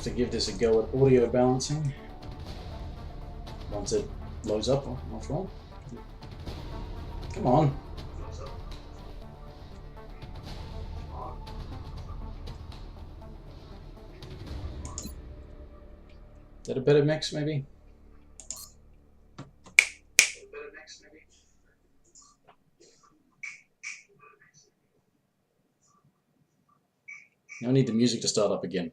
have to give this a go at audio balancing once it loads up, after all. Come on. Is that a better mix, maybe? I need the music to start up again.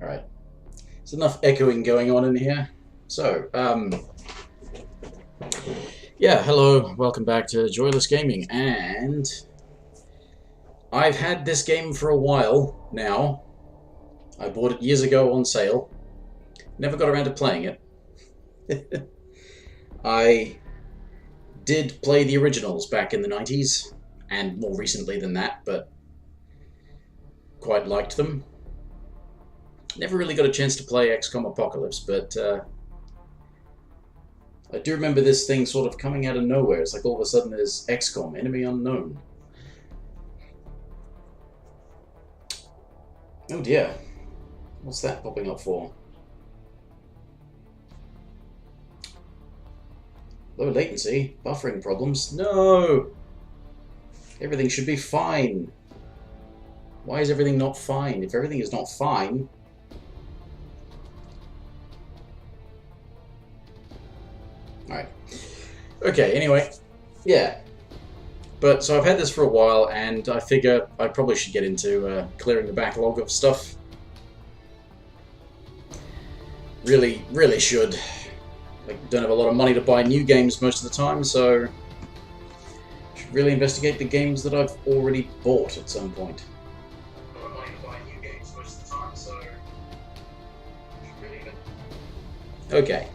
Alright. There's enough echoing going on in here. So, yeah, hello, welcome back to Joyless Gaming, and I've had this game for a while now. I bought it years ago on sale. Never got around to playing it. I did play the originals back in the 90s, and more recently than that, but quite liked them. Never really got a chance to play XCOM Apocalypse, but I do remember this thing sort of coming out of nowhere. It's like all of a sudden there's XCOM, Enemy Unknown. Oh dear. What's that popping up for? Low latency, buffering problems. No! Everything should be fine. Why is everything not fine? If everything is not fine... Alright. Okay, anyway. Yeah. But, so I've had this for a while, and I figure I probably should get into clearing the backlog of stuff. Really should. I don't have a lot of money to buy new games most of the time, so I should really investigate the games that I've already bought at some point. Okay.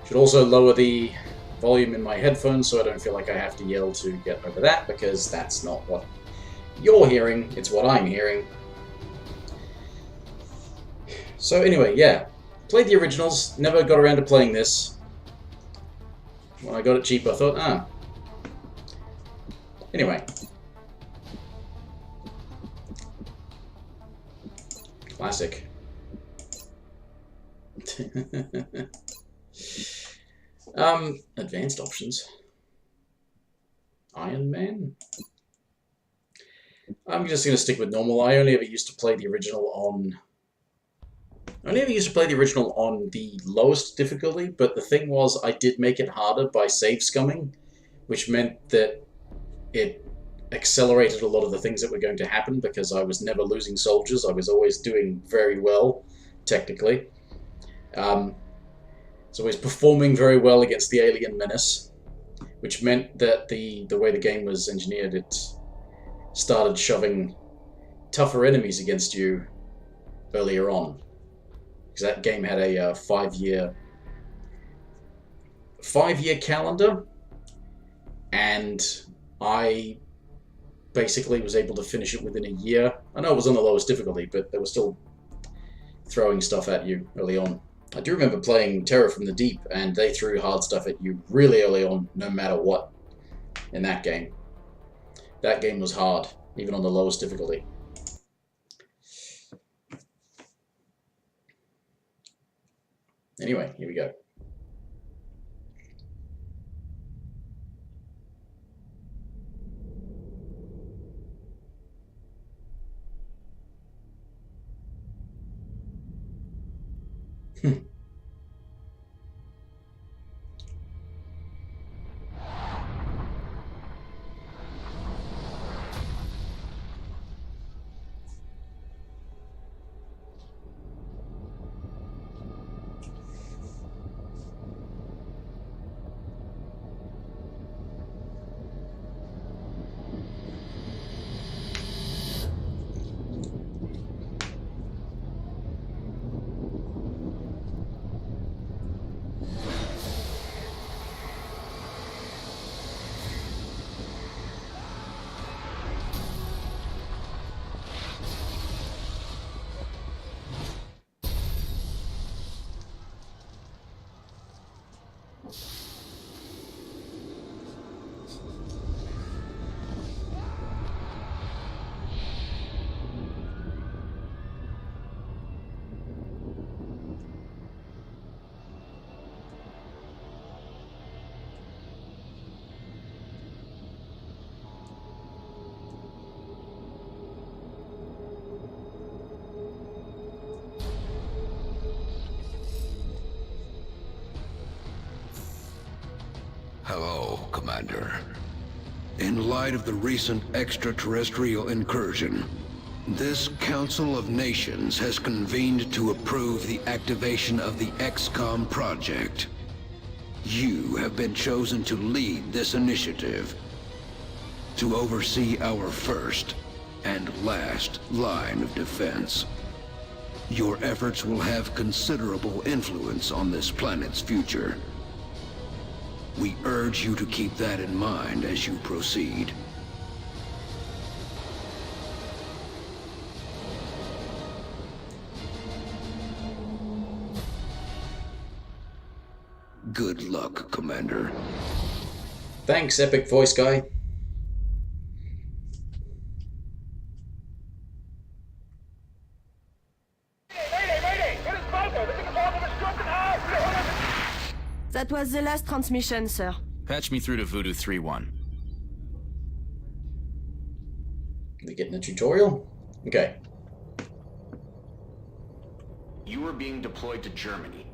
Should also lower the volume in my headphones so I don't feel like I have to yell to get over that, because that's not what you're hearing, it's what I'm hearing. So anyway, yeah. Played the originals, never got around to playing this. When I got it cheap I thought, Anyway. Classic. Advanced options. Iron Man? I'm just going to stick with normal. I only ever used to play the original on... the lowest difficulty, but the thing was I did make it harder by save scumming, which meant that it accelerated a lot of the things that were going to happen because I was never losing soldiers. I was always doing very well, technically. So I was performing very well against the alien menace, which meant that the way the game was engineered, it started shoving tougher enemies against you earlier on. Because that game had a five-year calendar, and I basically was able to finish it within a year. I know it was on the lowest difficulty, but they were still throwing stuff at you early on. I do remember playing Terror from the Deep, and they threw hard stuff at you really early on, no matter what, in that game. That game was hard, even on the lowest difficulty. Anyway, here we go. Commander. In light of the recent extraterrestrial incursion, this Council of Nations has convened to approve the activation of the XCOM project. You have been chosen to lead this initiative, to oversee our first and last line of defense. Your efforts will have considerable influence on this planet's future. We urge you to keep that in mind as you proceed. Good luck, Commander. Thanks, epic voice guy. That was the last transmission, sir. Patch me through to Voodoo 3-1. We getting a tutorial? Okay. You were being deployed to Germany.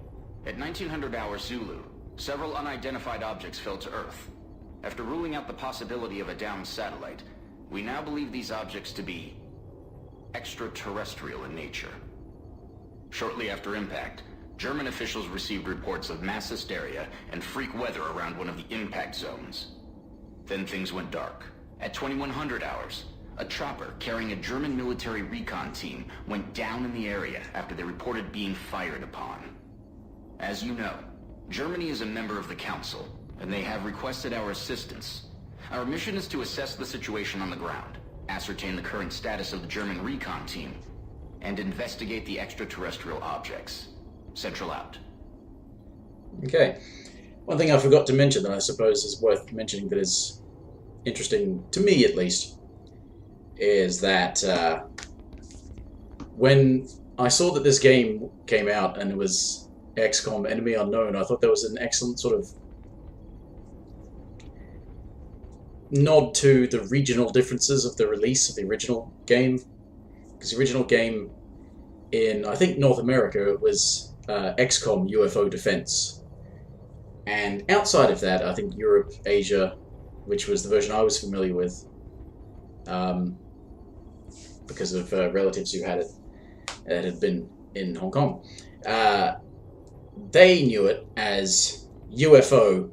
At 1900 hours Zulu, several unidentified objects fell to Earth. After ruling out the possibility of a downed satellite, we now believe these objects to be extraterrestrial in nature. Shortly after impact, German officials received reports of mass hysteria and freak weather around one of the impact zones. Then things went dark. At 2100 hours, a chopper carrying a German military recon team went down in the area after they reported being fired upon. As you know, Germany is a member of the Council, and they have requested our assistance. Our mission is to assess the situation on the ground, ascertain the current status of the German recon team, and investigate the extraterrestrial objects. Central out. Okay. One thing I forgot to mention that I suppose is worth mentioning that is interesting, to me at least, is that when I saw that this game came out and it was XCOM Enemy Unknown, I thought that was an excellent sort of nod to the regional differences of the release of the original game. Because the original game in, I think, North America was XCOM UFO Defense. And outside of that, I think Europe, Asia, which was the version I was familiar with, because of relatives who had it that had been in Hong Kong, they knew it as UFO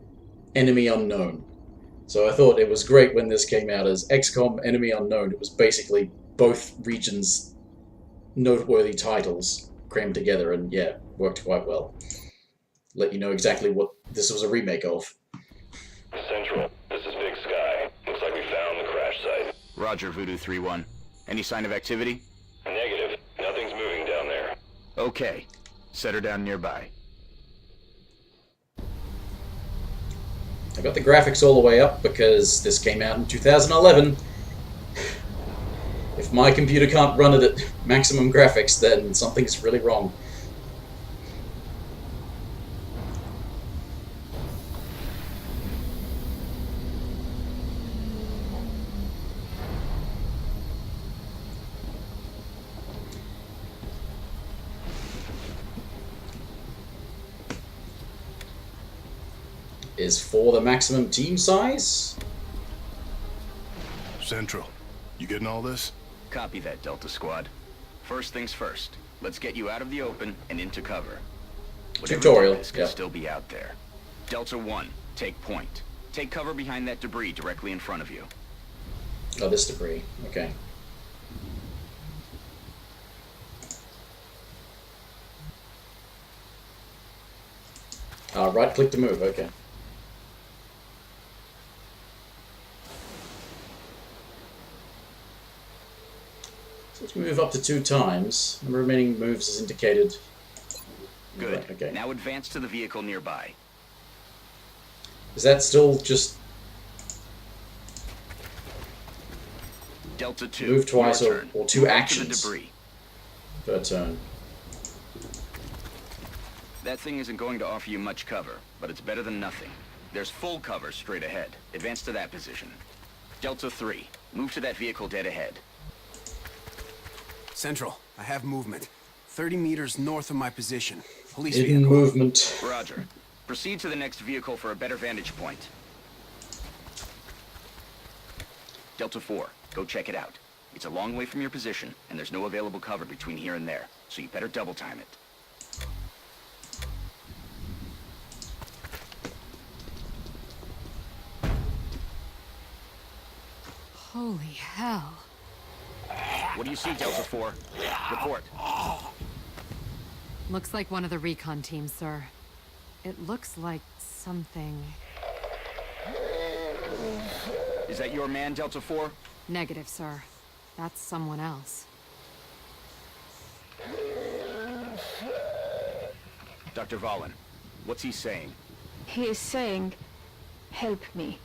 Enemy Unknown. So I thought it was great when this came out as XCOM Enemy Unknown. It was basically both regions' noteworthy titles crammed together, and yeah, worked quite well. Let you know exactly what this was a remake of. Central, this is Big Sky. Looks like we found the crash site. Roger, Voodoo 3-1. Any sign of activity? Negative. Nothing's moving down there. Okay. Set her down nearby. I got the graphics all the way up because this came out in 2011. If my computer can't run it at maximum graphics, then something's really wrong. Is 4 the maximum team size? Central, you getting all this? Copy that, Delta Squad. First things first. Let's get you out of the open and into cover. Whatever Tutorial, could yeah. still be out there. Delta 1, take point. Take cover behind that debris directly in front of you. Oh, this debris. Okay. Right click to move, okay. So let's move up to 2 times. The remaining moves is indicated. Good. Right, okay. Now advance to the vehicle nearby. Is that still just Delta 2, move twice your or turn. 2 Move to actions the debris. per turn? That thing isn't going to offer you much cover, but it's better than nothing. There's full cover straight ahead. Advance to that position. Delta 3, move to that vehicle dead ahead. Central, I have movement. 30 meters north of my position. Police Hidden vehicle. movement. Roger. Proceed to the next vehicle for a better vantage point. Delta 4, go check it out. It's a long way from your position, and there's no available cover between here and there, so you better double time it. Holy hell. What do you see, Delta 4? Report. Looks like one of the recon teams, sir. It looks like something... Is that your man, Delta 4? Negative, sir. That's someone else. Dr. Valen, what's he saying? He is saying, help me.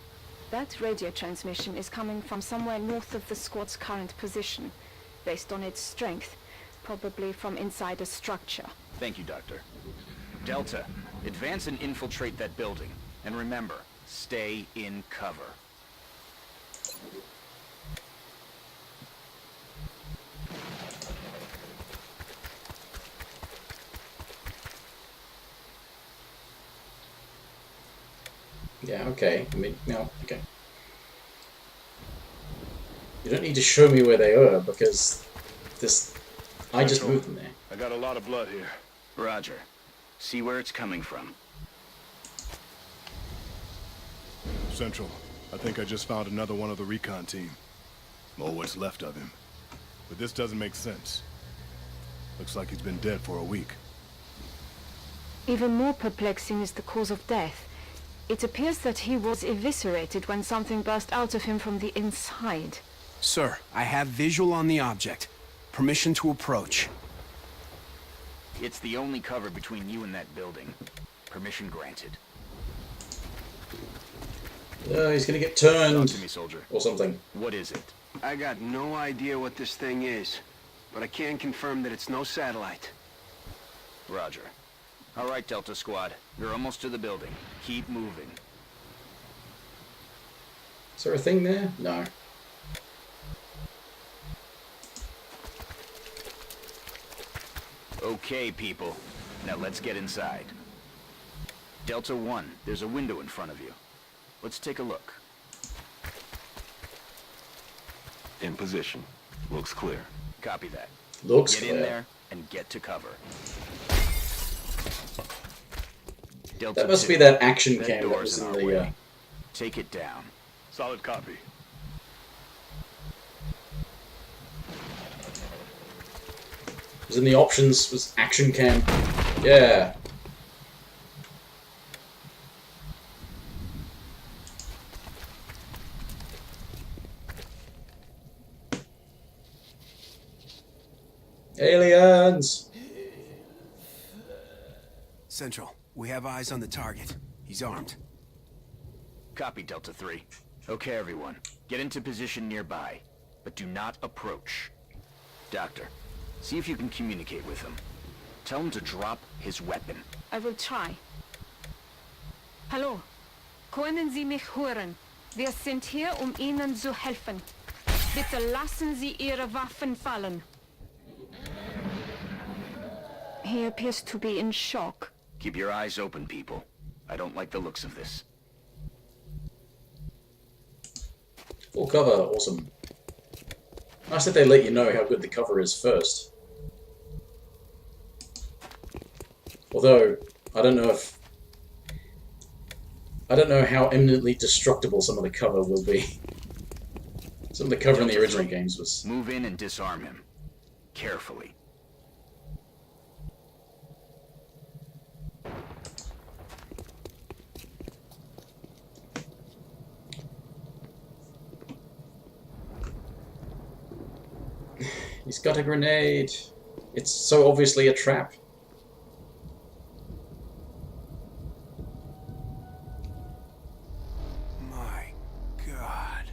That radio transmission is coming from somewhere north of the squad's current position, based on its strength, probably from inside a structure. Thank you, Doctor. Delta, advance and infiltrate that building. And remember, stay in cover. Yeah, okay. I mean, no, okay. You don't need to show me where they are, because this... I just moved them there. I got a lot of blood here. Roger. See where it's coming from. Central, I think I just found another one of the recon team. Or what's left of him. But this doesn't make sense. Looks like he's been dead for a week. Even more perplexing is the cause of death. It appears that he was eviscerated when something burst out of him from the inside. Sir, I have visual on the object. Permission to approach. It's the only cover between you and that building. Permission granted. He's gonna get Talk turned. to me, soldier. Or something. What is it? I got no idea what this thing is, but I can confirm that it's no satellite. Roger. All right, Delta Squad. You're almost to the building. Keep moving. Is there a thing there? No. Okay, people. Now let's get inside. Delta 1, there's a window in front of you. Let's take a look. In position. Looks clear. Copy that. Looks Get clear. in there and get to cover. Delta That must 2, be that action that cam that door's was in our the... way. Take it down. Solid copy. was in the options, was action cam. Yeah. Aliens! Central, we have eyes on the target. He's armed. Copy, Delta 3. Okay, everyone. Get into position nearby, but do not approach. Doctor, see if you can communicate with him. Tell him to drop his weapon. I will try. Hallo. Können Sie mich hören? Wir sind hier, Ihnen zu helfen. Bitte lassen Sie Ihre Waffen fallen. He appears to be in shock. Keep your eyes open, people. I don't like the looks of this. Full cover, awesome. Nice that they let you know how good the cover is first. Although, I don't know how eminently destructible some of the cover will be. Some of the cover in the original games was... Move in and disarm him. Carefully. He's got a grenade. It's so obviously a trap. My God.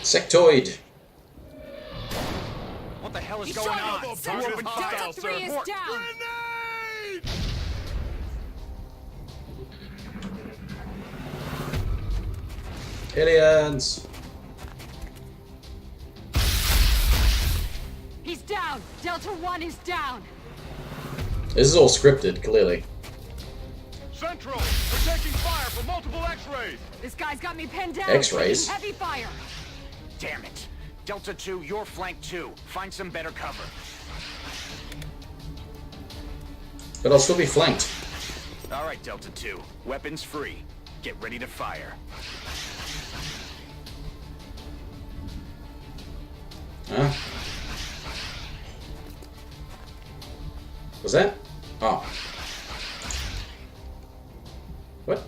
Sectoid. What the hell is going on? Delta 3 is down! Aliens. He's down! Delta 1 is down! This is all scripted, clearly. Central, we're taking fire from multiple X-rays. This guy's got me pinned down. X-rays? Heavy fire. Damn it. Delta 2, you're flanked too. Find some better cover. But I'll still be flanked. All right, Delta 2. Weapons free. Get ready to fire. Huh? Was that? Oh. What?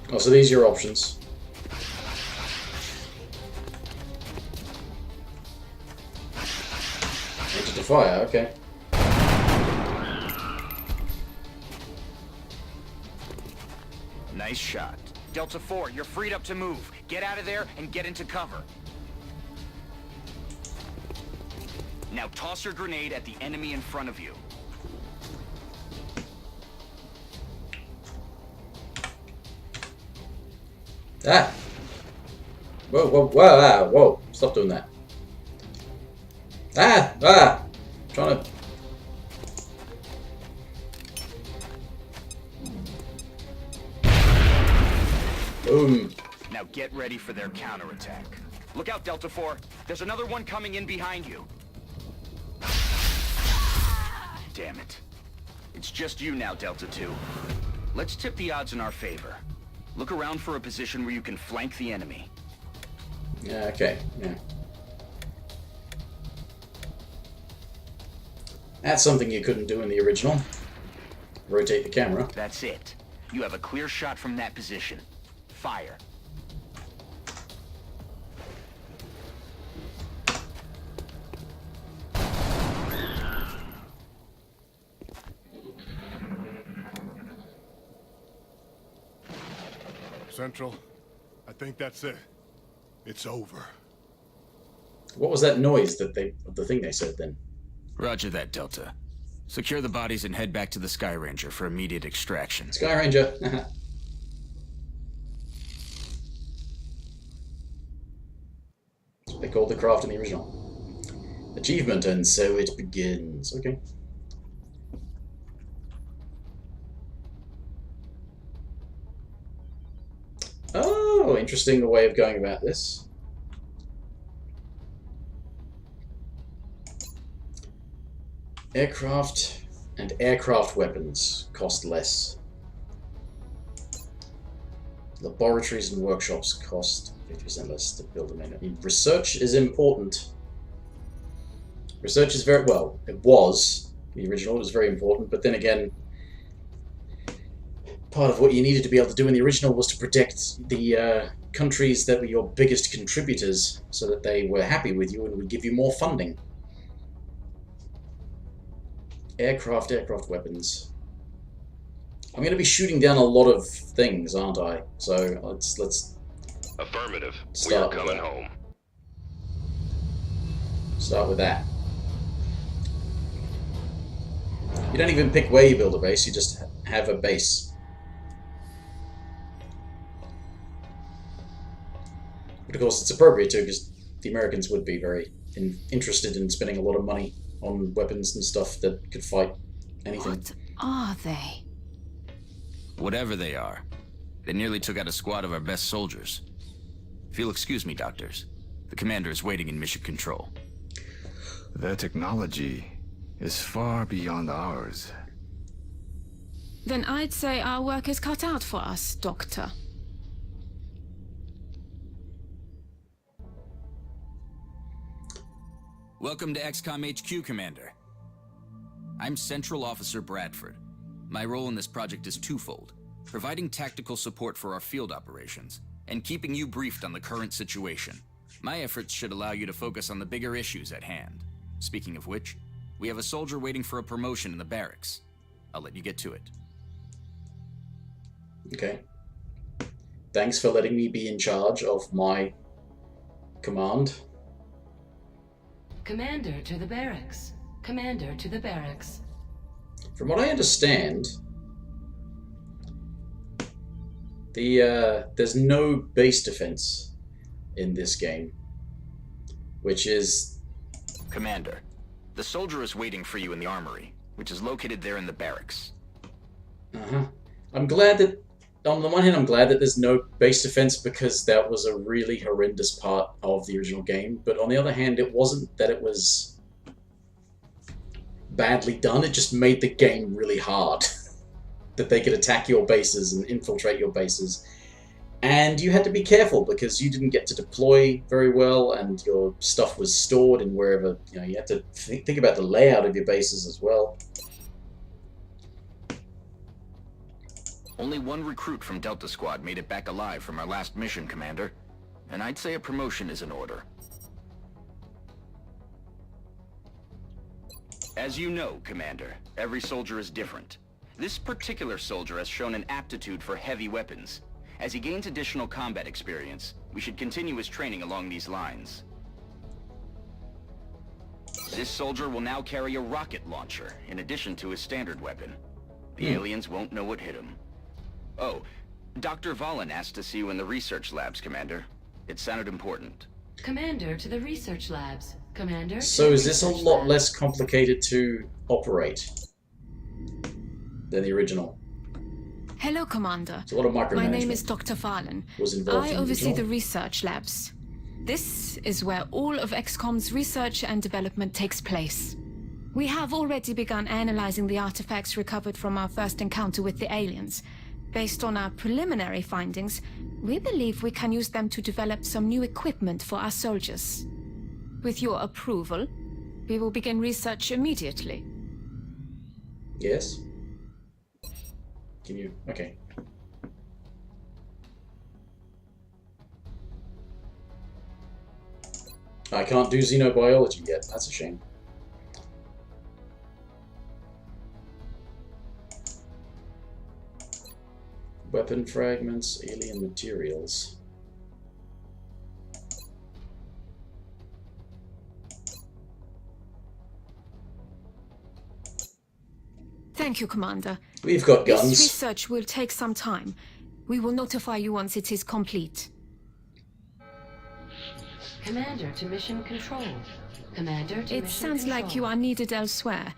Oh, so these are your options. Enter to fire, okay. Nice shot. Delta 4, you're freed up to move. Get out of there and get into cover. Now toss your grenade at the enemy in front of you. Ah! Whoa, whoa, whoa, ah, whoa. Stop doing that. Ah! Ah! I'm trying to... Boom. Now get ready for their counterattack. Look out, Delta 4. There's another one coming in behind you. Damn it. It's just you now, Delta 2. Let's tip the odds in our favor. Look around for a position where you can flank the enemy. Yeah, okay, yeah. That's something you couldn't do in the original. Rotate the camera. That's it. You have a clear shot from that position. Fire. Central, I think that's it. It's over. What was that noise that the thing they said then? Roger that, Delta. Secure the bodies and head back to the Sky Ranger for immediate extraction. Sky Ranger. That's what they called the craft in the original. Achievement, and so it begins. Okay. Oh, interesting way of going about this. Aircraft and aircraft weapons cost less. Laboratories and workshops cost 50% less to build them in. Research is important. Research is very, well, it was, the original was very important, but then again, part of what you needed to be able to do in the original was to protect the countries that were your biggest contributors so that they were happy with you and would give you more funding. Aircraft weapons. I'm going to be shooting down a lot of things, aren't I? So let's Affirmative. We start are coming home. Start with that. You don't even pick where you build a base, you just have a base. But of course it's appropriate too, because the Americans would be very interested in spending a lot of money on weapons and stuff that could fight anything. What are they? Whatever they are, they nearly took out a squad of our best soldiers. If you'll excuse me, doctors, the commander is waiting in mission control. Their technology is far beyond ours. Then I'd say our work is cut out for us, Doctor. Welcome to XCOM HQ, Commander. I'm Central Officer Bradford. My role in this project is twofold: providing tactical support for our field operations, and keeping you briefed on the current situation. My efforts should allow you to focus on the bigger issues at hand. Speaking of which, we have a soldier waiting for a promotion in the barracks. I'll let you get to it. Okay. Thanks for letting me be in charge of my command. Commander to the barracks. Commander to the barracks. From what I understand, There's no base defense in this game, which is... Commander, the soldier is waiting for you in the armory, which is located there in the barracks. I'm glad that, on the one hand, I'm glad that there's no base defense because that was a really horrendous part of the original game, but on the other hand, it wasn't that it was badly done, it just made the game really hard. That they could attack your bases and infiltrate your bases. And you had to be careful because you didn't get to deploy very well and your stuff was stored in wherever, you know, you had to think about the layout of your bases as well. Only one recruit from Delta Squad made it back alive from our last mission, Commander. And I'd say a promotion is in order. As you know, Commander, every soldier is different. This particular soldier has shown an aptitude for heavy weapons. As he gains additional combat experience, we should continue his training along these lines. This soldier will now carry a rocket launcher, in addition to his standard weapon. The aliens won't know what hit him. Oh, Dr. Valen asked to see you in the research labs, Commander. It sounded important. Commander to the research labs. Commander. So is this a lot less complicated to operate than the original? Hello, Commander. It's a lot of micromanagement. My name is Dr. Valen. I oversee the research labs. This is where all of XCOM's research and development takes place. We have already begun analyzing the artifacts recovered from our first encounter with the aliens. Based on our preliminary findings, we believe we can use them to develop some new equipment for our soldiers. With your approval, we will begin research immediately. Yes. Can you... Okay. I can't do xenobiology yet. That's a shame. Weapon fragments, alien materials. Thank you, Commander. We've got guns. This research will take some time. We will notify you once it is complete. Commander to mission control. Commander to mission It sounds control. like you are needed elsewhere.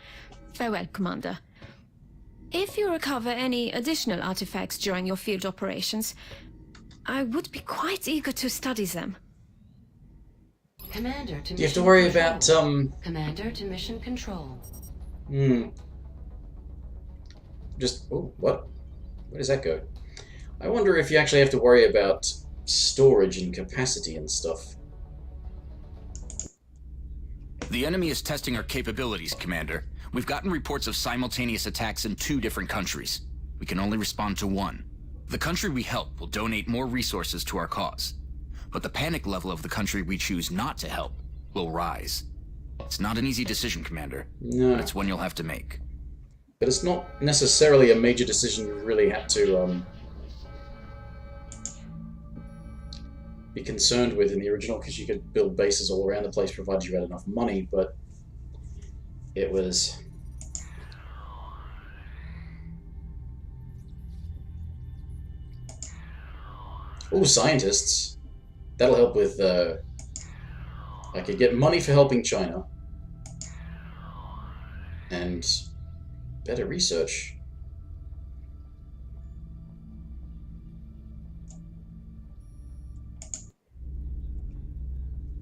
Farewell, Commander. If you recover any additional artifacts during your field operations, I would be quite eager to study them. Commander to Do you have to worry about, Commander to mission control. Just... Oh, what? Where does that go? I wonder if you actually have to worry about storage and capacity and stuff. The enemy is testing our capabilities, Commander. We've gotten reports of simultaneous attacks in 2 different countries. We can only respond to one. The country we help will donate more resources to our cause. But the panic level of the country we choose not to help will rise. It's not an easy decision, Commander, No. but it's one you'll have to make. But it's not necessarily a major decision you really had to be concerned with in the original, because you could build bases all around the place provided you had enough money, but it was... Oh, scientists. That'll help with... I could get money for helping China. And better research.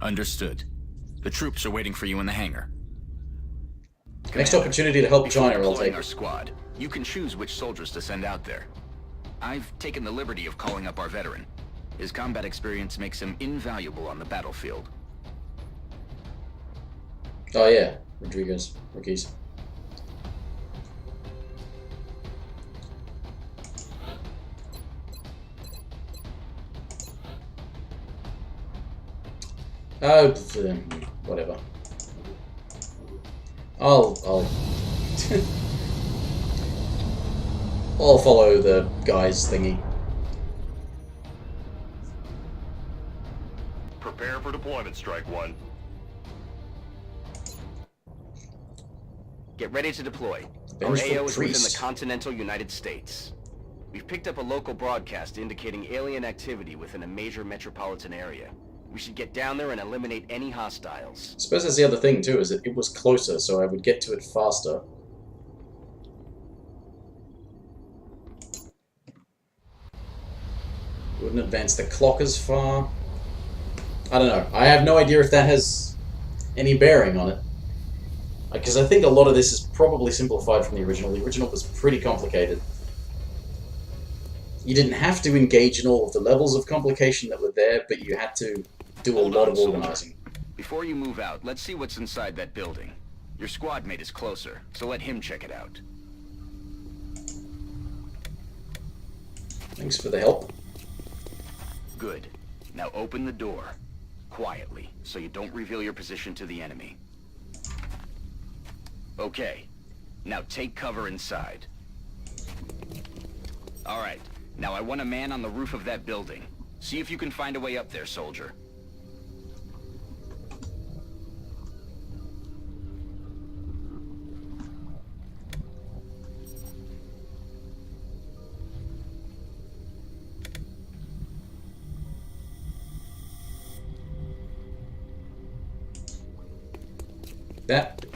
Understood. The troops are waiting for you in the hangar. Next opportunity to help China, I'll Deploying take. our squad, you can choose which soldiers to send out there. I've taken the liberty of calling up our veteran. His combat experience makes him invaluable on the battlefield. Oh yeah, Rodriguez, rookies. Oh, whatever. I'll I'll follow the guy's thingy. Prepare for deployment, Strike One. Get ready to deploy. Our Vengeful AO is within the priest. continental United States. We've picked up a local broadcast indicating alien activity within a major metropolitan area. We should get down there and eliminate any hostiles. I suppose that's the other thing too, is that it was closer, so I would get to it faster. Wouldn't advance the clock as far. I don't know. I have no idea if that has any bearing on it. Because I think a lot of this is probably simplified from the original. The original was pretty complicated. You didn't have to engage in all of the levels of complication that were there, but you had to do a lot of organizing. Before you move out, let's see what's inside that building. Your squad mate is closer, so let him check it out. Thanks for the help. Good. Now open the door. Quietly, so you don't reveal your position to the enemy. Okay. Now take cover inside. Alright. Now I want a man on the roof of that building. See if you can find a way up there, soldier.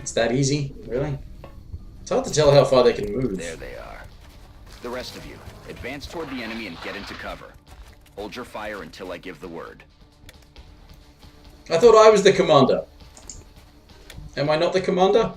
It's that easy? Really? It's hard to tell how far they can move. There they are. The rest of you, advance toward the enemy and get into cover. Hold your fire until I give the word. I thought I was the commander. Am I not the commander?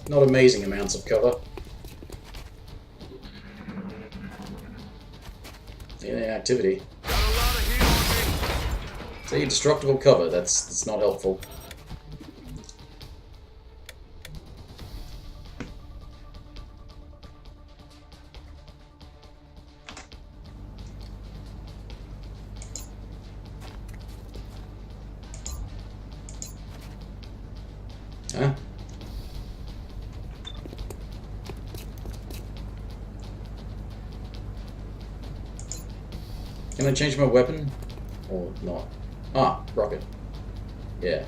Not amazing amounts of cover. Alien activity. See, destructible cover. That's not helpful. Huh? Can I change my weapon? Or not? Ah, rocket. Yeah.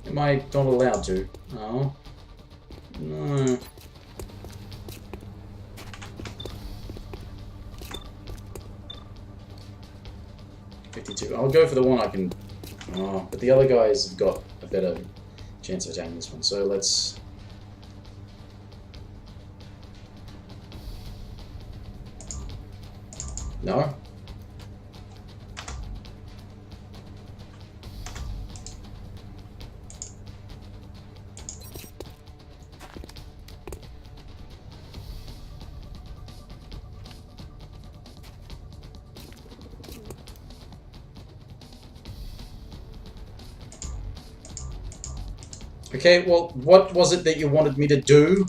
Am I not allowed to? Oh. No. I'll go for the one I can... Oh, but the other guys have got a better chance of attacking this one, so let's... No? Okay, well, what was it that you wanted me to do?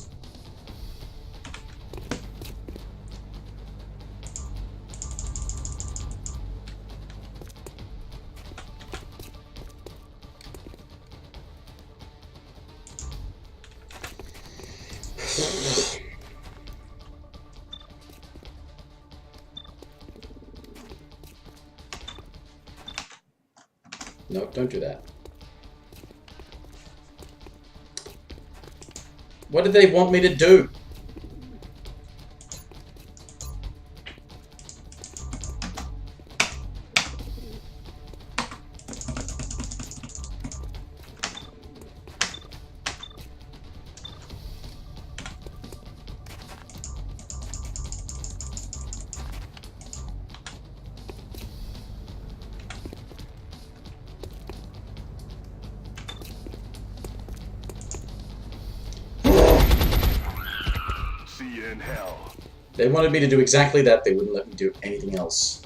No, don't do that. What did they want me to do? See you in hell. They wanted me to do exactly that. They wouldn't let me do anything else.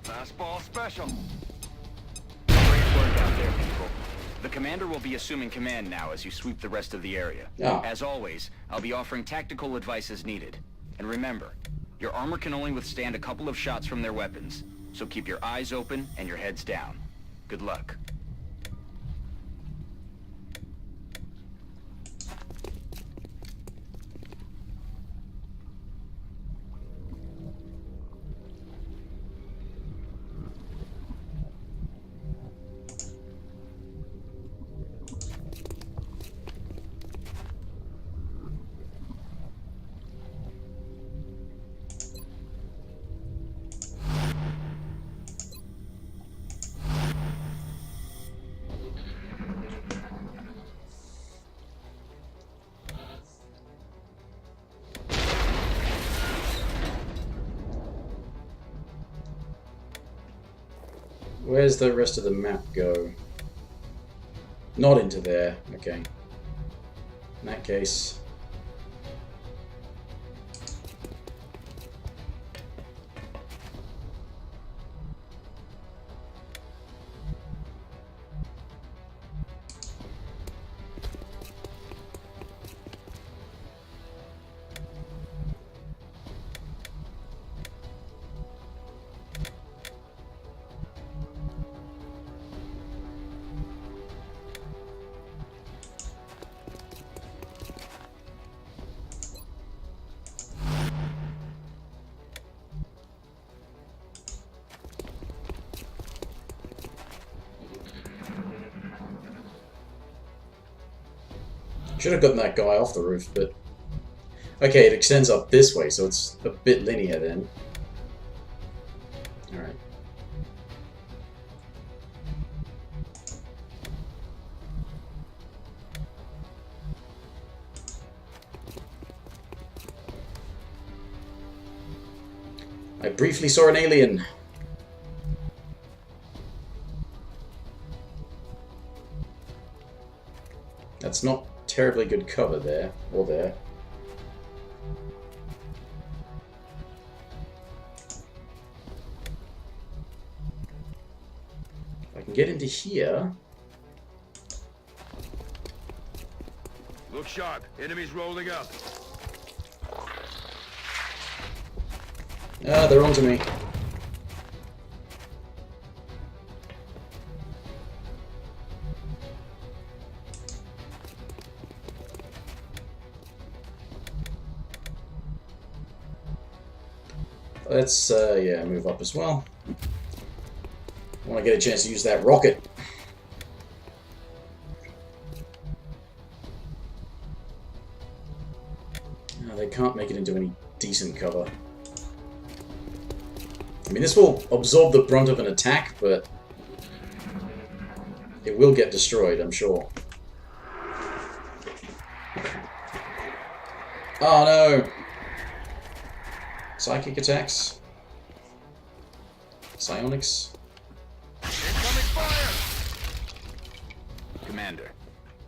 Fastball special. Great work out there, people. The commander will be assuming command now as you sweep the rest of the area. Yeah. As always, I'll be offering tactical advice as needed. And remember, your armor can only withstand a couple of shots from their weapons, so keep your eyes open and your heads down. Good luck. Where's the rest of the map go? Not into there. Okay. In that case... Should have gotten that guy off the roof, but... Okay, it extends up this way, so it's a bit linear then. Alright. I briefly saw an alien. That's not terribly good cover there, or there. If I can get into here... Look sharp. Enemies rolling up. Ah, they're onto me. Let's, yeah, move up as well. I want to get a chance to use that rocket. No, they can't make it into any decent cover. I mean, this will absorb the brunt of an attack, but it will get destroyed, I'm sure. Oh no! Psychic attacks. Psionics. Commander,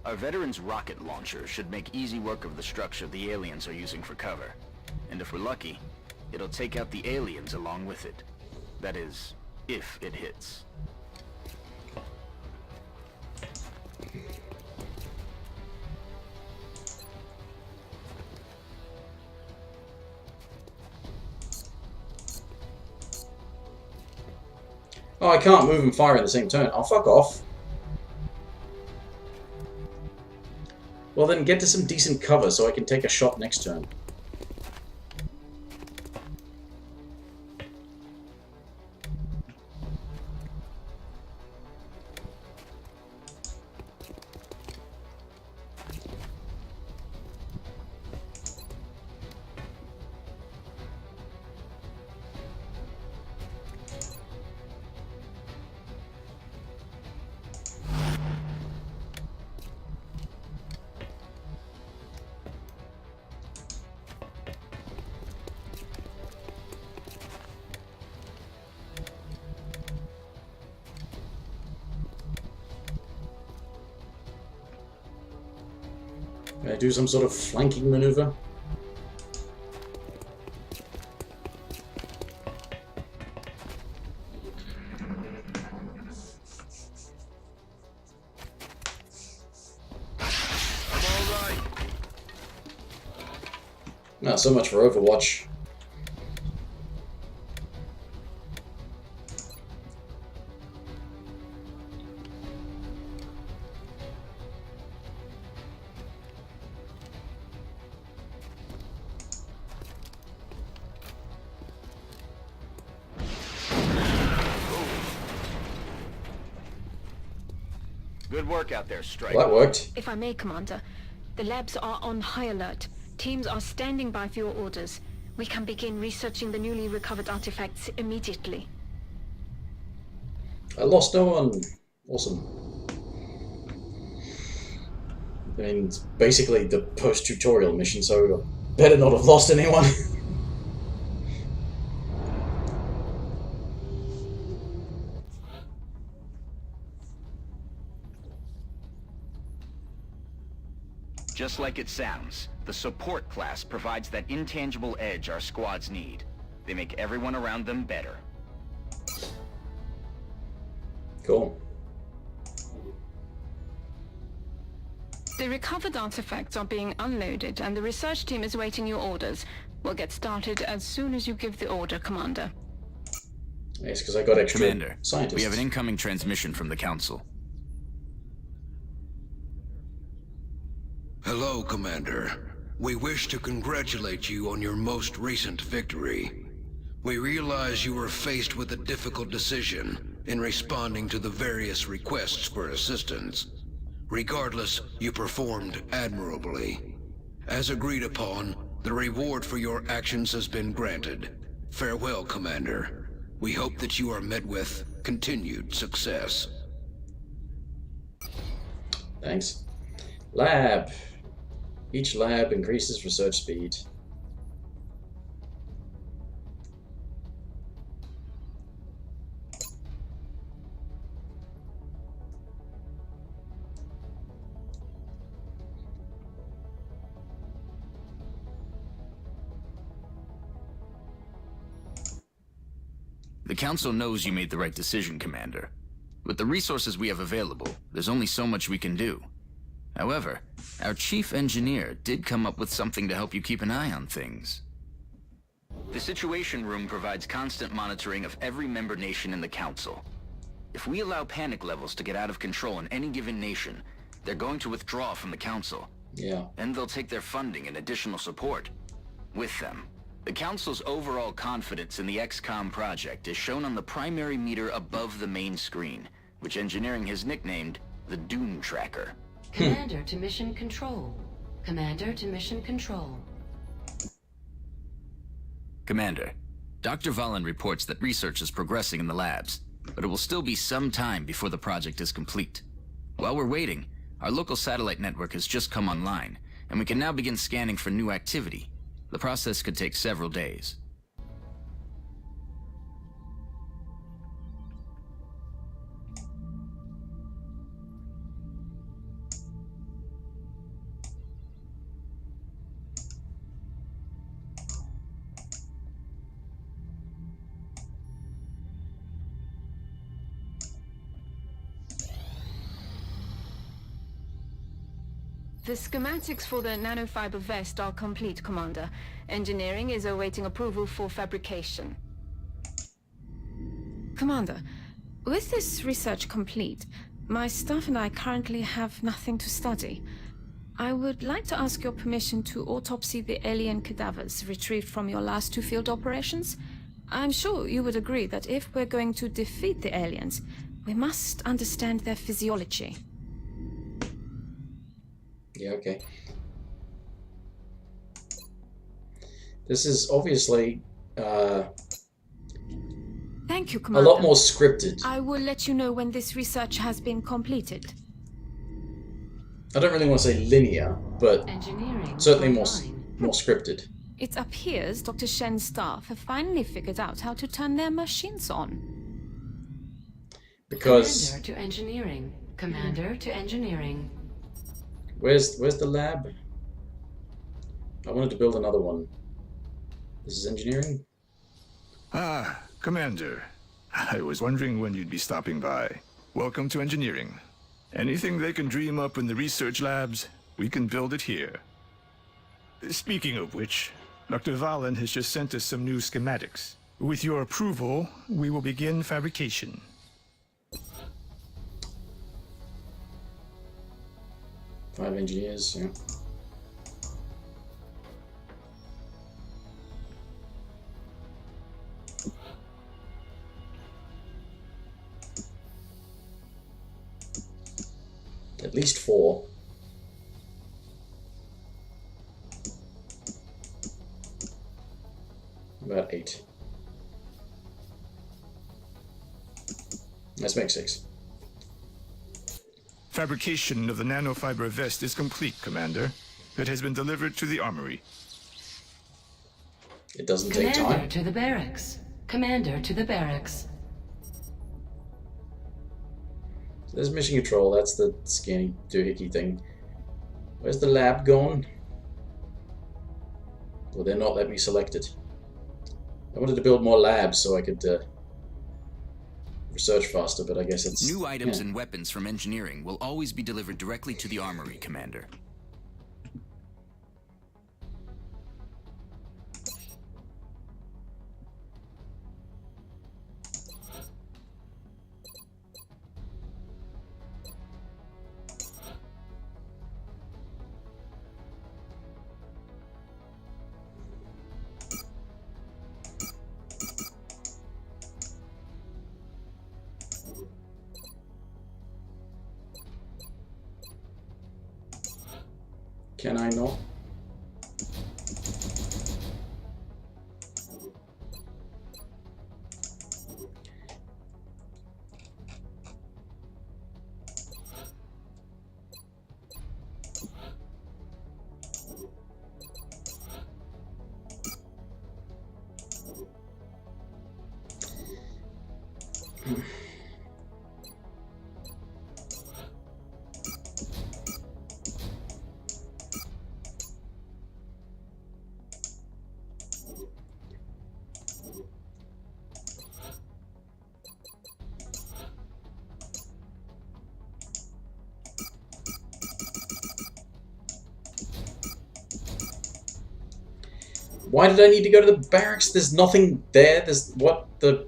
our veteran's rocket launcher should make easy work of the structure the aliens are using for cover. And if we're lucky, it'll take out the aliens along with it. That is, if it hits. Oh, I can't move and fire in the same turn. Oh, fuck off. Well then, get to some decent cover so I can take a shot next turn. Can I do some sort of flanking maneuver? Not so much for Overwatch. Good work out there, Strike. Well, that worked. If I may, Commander, the labs are on high alert. Teams are standing by for your orders. We can begin researching the newly recovered artifacts immediately. I lost no one. Awesome. I mean, it's basically the post-tutorial mission, so I better not have lost anyone. Just like it sounds, the support class provides that intangible edge our squads need. They make everyone around them better. Cool. The recovered artifacts are being unloaded, and the research team is waiting your orders. We'll get started as soon as you give the order, Commander. Yes, because I got extra Commander, scientists. we have an incoming transmission from the Council. Hello, Commander. We wish to congratulate you on your most recent victory. We realize you were faced with a difficult decision in responding to the various requests for assistance. Regardless, you performed admirably. As agreed upon, the reward for your actions has been granted. Farewell, Commander. We hope that you are met with continued success. Thanks. Lab. Each lab increases research speed. The Council knows you made the right decision, Commander. With the resources we have available, there's only so much we can do. However, our chief engineer did come up with something to help you keep an eye on things. The Situation Room provides constant monitoring of every member nation in the Council. If we allow panic levels to get out of control in any given nation, they're going to withdraw from the Council. Yeah. Then they'll take their funding and additional support with them. The Council's overall confidence in the XCOM project is shown on the primary meter above the main screen, which engineering has nicknamed the Doom Tracker. Commander to mission control. Commander to mission control. Commander, Dr. Valen reports that research is progressing in the labs, but it will still be some time before the project is complete. While we're waiting, our local satellite network has just come online, and we can now begin scanning for new activity. The process could take several days. The schematics for the nanofiber vest are complete, Commander. Engineering is awaiting approval for fabrication. Commander, with this research complete, my staff and I currently have nothing to study. I would like to ask your permission to autopsy the alien cadavers retrieved from your last two field operations. I'm sure you would agree that if we're going to defeat the aliens, we must understand their physiology. Yeah, okay. This is obviously Thank you, a Commander. lot more scripted. I will let you know when this research has been completed. I don't really want to say linear, but certainly more scripted. It appears Dr. Shen's staff have finally figured out how to turn their machines on. Because Commander to engineering. Commander to engineering. where's the lab? I wanted to build another one. This is engineering? Ah, Commander. I was wondering when you'd be stopping by. Welcome to engineering. Anything they can dream up in the research labs, we can build it here. Speaking of which, Dr. Valen has just sent us some new schematics. With your approval, we will begin fabrication. Five engineers, yeah. At least 4. About 8. Let's make 6. Fabrication of the nanofiber vest is complete, Commander. It has been delivered to the armory. It doesn't take time. Commander to the barracks. Commander to the barracks. So there's mission control, that's the scanning doohickey thing. Where's the lab gone? Well, they're not letting me select it. I wanted to build more labs so I could research faster, but I guess it's... New items and weapons from engineering will always be delivered directly to the armory, Commander. Can I not? Why did I need to go to the barracks? There's nothing there. There's what the...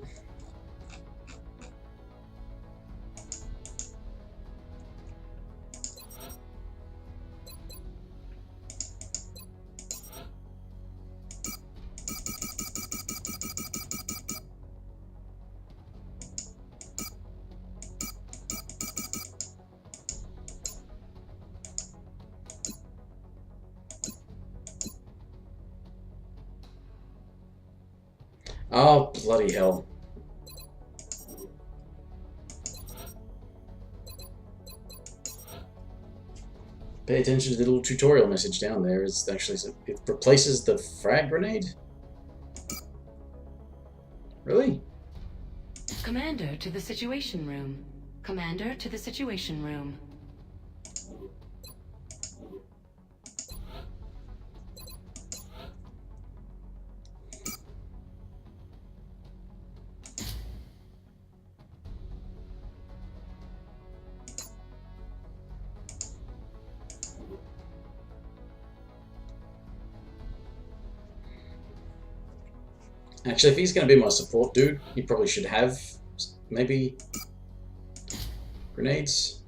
Oh, bloody hell. Pay attention to the little tutorial message down there. It's actually... It replaces the frag grenade? Really? Commander to the Situation Room. Commander to the Situation Room. Actually, if he's going to be my support dude, he probably should have, maybe, grenades.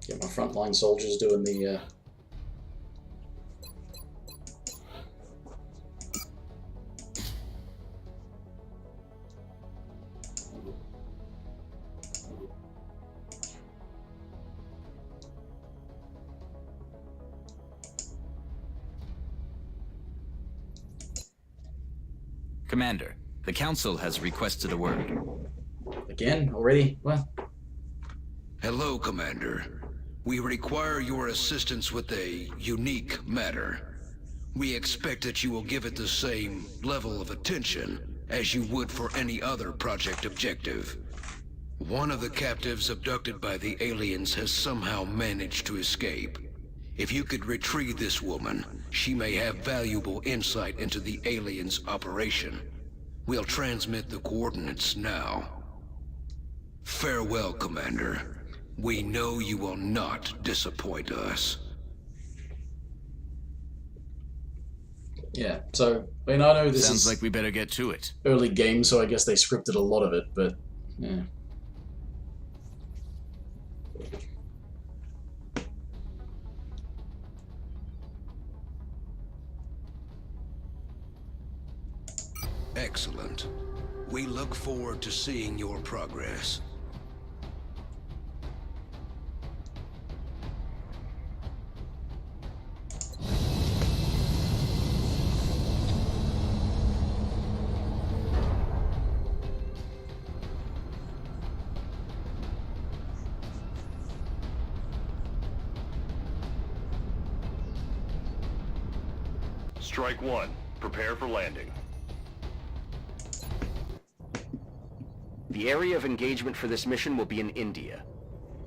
Get my frontline soldiers doing the... Commander, the Council has requested a word. Again? Already? What? Hello, Commander. We require your assistance with a unique matter. We expect that you will give it the same level of attention as you would for any other project objective. One of the captives abducted by the aliens has somehow managed to escape. If you could retrieve this woman, she may have valuable insight into the aliens' operation. We'll transmit the coordinates now. Farewell, Commander. We know you will not disappoint us. Yeah, so, I mean, I know this Sounds is like we better get to it. early game, so I guess they scripted a lot of it, but, yeah. Excellent. We look forward to seeing your progress. Strike one. Prepare for landing. The area of engagement for this mission will be in India.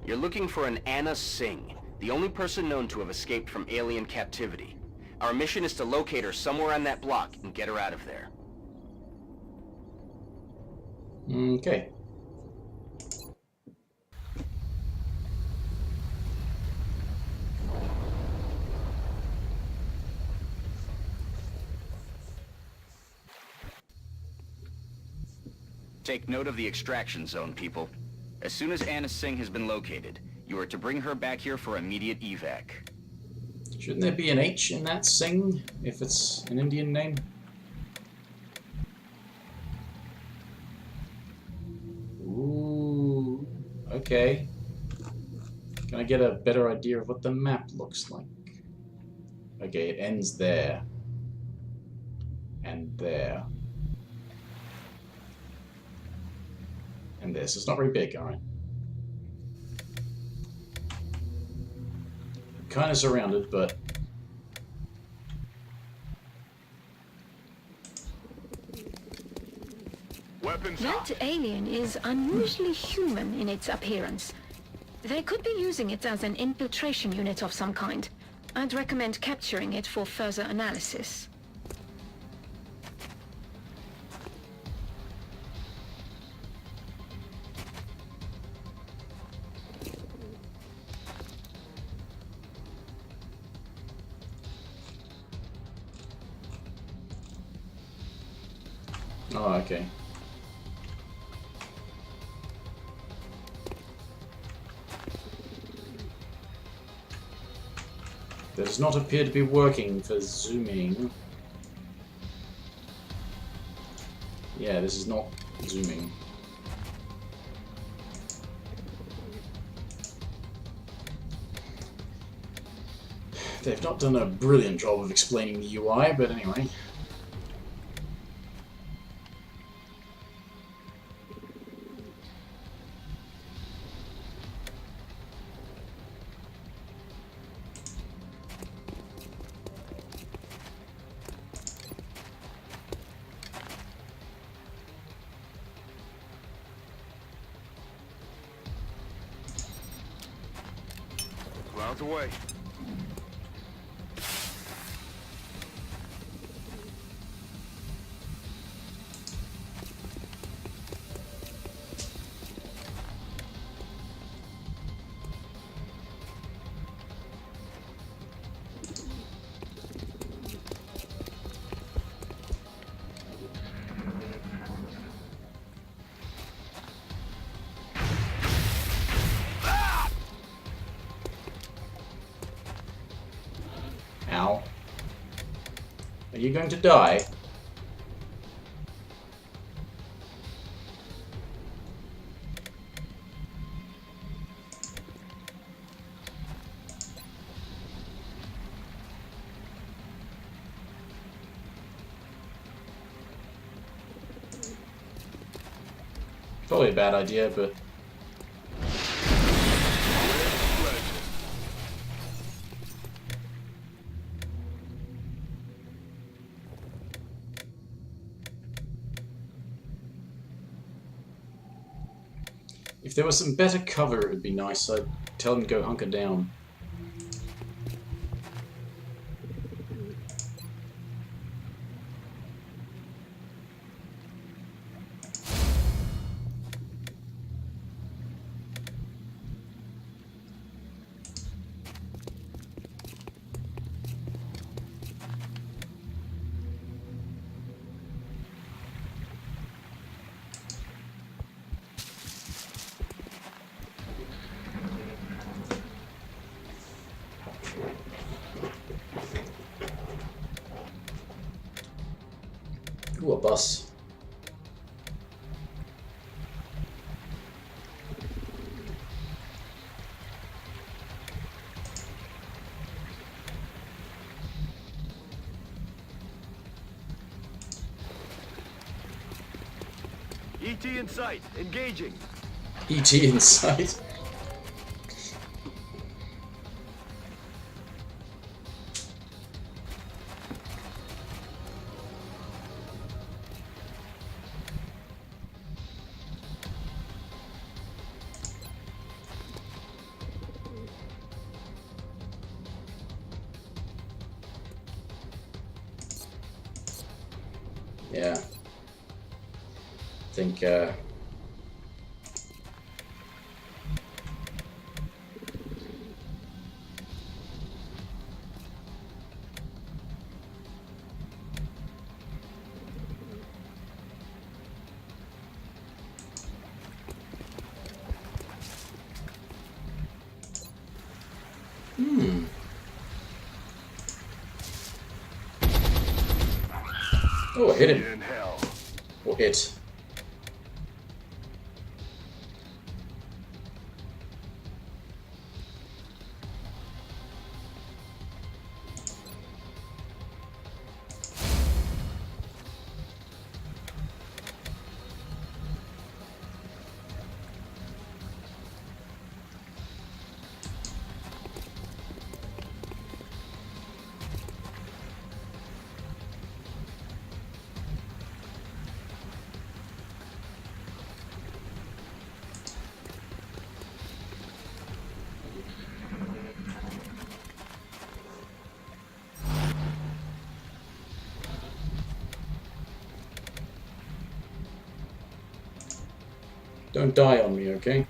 You're looking for an Anna Singh, the only person known to have escaped from alien captivity. Our mission is to locate her somewhere on that block and get her out of there. Okay. Take note of the extraction zone, people. As soon as Anna Singh has been located, you are to bring her back here for immediate evac. Shouldn't there be an H in that Singh, if it's an Indian name? Ooh, okay. Can I get a better idea of what the map looks like? Okay, it ends there. And there. And this. It's not very big, alright. Kind of surrounded, but... That alien is unusually human in its appearance. They could be using it as an infiltration unit of some kind. I'd recommend capturing it for further analysis. Oh, okay. That does not appear to be working for zooming. Yeah, this is not zooming. They've not done a brilliant job of explaining the UI, but anyway. Clouds away. Ow. Are you going to die? Probably a bad idea, but... If there was some better cover, it would be nice. I'd tell them to go hunker down. Ooh, a bus. ET in sight. Engaging. ET in sight. Yeah. I think, Oh, I hit him. In hell. Or it. Don't die on me, okay?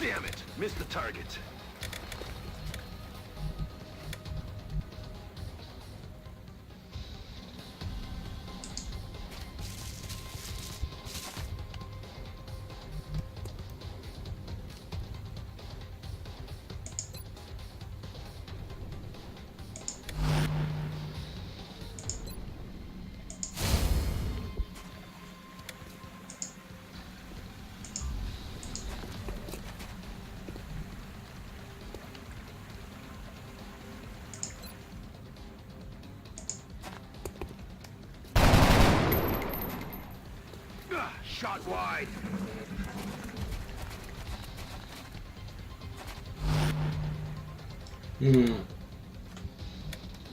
Damn it! Missed the target. Shot wide.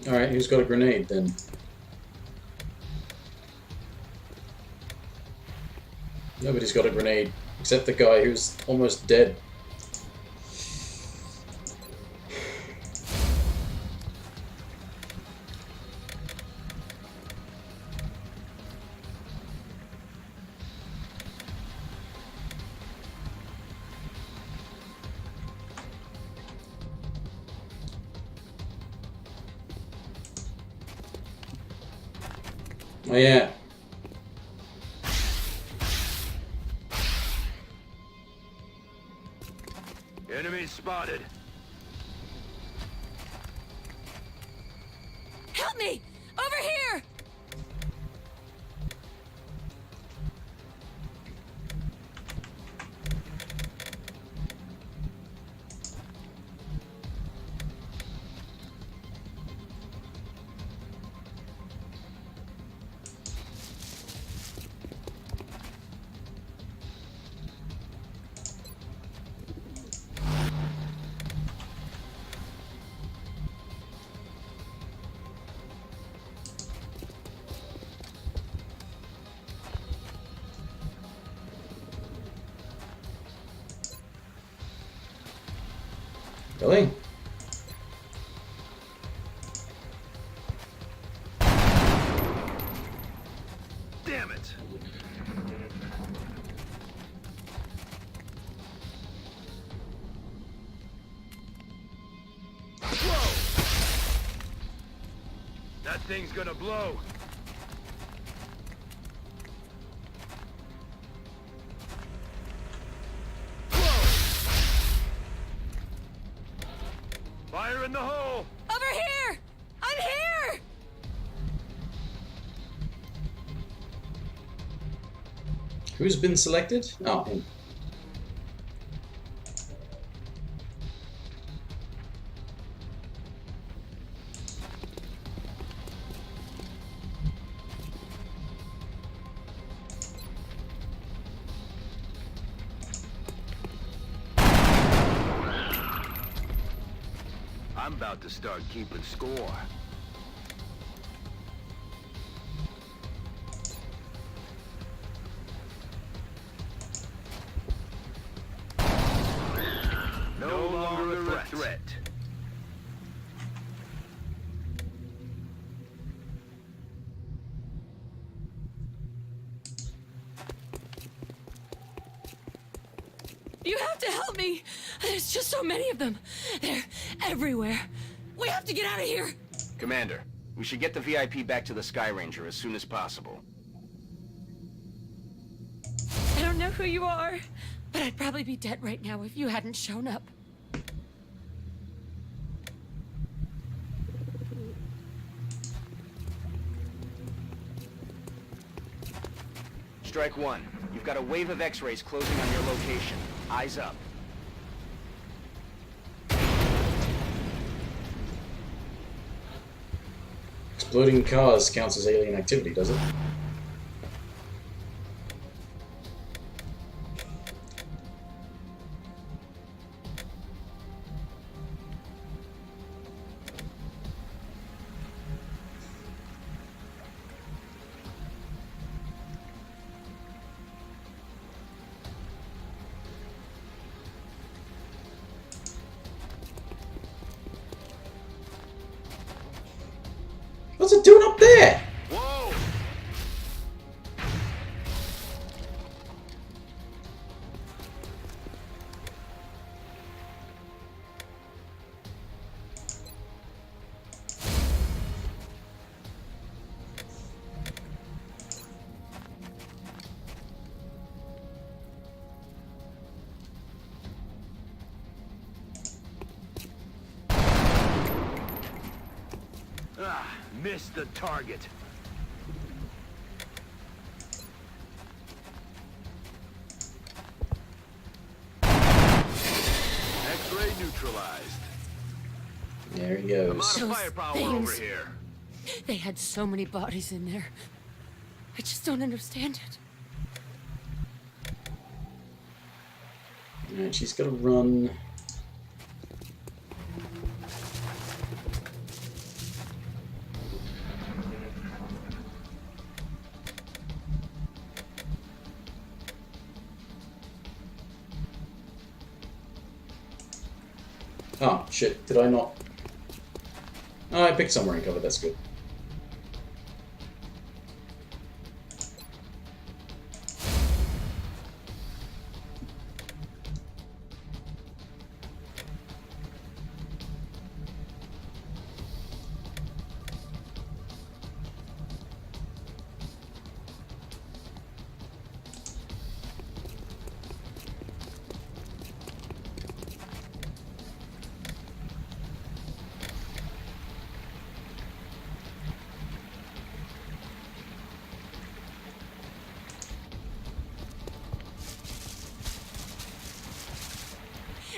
Alright, who's got a grenade then? Nobody's got a grenade, except the guy who's almost dead. Oh yeah. Enemy spotted. Help me! Over here! Really? Damn it! Whoa! That thing's gonna blow. Fire in the hole! Over here! I'm here! Who's been selected? Oh, him. I'm about to start keeping score. No longer a threat. You have to help me! There's just so many of them. They're everywhere. We have to get out of here! Commander, we should get the VIP back to the Sky Ranger as soon as possible. I don't know who you are, but I'd probably be dead right now if you hadn't shown up. Strike one. You've got a wave of X-rays closing on your location. Eyes up. Exploding cars counts as alien activity, does it? What's it doing up there? Whoa! Ah, missed the target. X-ray neutralized. There he A lot goes. of firepower over here. They had so many bodies in there. I just don't understand it. Alright, she's gotta run. Oh, shit, did I not? Oh, I picked somewhere and covered, that's good.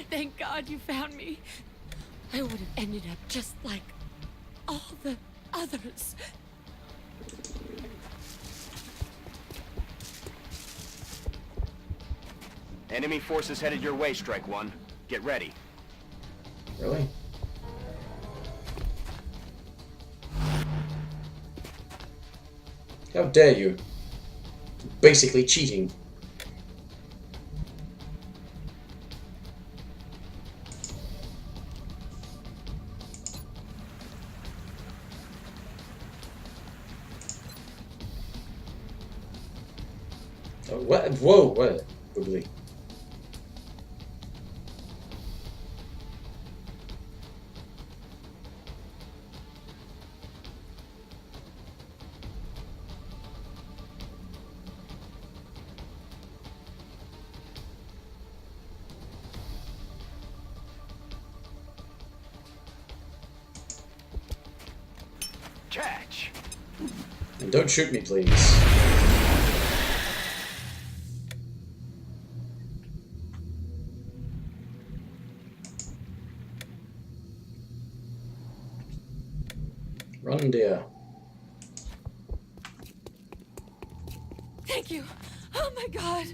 Thank God you found me. I would have ended up just like all the others. Enemy forces headed your way, Strike One. Get ready. Really? How dare you? Basically cheating. Oh, what? Whoa, what? Boogly. Catch! And don't shoot me, please. Run, dear. Thank you. Oh my god.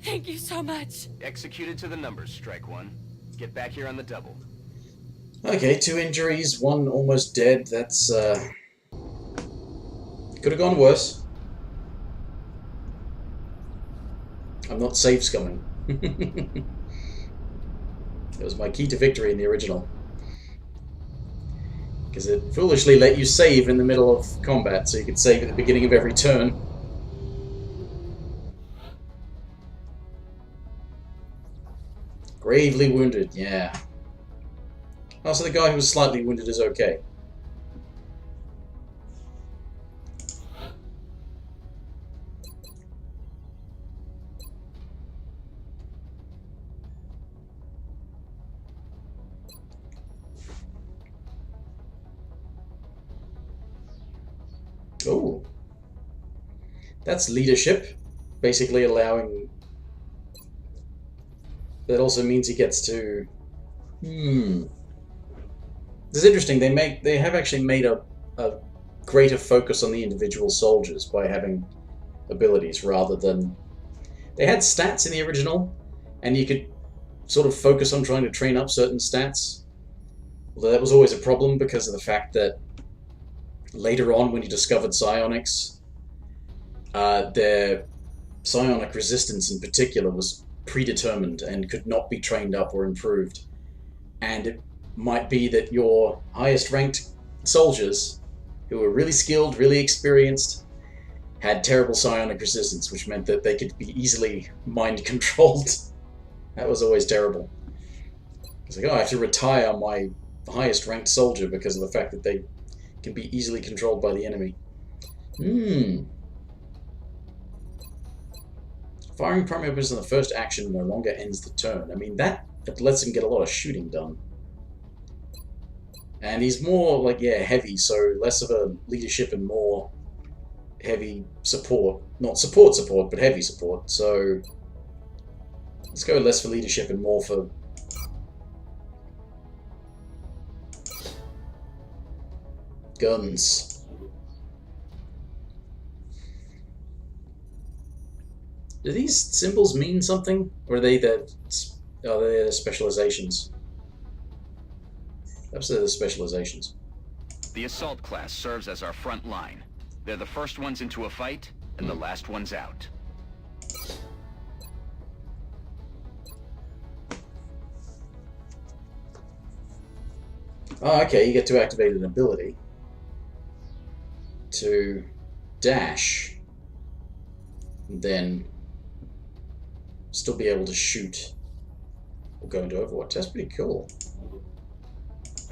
Thank you so much. Executed to the numbers, Strike One. Get back here on the double. Okay, 2 injuries, 1 almost dead. That's, could have gone worse. I'm not save scumming. That was my key to victory in the original. Because it foolishly let you save in the middle of combat, so you could save at the beginning of every turn. Gravely wounded, yeah. Oh, so the guy who was slightly wounded is okay. Oh. That's leadership. Basically allowing... That also means he gets to... This is interesting. They have actually made a greater focus on the individual soldiers by having abilities rather than... They had stats in the original, and you could sort of focus on trying to train up certain stats. Although that was always a problem because of the fact that later on, when you discovered psionics, their psionic resistance in particular was predetermined and could not be trained up or improved. And it might be that your highest ranked soldiers, who were really skilled, really experienced, had terrible psionic resistance, which meant that they could be easily mind controlled. That was always terrible. It's like, oh, I have to retire my highest ranked soldier because of the fact that they can be easily controlled by the enemy. Firing primary weapons on the first action no longer ends the turn. I mean, that lets him get a lot of shooting done. And he's more, like, yeah, heavy, so less of a leadership and more heavy support. Not support, but heavy support. So let's go less for leadership and more for... guns. Do these symbols mean something? Or are they the specializations? Perhaps they're the specializations. The assault class serves as our front line. They're the first ones into a fight, and the last ones out. Oh, okay, you get to activate an ability to dash, and then still be able to shoot or go into Overwatch. That's pretty cool.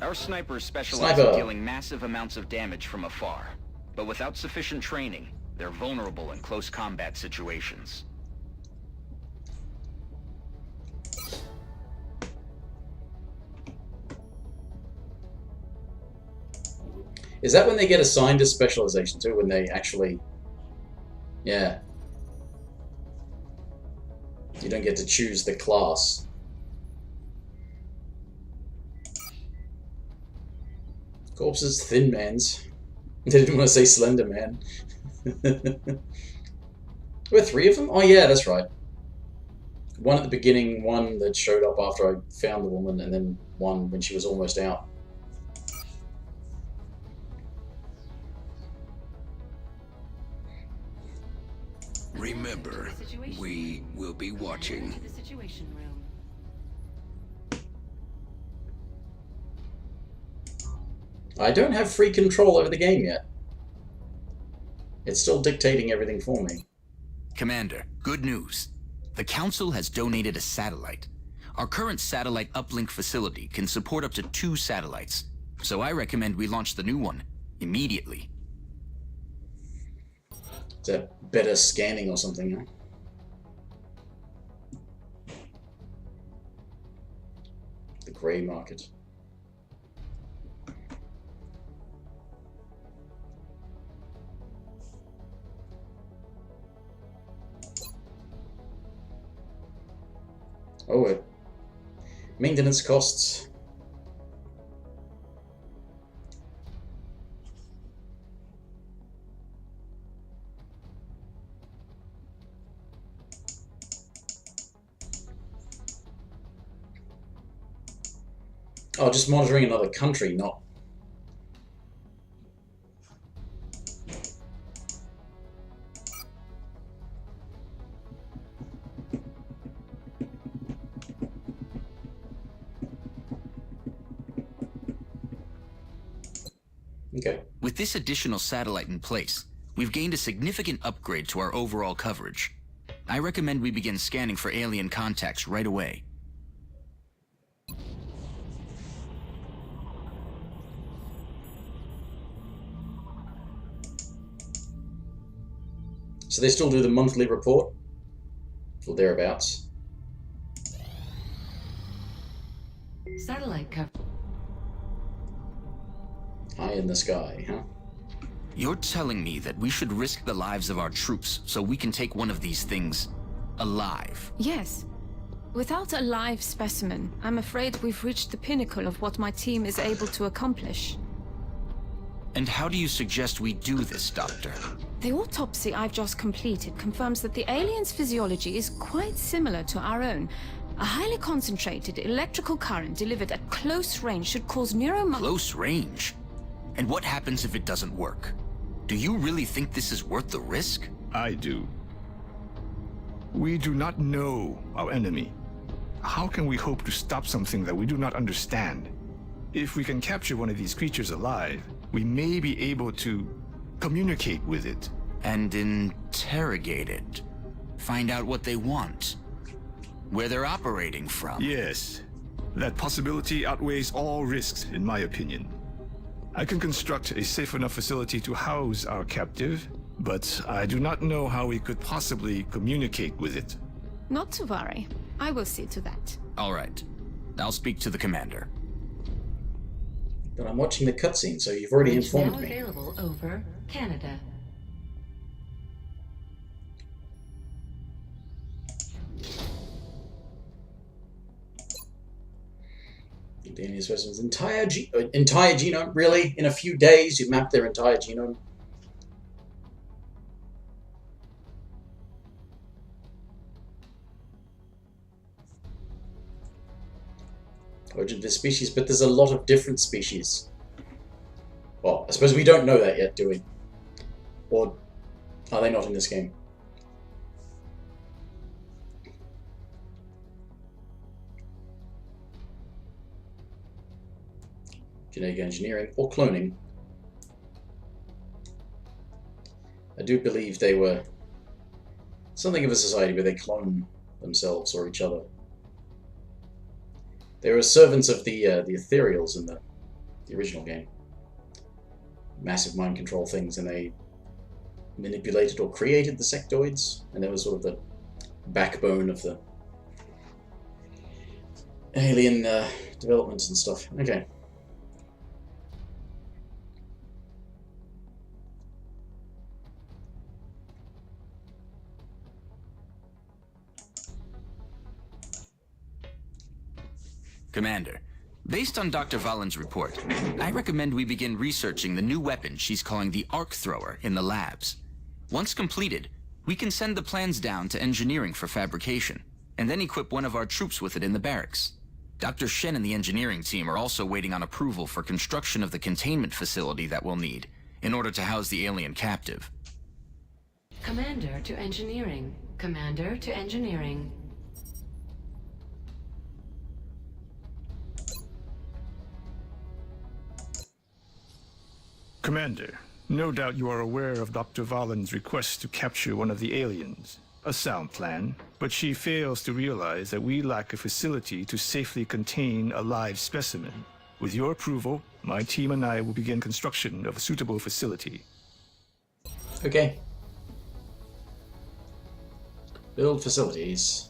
Our snipers specialize in dealing massive amounts of damage from afar, but without sufficient training, they're vulnerable in close combat situations. Is that when they get assigned a specialization too? When they actually... Yeah. You don't get to choose the class. Corpses, thin mans. They didn't want to say slender man. Were 3 of them? Oh yeah, that's right. One at the beginning, one that showed up after I found the woman, and then one when she was almost out. Remember, we will be watching. To the Situation Room. I don't have free control over the game yet. It's still dictating everything for me. Commander, good news. The Council has donated a satellite. Our current satellite uplink facility can support up to 2 satellites, so I recommend we launch the new one immediately. Is that better scanning or something, huh? The grey market. Oh, maintenance costs. Oh, just monitoring another country, not... Okay. With this additional satellite in place, we've gained a significant upgrade to our overall coverage. I recommend we begin scanning for alien contacts right away. So they still do the monthly report? Or thereabouts? Satellite cover. High in the sky, huh? You're telling me that we should risk the lives of our troops so we can take one of these things alive? Yes. Without a live specimen, I'm afraid we've reached the pinnacle of what my team is able to accomplish. And how do you suggest we do this, Doctor? The autopsy I've just completed confirms that the alien's physiology is quite similar to our own. A highly concentrated electrical current delivered at close range should cause Close range? And what happens if it doesn't work? Do you really think this is worth the risk? I do. We do not know our enemy. How can we hope to stop something that we do not understand? If we can capture one of these creatures alive, we may be able to communicate with it. And interrogate it. Find out what they want. Where they're operating from. Yes. That possibility outweighs all risks, in my opinion. I can construct a safe enough facility to house our captive, but I do not know how we could possibly communicate with it. Not to worry. I will see to that. All right. I'll speak to the commander. But I'm watching the cutscene, so you've already informed now me. Available over Canada. The alien specimen's entire genome, really? In a few days, you map their entire genome? Origin of this species, but there's a lot of different species. Well, I suppose we don't know that yet, do we? Or are they not in this game? Genetic engineering or cloning. I do believe they were something of a society where they clone themselves or each other. They were servants of the ethereals in the original game. Massive mind control things, and they manipulated or created the sectoids, and they were sort of the backbone of the alien developments and stuff. Okay. Commander, based on Dr. Valen's report, I recommend we begin researching the new weapon she's calling the Arc Thrower in the labs. Once completed, we can send the plans down to engineering for fabrication, and then equip one of our troops with it in the barracks. Dr. Shen and the engineering team are also waiting on approval for construction of the containment facility that we'll need in order to house the alien captive. Commander to engineering. Commander to engineering. Commander, no doubt you are aware of Dr. Valen's request to capture one of the aliens. A sound plan, but she fails to realize that we lack a facility to safely contain a live specimen. With your approval, my team and I will begin construction of a suitable facility. Okay. Build facilities.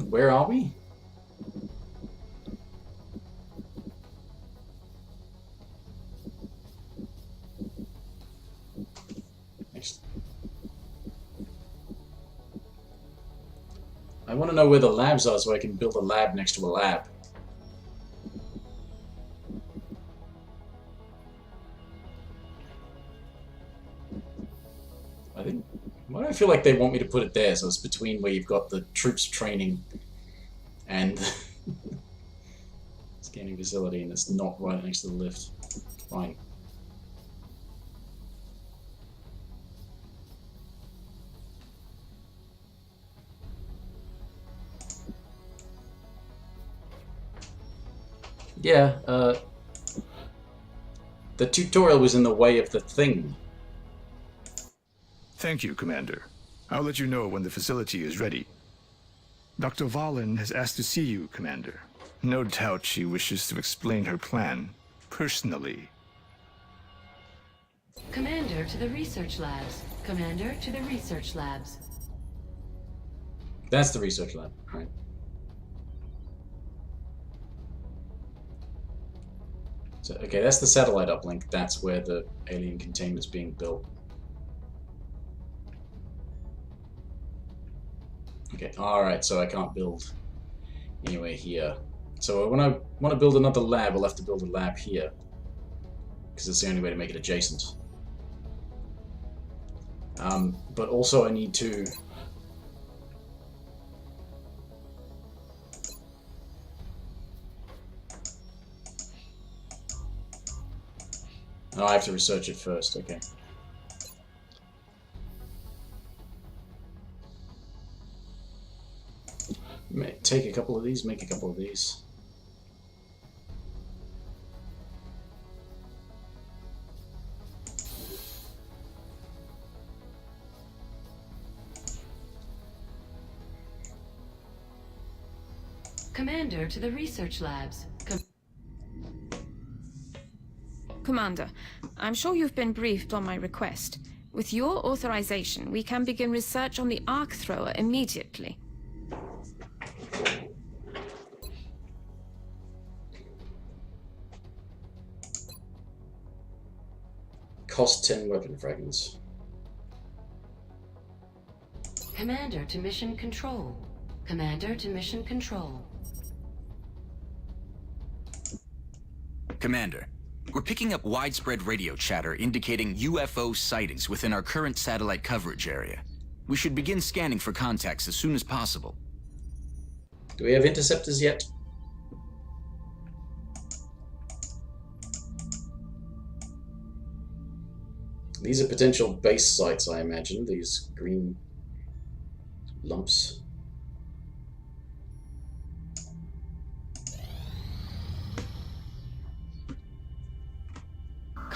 Where are we? Next. I want to know where the labs are so I can build a lab next to a lab. I think... Why do I feel like they want me to put it there so it's between where you've got the troops training and scanning facility, and it's not right next to the lift. Fine. Yeah, the tutorial was in the way of the thing. Thank you, Commander. I'll let you know when the facility is ready. Dr. Valen has asked to see you, Commander. No doubt she wishes to explain her plan, personally. Commander to the research labs. Commander to the research labs. That's the research lab, right? So, okay, that's the satellite uplink. That's where the alien containment's being built. Okay, alright, so I can't build anywhere here. So when I want to build another lab, I'll have to build a lab here. Because it's the only way to make it adjacent. But also I need to... Oh, I have to research it first, okay. Take a couple of these, make a couple of these. Commander to the research labs. Commander, I'm sure you've been briefed on my request. With your authorization, we can begin research on the arc thrower immediately. Cost 10 weapon fragments. Commander to mission control. Commander to mission control. Commander, we're picking up widespread radio chatter indicating UFO sightings within our current satellite coverage area. We should begin scanning for contacts as soon as possible. Do we have interceptors yet? These are potential base sites, I imagine, these green lumps.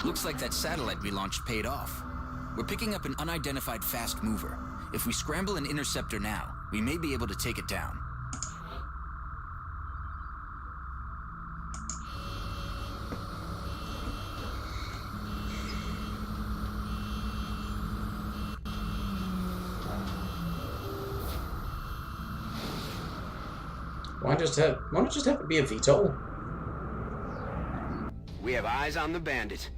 Looks like that satellite we launched paid off. We're picking up an unidentified fast mover. If we scramble an interceptor now, we may be able to take it down. Why not just have it be a VTOL? We have eyes on the bandit.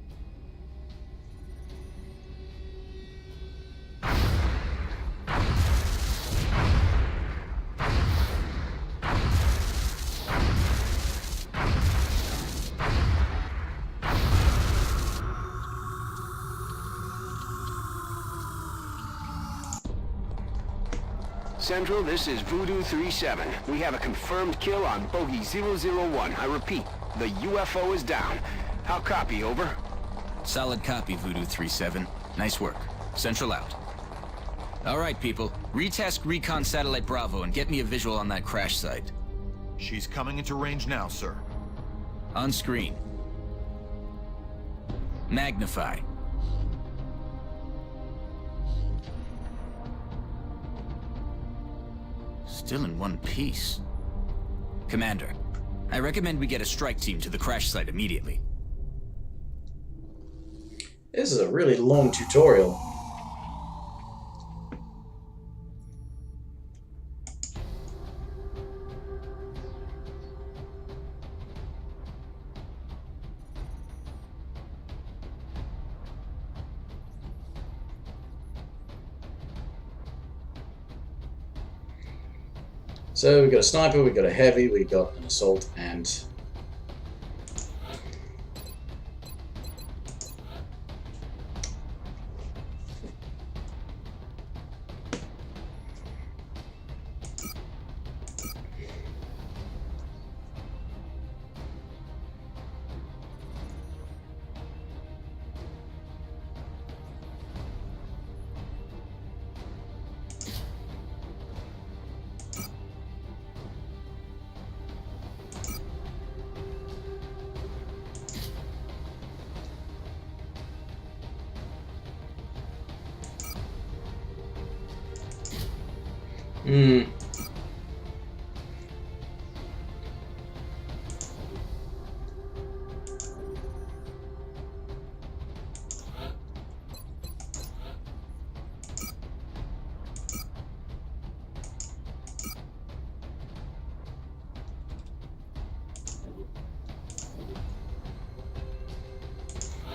Central, this is Voodoo 3-7. We have a confirmed kill on Bogey 001. I repeat, the UFO is down. How copy, over? Solid copy, Voodoo 3-7. Nice work. Central out. All right, people. Retask Recon Satellite Bravo and get me a visual on that crash site. She's coming into range now, sir. On screen. Magnify. Still in one piece. Commander, I recommend we get a strike team to the crash site immediately. This is a really long tutorial. So we got a sniper, we got a heavy, we got an assault, and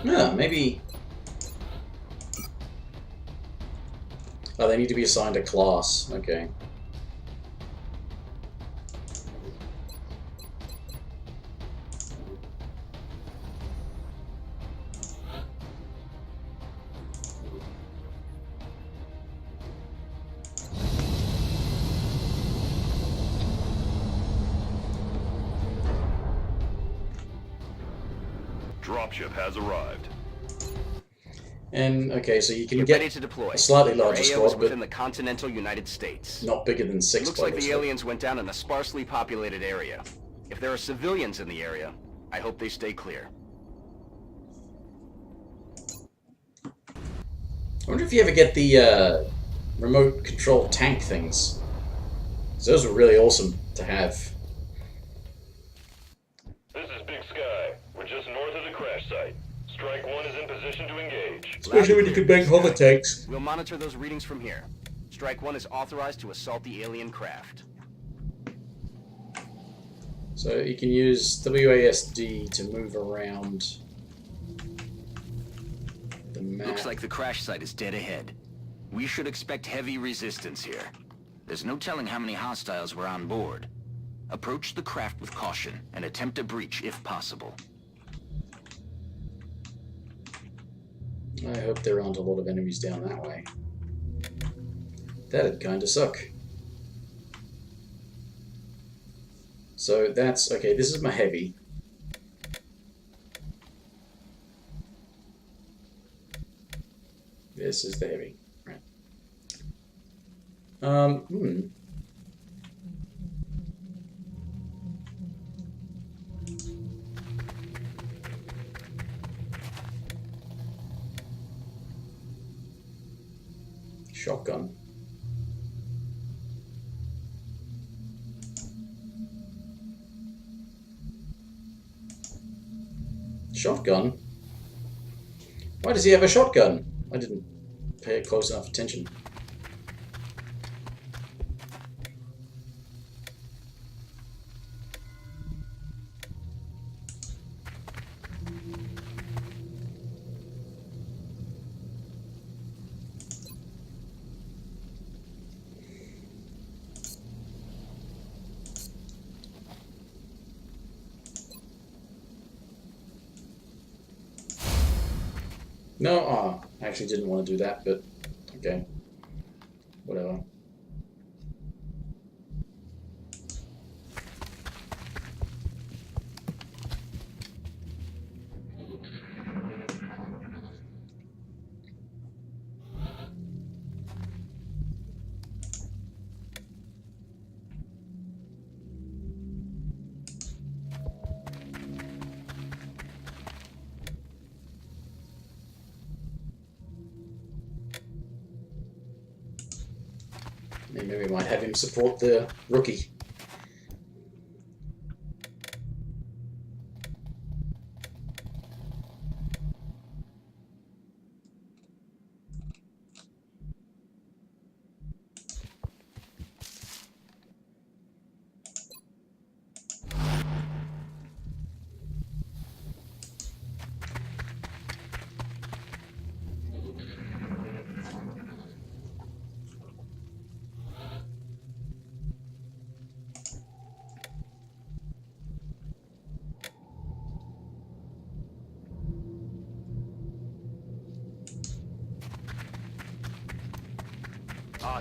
yeah, maybe. Oh, they need to be assigned a class. Okay. Dropship has arrived. And okay, so you can Get get ready to deploy. a slightly Our larger AO squad, is but within the continental United States. not bigger than 6 Looks like players. the aliens went down in a sparsely populated area. If there are civilians in the area, I hope they stay clear. I wonder if you ever get the remote control tank things. 'Cause those are really awesome to have. This is Big Sky. We're just north of the crash site. Strike 1 is in position to engage. Especially when you can make hover tanks. We'll monitor those readings from here. Strike 1 is authorized to assault the alien craft. So you can use WASD to move around the map. Looks like the crash site is dead ahead. We should expect heavy resistance here. There's no telling how many hostiles were on board. Approach the craft with caution and attempt a breach if possible. I hope there aren't a lot of enemies down that way. That'd kinda suck. So that's... okay, this is my heavy. This is the heavy. Right. Shotgun. Shotgun? Why does he have a shotgun? I didn't pay close enough attention. No, I actually didn't want to do that, but okay. Whatever. Maybe we might have him support the rookie.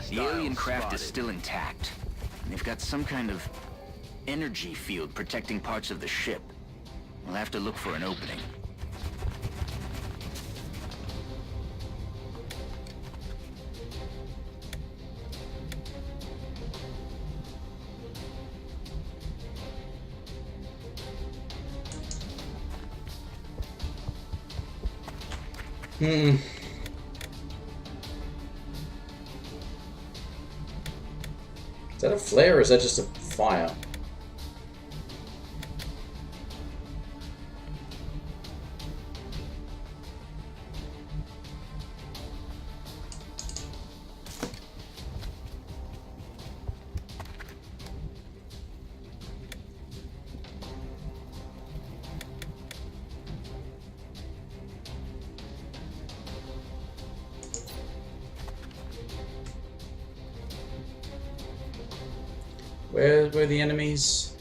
The alien craft is still intact. And they've got some kind of energy field protecting parts of the ship. We'll have to look for an opening. Hmm. Is that a flare or is that just a fire? Where were the enemies?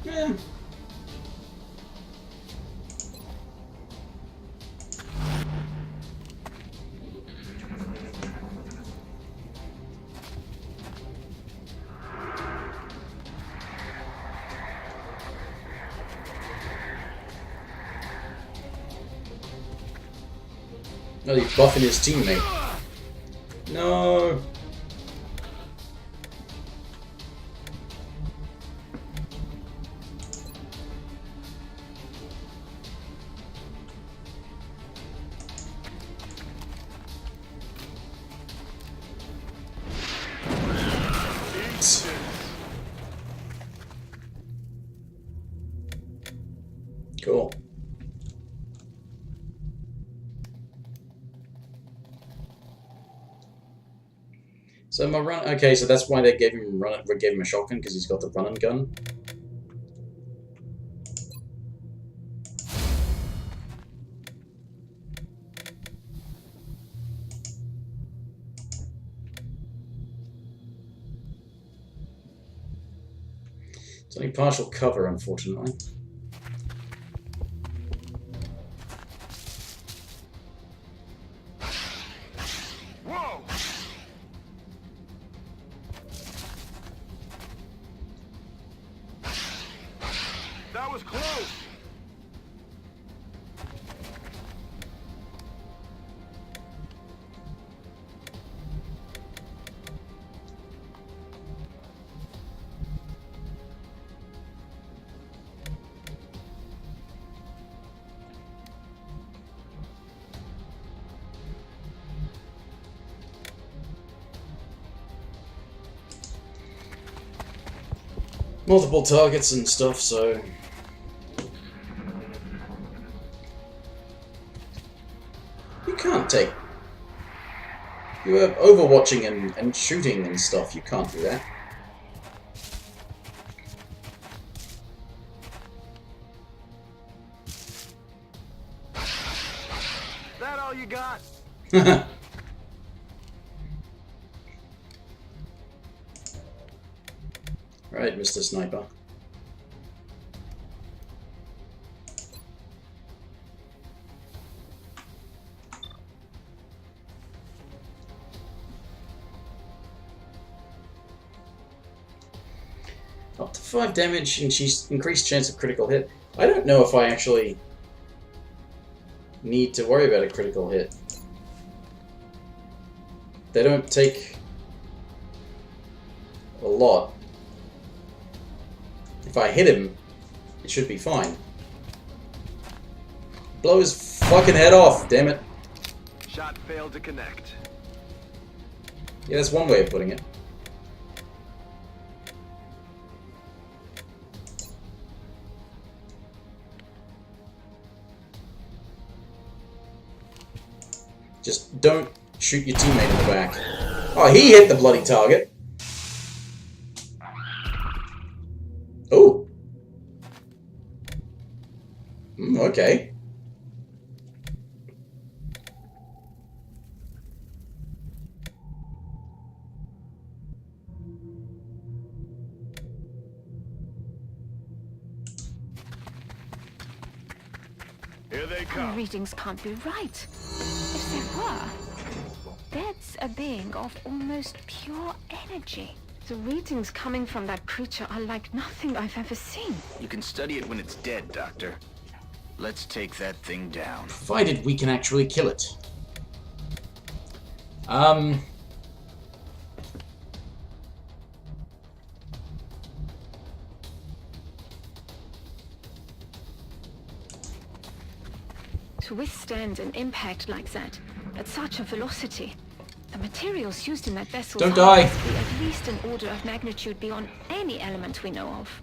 Yeah. Oh, he's buffing his teammate. No. Cool. So my run. Okay, so that's why they gave him a shotgun, because he's got the run and gun. It's only partial cover, unfortunately. Whoa! That was close! Multiple targets and stuff, so... You can't take... You are overwatching and shooting and stuff, you can't do that. That all you got? Right, Mr. Sniper. Up to 5 damage and she's increased chance of critical hit. I don't know if I actually need to worry about a critical hit. They don't take a lot. If I hit him, it should be fine. Blow his fucking head off, damn it. Shot failed to connect. Yeah, that's one way of putting it. Just don't shoot your teammate in the back. Oh, he hit the bloody target. Oh. Okay. Here they The come. readings can't be right. If they were, that's a being of almost pure energy. The readings coming from that creature are like nothing I've ever seen. You can study it when it's dead, Doctor. Let's take that thing down. Provided we can actually kill it. To withstand an impact like that, at such a velocity, the materials used in that vessel Don't die. must be at least an order of magnitude beyond any element we know of.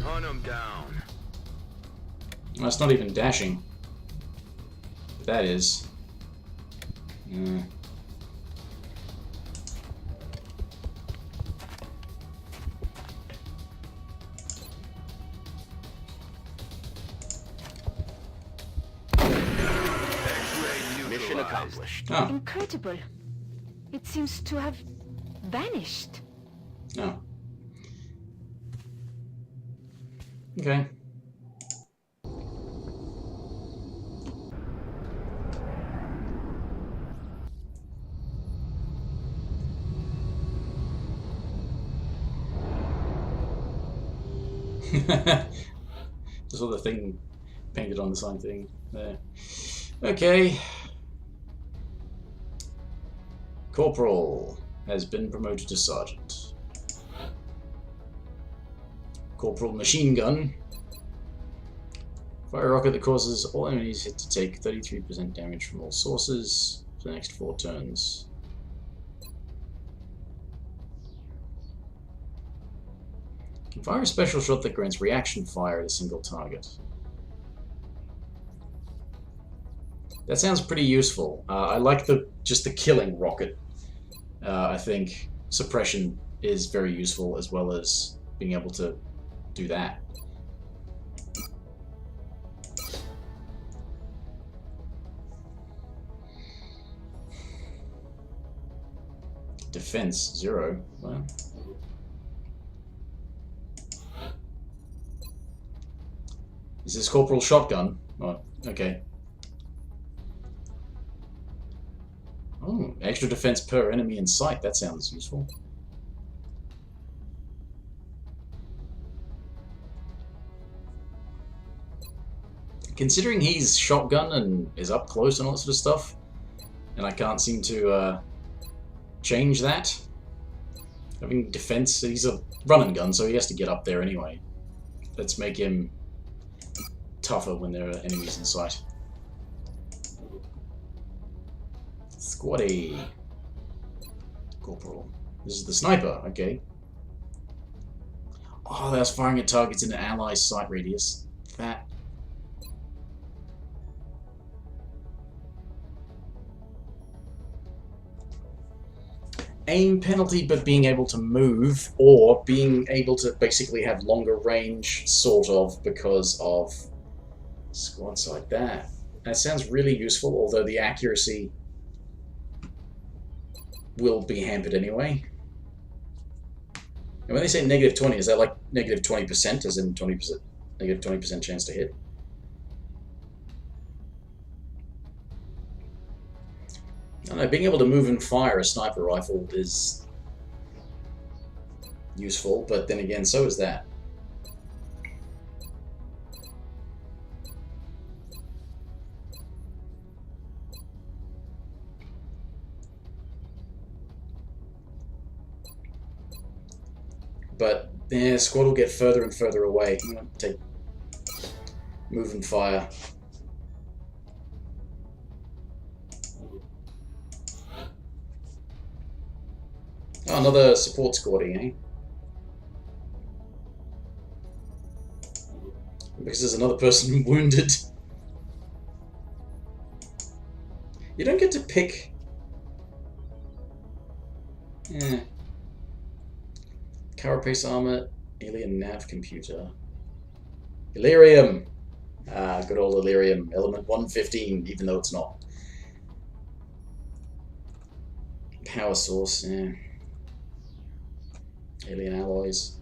Hunt him down. That's not even dashing. That is. Mission accomplished. Oh. Incredible. It seems to have vanished. No. Okay. Just saw the thing painted on the sign thing there. Okay. Corporal has been promoted to sergeant. Corporal machine gun. Fire a rocket that causes all enemies hit to take 33% damage from all sources for the next 4 turns. Can fire a special shot that grants reaction fire at a single target. That sounds pretty useful. I like just the killing rocket. I think suppression is very useful, as well as being able to do that. Defense 0. Well. Is this Corporal shotgun? Oh, okay. Oh, extra defense per enemy in sight. That sounds useful. Considering he's shotgun and is up close and all that sort of stuff, and I can't seem to change that. Having defense, he's a run and gun, so he has to get up there anyway. Let's make him tougher when there are enemies in sight. Squatty. Corporal. This is the sniper, okay. Oh, that's firing at targets in an ally's sight radius. That. Aim penalty, but being able to move, or being able to basically have longer range, sort of, because of squads like that. That sounds really useful, although the accuracy will be hampered anyway. And when they say negative 20, is that like negative 20%, as in 20%, negative 20% chance to hit? I don't know, being able to move and fire a sniper rifle is useful, but then again, so is that. But yeah, squad will get further and further away. I'm gonna take move and fire. Oh, another support squadding, eh? Because there's another person wounded. You don't get to pick. Yeah. Carapace armor, alien nav computer. Illyrium! Ah, good old Illyrium. Element 115, even though it's not. Power source, yeah. Alien alloys.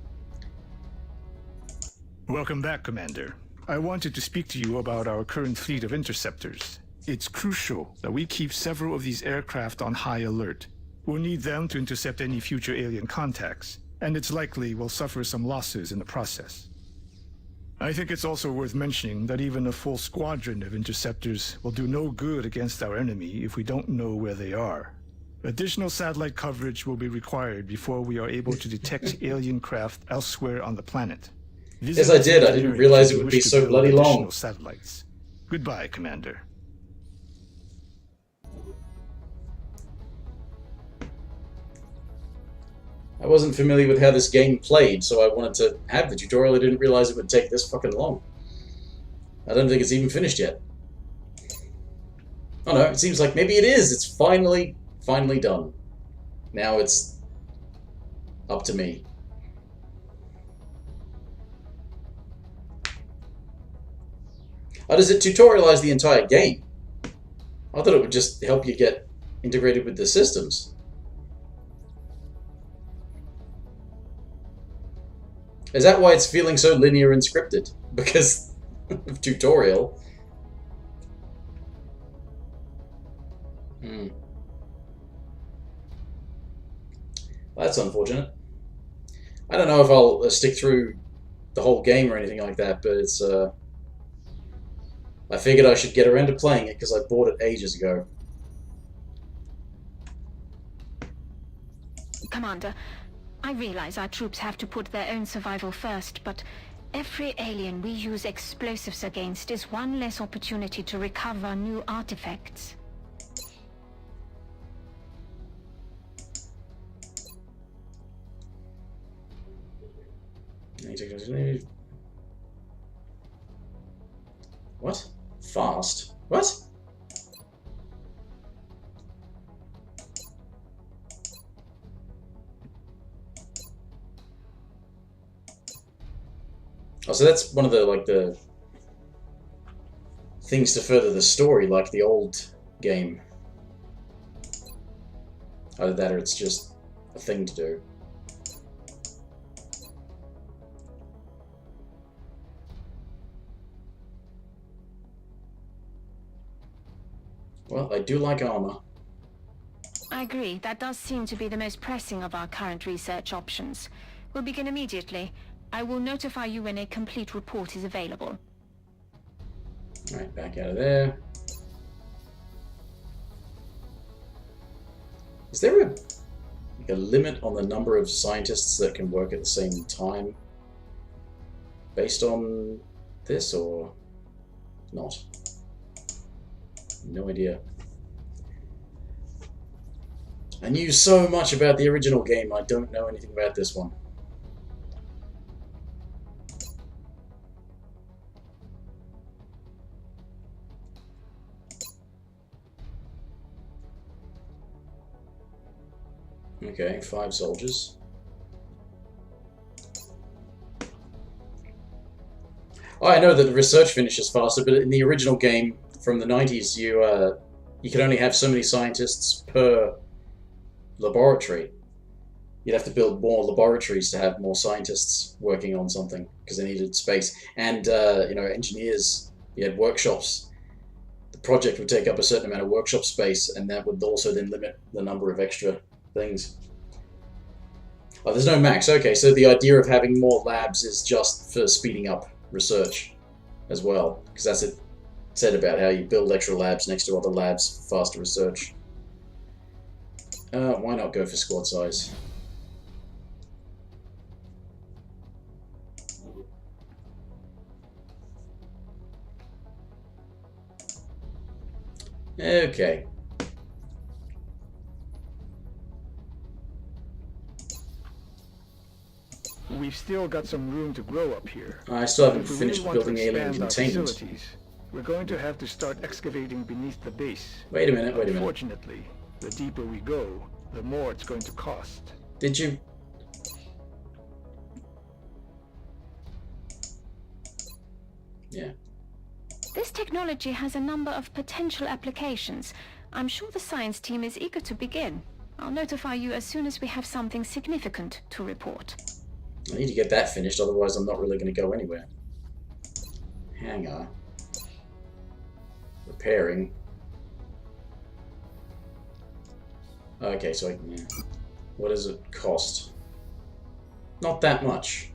Welcome back, Commander. I wanted to speak to you about our current fleet of interceptors. It's crucial that we keep several of these aircraft on high alert. We'll need them to intercept any future alien contacts, and it's likely we'll suffer some losses in the process. I think it's also worth mentioning that even a full squadron of interceptors will do no good against our enemy if we don't know where they are. Additional satellite coverage will be required before we are able to detect alien craft elsewhere on the planet. Yes, I did. I didn't realize it would be so bloody long. Satellites. Goodbye, Commander. I wasn't familiar with how this game played, so I wanted to have the tutorial. I didn't realize it would take this fucking long. I don't think it's even finished yet. Oh no, it seems like maybe it is. It's finally done. Now it's up to me. Oh, does it tutorialize the entire game? I thought it would just help you get integrated with the systems. Is that why it's feeling so linear and scripted? Because of tutorial? That's unfortunate. I don't know if I'll stick through the whole game or anything like that, but it's I figured I should get around to playing it because I bought it ages ago. Commander, I realize our troops have to put their own survival first, but every alien we use explosives against is one less opportunity to recover new artifacts. What? Fast? What? Oh, so that's one of the things to further the story, like the old game. Either that or it's just a thing to do. Well, I do like armor. I agree. That does seem to be the most pressing of our current research options. We'll begin immediately. I will notify you when a complete report is available. Alright, back out of there. Is there a limit on the number of scientists that can work at the same time? Based on this, or not? No idea. I knew so much about the original game, I don't know anything about this one. Okay, 5 soldiers. Oh, I know that the research finishes faster, but in the original game from the 90s, you could only have so many scientists per laboratory. you'd have to build more laboratories to have more scientists working on something because they needed space. And, you know, engineers, you had workshops. The project would take up a certain amount of workshop space, and that would also then limit the number of extra things. Oh, there's no max. Okay, so the idea of having more labs is just for speeding up research as well, because that's it said about how you build extra labs next to other labs for faster research. Why not go for squad size? Okay. We've still got some room to grow up here. I still haven't If we finished really want building to alien expand our containment. facilities, we're going to have to start excavating beneath the base. Wait a minute, wait a minute. Unfortunately, the deeper we go, the more it's going to cost. Did you... Yeah. This technology has a number of potential applications. I'm sure the science team is eager to begin. I'll notify you as soon as we have something significant to report. I need to get that finished, otherwise I'm not really going to go anywhere. Hangar. Repairing. Okay, so yeah. What does it cost? Not that much.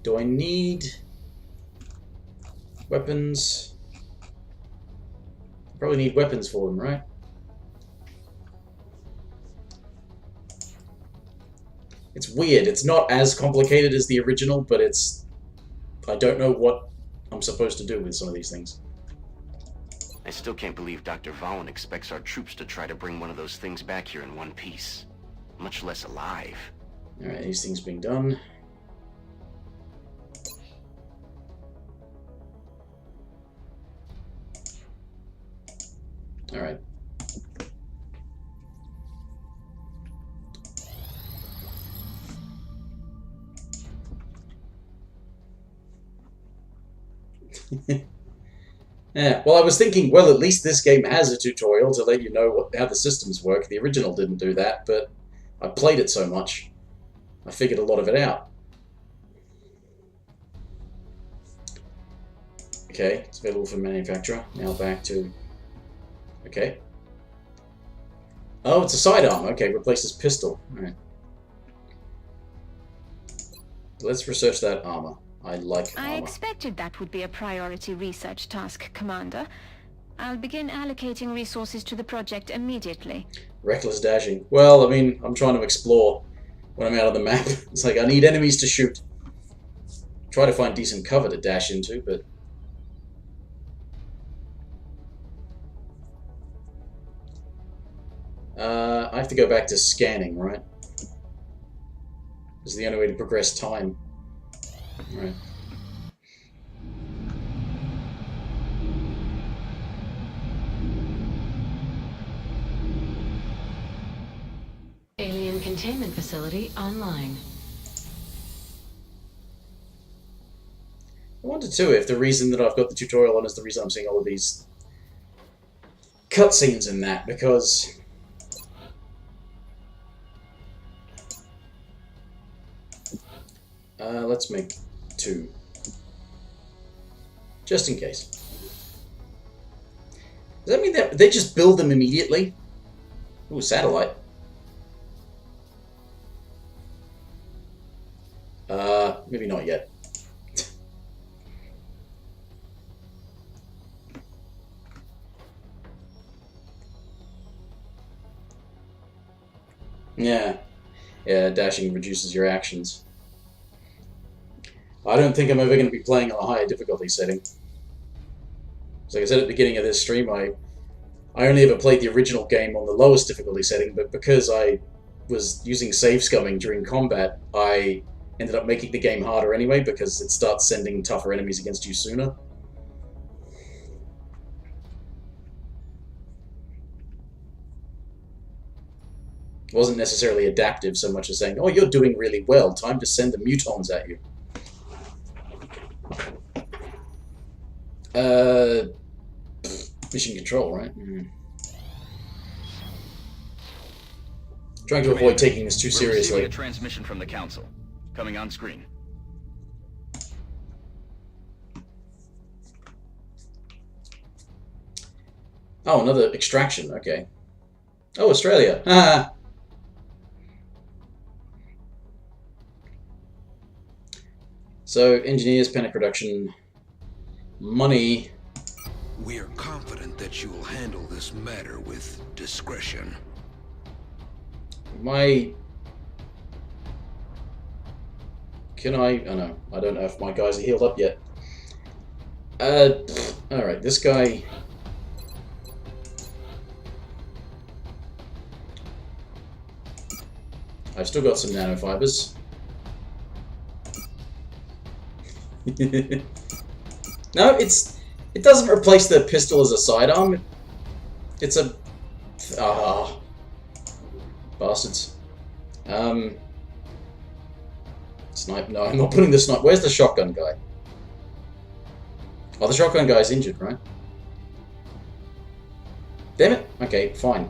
Do I need weapons? Probably need weapons for them, right? It's weird. It's not as complicated as the original, but it's... I don't know what I'm supposed to do with some of these things. I still can't believe Dr. Valen expects our troops to try to bring one of those things back here in one piece. Much less alive. Alright, these things being done. Alright. Yeah, well, I was thinking, well, at least this game has a tutorial to let you know how the systems work. The original didn't do that, but I played it so much, I figured a lot of it out. Okay, it's available for manufacturer. Now back to... Okay. Oh, it's a sidearm. Okay, replace this pistol. Alright. Let's research that armor. I like armor. I expected that would be a priority research task, Commander. I'll begin allocating resources to the project immediately. Reckless dashing. Well, I mean, I'm trying to explore when I'm out on the map. It's like, I need enemies to shoot. Try to find decent cover to dash into, but... I have to go back to scanning, right? This is the only way to progress time. Right. Alien containment facility online. I wonder too if the reason that I've got the tutorial on is the reason I'm seeing all of these cutscenes in that, because let's make 2. Just in case. Does that mean that they just build them immediately? Ooh, satellite. Maybe not yet. Yeah. Yeah, dashing reduces your actions. I don't think I'm ever going to be playing on a higher difficulty setting. So like I said at the beginning of this stream, I only ever played the original game on the lowest difficulty setting, but because I was using save scumming during combat, I ended up making the game harder anyway, because it starts sending tougher enemies against you sooner. It wasn't necessarily adaptive so much as saying, oh, you're doing really well, time to send the mutons at you. Mission control, right? trying to avoid taking this too We're seriously. receiving a transmission from the Council. Coming on screen. Oh, another extraction. Okay. Oh, Australia. Ah. So, engineers, panic reduction, money. We are confident that you will handle this matter with discretion. Can I? Oh no, I don't know if my guys are healed up yet. Alright, this guy. I've still got some nanofibers. No, it doesn't replace the pistol as a sidearm. It's a bastards. Snipe. No, I'm not putting the snipe. Where's the shotgun guy? Oh, the shotgun guy's injured, right? Damn it. Okay, fine.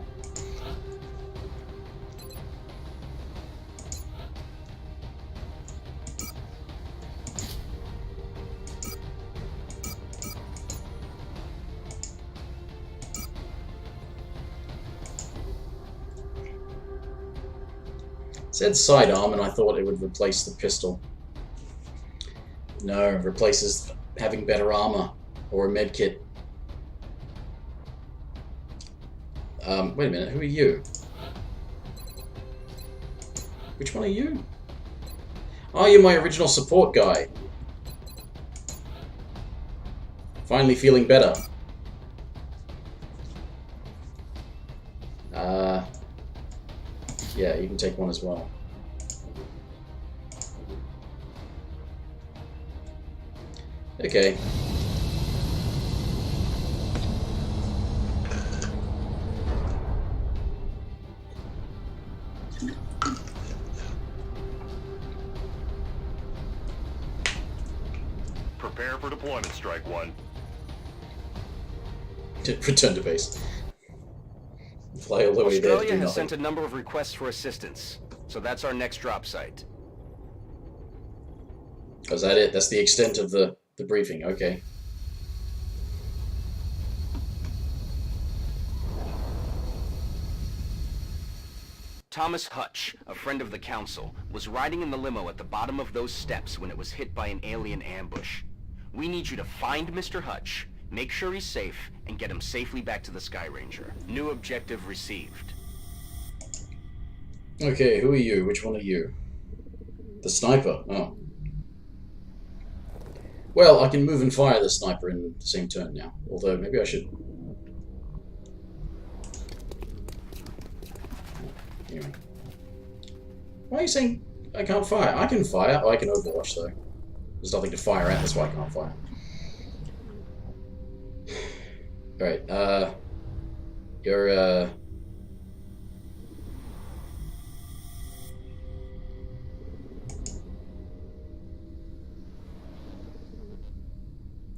It said sidearm, and I thought it would replace the pistol. No, it replaces having better armor or a med kit. Wait a minute, who are you? Which one are you? Oh, you're my original support guy. Finally feeling better. Yeah, you can take one as well. Okay. Prepare for deployment, Strike One. Return to base. Fly all the way there to do Australia has nothing. sent a number of requests for assistance, so that's our next drop site. Oh, is that it? That's the extent of the briefing. Okay. Thomas Hutch, a friend of the Council, was riding in the limo at the bottom of those steps when it was hit by an alien ambush. We need you to find Mr. Hutch, make sure he's safe, and get him safely back to the Sky Ranger. New objective received. Okay, who are you? Which one are you? The sniper. Oh. Well, I can move and fire the sniper in the same turn now. Although, maybe I should... Anyway. Why are you saying I can't fire? I can fire. Oh, I can overwatch, though. There's nothing to fire at, that's why I can't fire. Alright, you're,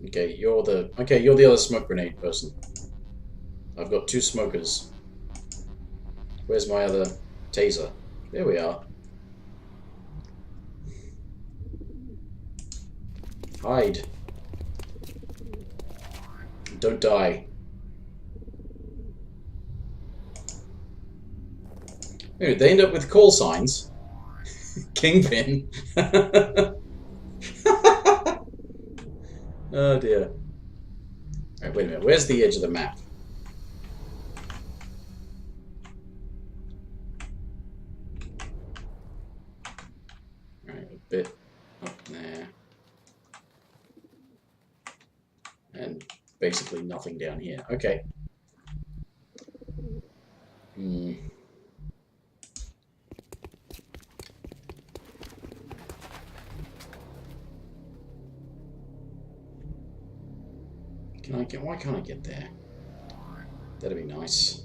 Okay, you're the other smoke grenade person. I've got two smokers. Where's my other taser? There we are. Hide. Don't die. Anyway, they end up with call signs. Kingpin. Oh dear. Alright, wait a minute. Where's the edge of the map? Alright, a bit up there. And basically nothing down here. Okay. Why can't I get there? That'd be nice.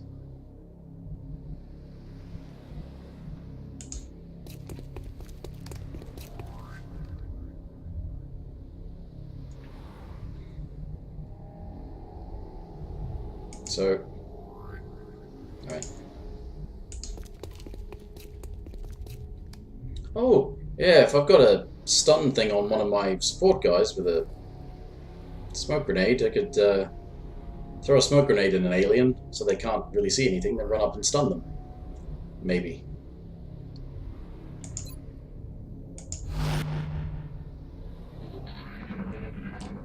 So, alright. Oh, yeah, if I've got a stun thing on one of my support guys with a smoke grenade, I could throw a smoke grenade in an alien so they can't really see anything, then run up and stun them. Maybe.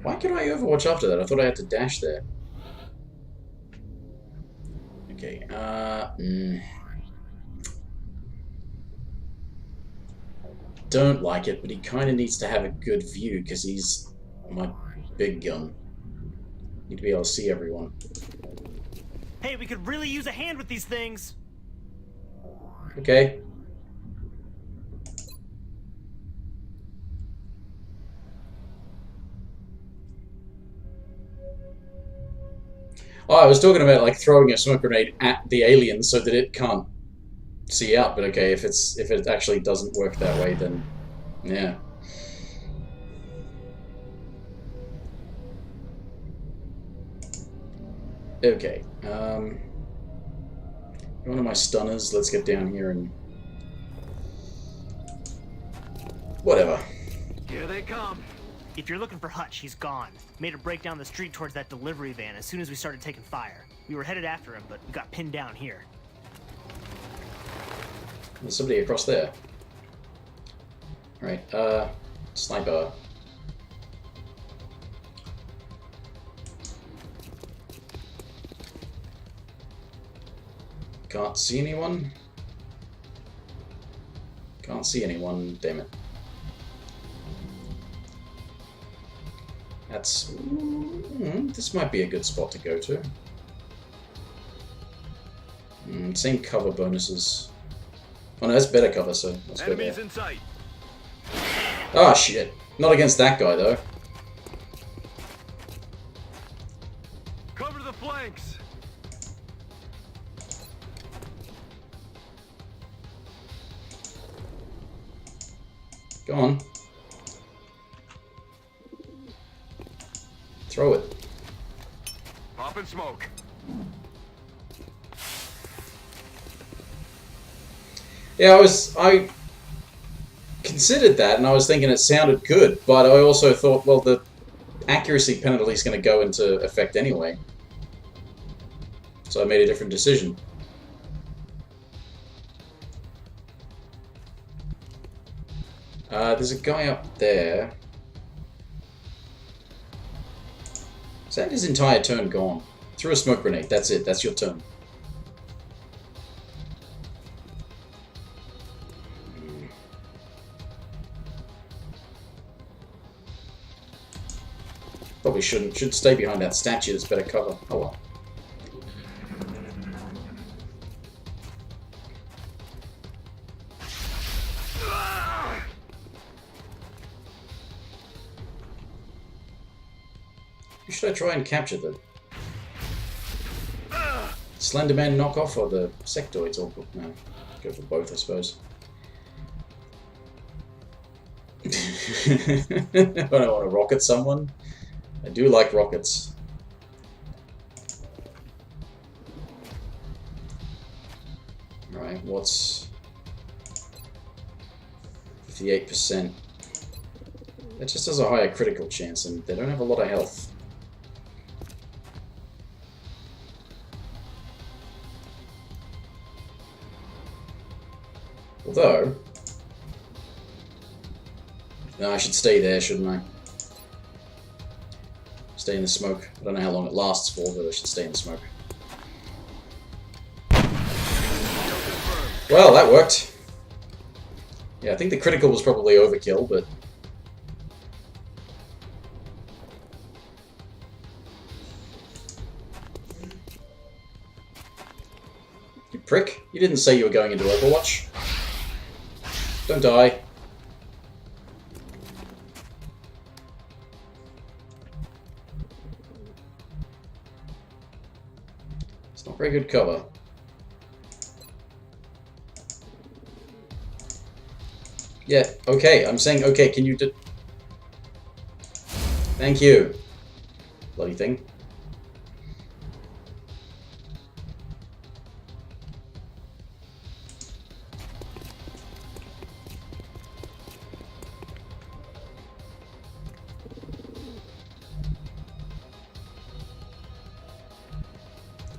Why could I overwatch after that? I thought I had to dash there. Okay, don't like it, but he kind of needs to have a good view because he's my big gun. Need to be able to see everyone. Hey, we could really use a hand with these things. Okay. Oh, I was talking about like throwing a smoke grenade at the alien so that it can't see out. But okay, if it actually doesn't work that way, then yeah. Okay. One of my stunners. Let's get down here and whatever. Here they come. If you're looking for Hutch, he's gone. Made a break down the street towards that delivery van as soon as we started taking fire. We were headed after him, but we got pinned down here. There's somebody across there. Alright, sniper. Can't see anyone? Can't see anyone, damn it. That's... this might be a good spot to go to. Same cover bonuses. Oh no, that's better cover, so let's go there. In sight. Ah, shit. Not against that guy, though. Cover the flanks. Go on. Throw it. Pop and smoke. Yeah, I considered that, and I was thinking it sounded good, but I also thought, well, the accuracy penalty is going to go into effect anyway. So I made a different decision. There's a guy up there. Is that his entire turn gone? Threw a smoke grenade, that's it, that's your turn. Probably shouldn't. Should stay behind that statue. That's better cover. Oh well. Who should I try and capture them? Slenderman knockoff or the sectoids? Or no, go for both, I suppose. I don't want to rocket someone. I do like rockets. Right, what's 58%? That just has a higher critical chance, and they don't have a lot of health. Although, no, I should stay there, shouldn't I? Stay in the smoke. I don't know how long it lasts for, but I should stay in the smoke. Well, that worked. Yeah, I think the critical was probably overkill, but... You prick. You didn't say you were going into Overwatch. Don't die. Not very good cover. Yeah, okay, I'm saying okay, can you do... Thank you. Bloody thing.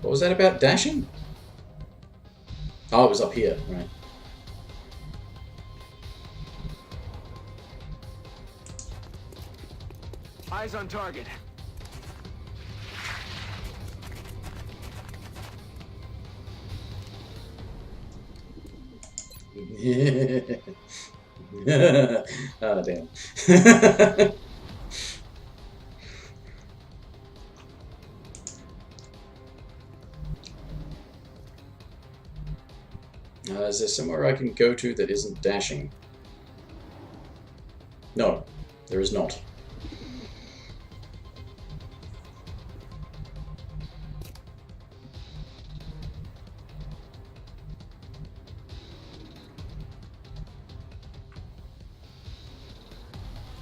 What was that about dashing? Oh, it was up here, right. Eyes on target. Oh, damn. Is there somewhere I can go to that isn't dashing? No, there is not.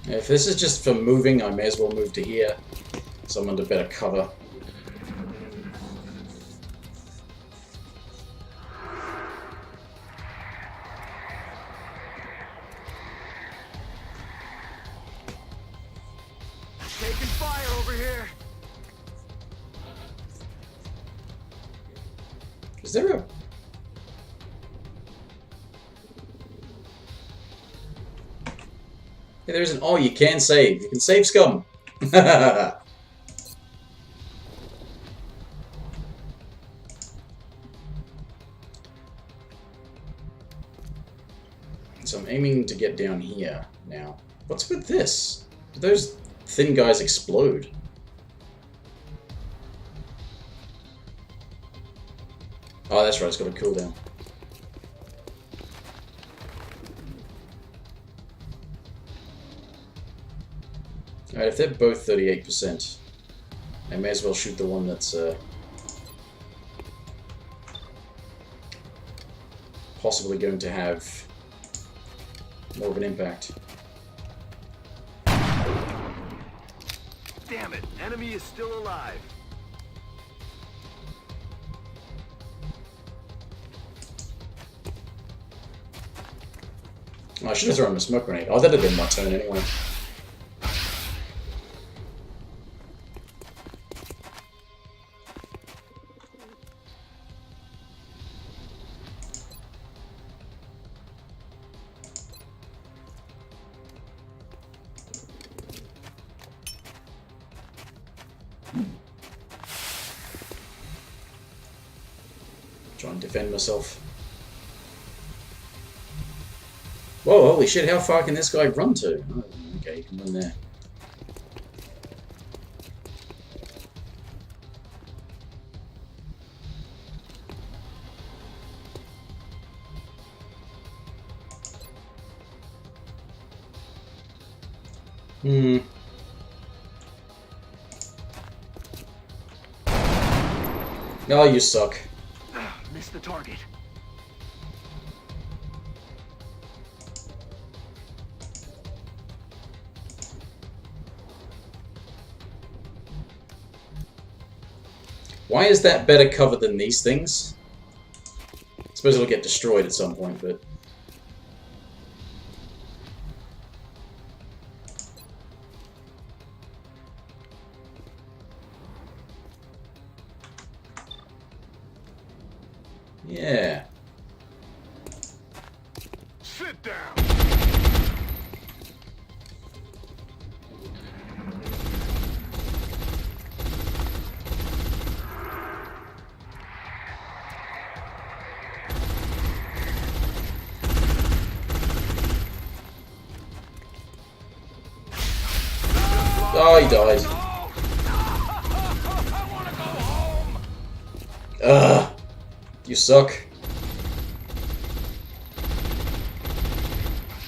If this is just for moving, I may as well move to here, so I'm under better cover. Taking fire over here. Is there a... Yeah, there isn't. Oh, you can save. You can save scum. So I'm aiming to get down here now. What's with this? Do those thin guys explode? Oh, that's right. It's got a cooldown. Alright, if they're both 38%, I may as well shoot the one that's possibly going to have more of an impact. Damn it, enemy is still alive. Oh, I should have thrown a smoke grenade. Oh, that'd have been my turn anyway. Try and defend myself. Whoa, holy shit, how far can this guy run to? Oh, okay, you can run there. Oh, you suck. Missed the target. Why is that better cover than these things? I suppose it'll get destroyed at some point, but... yeah. Sit down. Oh, he died. Ugh. You suck.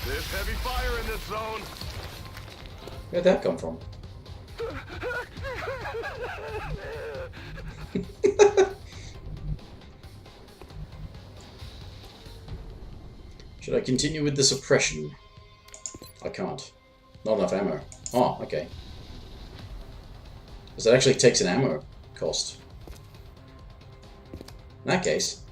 There's heavy fire in this zone. Where'd that come from? Should I continue with the suppression? I can't. Not enough ammo. Oh, okay. Because that actually takes an ammo cost. In that case...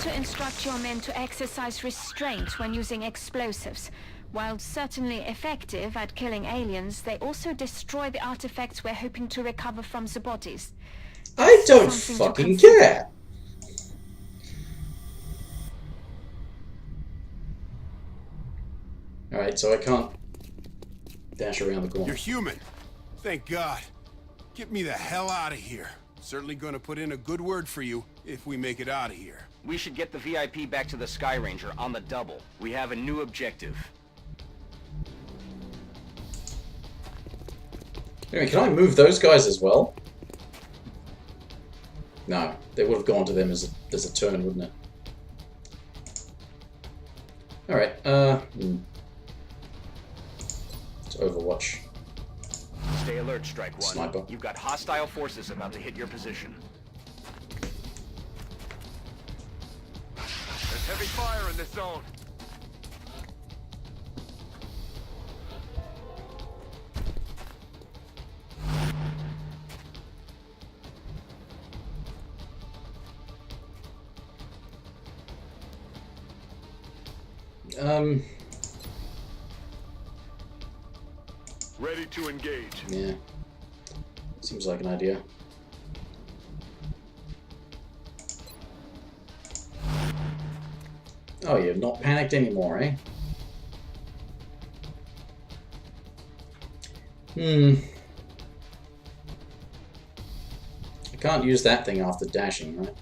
to instruct your men to exercise restraint when using explosives. While certainly effective at killing aliens, they also destroy the artifacts we're hoping to recover from the bodies. I don't fucking care. Alright, so I can't dash around the corner. You're human. Thank God. Get me the hell out of here. Certainly gonna put in a good word for you if we make it out of here. We should get the VIP back to the Sky Ranger on the double. We have a new objective. Anyway, can I move those guys as well? No, they would have gone to them as a turn, wouldn't it? Alright, it's Overwatch. Stay alert, Strike One. Sniper. You've got hostile forces about to hit your position. There's heavy fire in this zone. Ready to engage. Yeah. Seems like an idea. Oh, you're not panicked anymore, eh? I can't use that thing after dashing, right?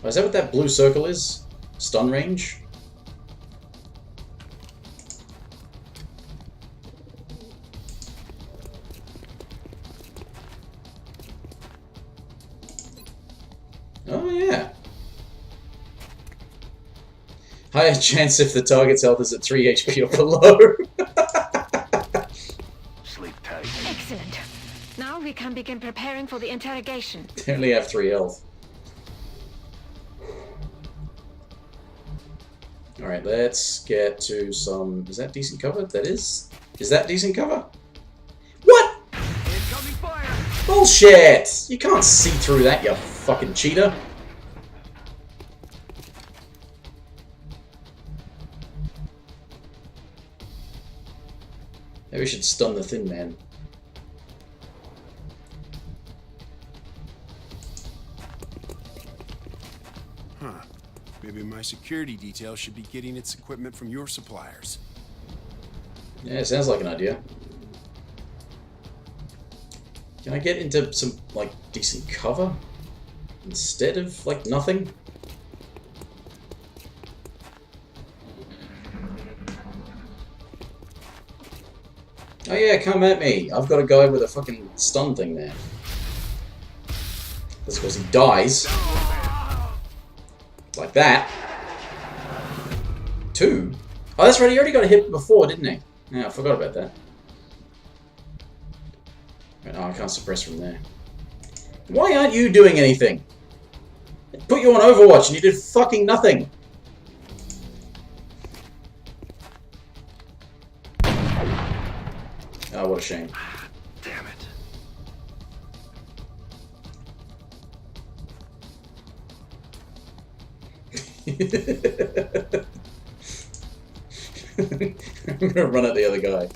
Oh, is that what that blue circle is? Stun range? Oh, yeah. Higher chance if the target's health is at 3 HP or below. Sleep tight. Excellent. Now we can begin preparing for the interrogation. They only have 3 health. Alright, let's get to some... Is that decent cover? That is? Is that decent cover? What? Incoming fire. Bullshit! You can't see through that, you fucking cheater. Maybe we should stun the Thin Man. Huh. Maybe my security detail should be getting its equipment from your suppliers. Yeah, sounds like an idea. Can I get into some, like, decent cover? Instead of, like, nothing? Oh yeah, come at me. I've got a guy with a fucking stun thing there. That's because he dies. Like that. 2? Oh, that's right, he already got a hit before, didn't he? Yeah, I forgot about that. Right, oh, I can't suppress from there. Why aren't you doing anything? I put you on Overwatch and you did fucking nothing. Oh, what a shame. Damn it. I'm gonna run at the other guy.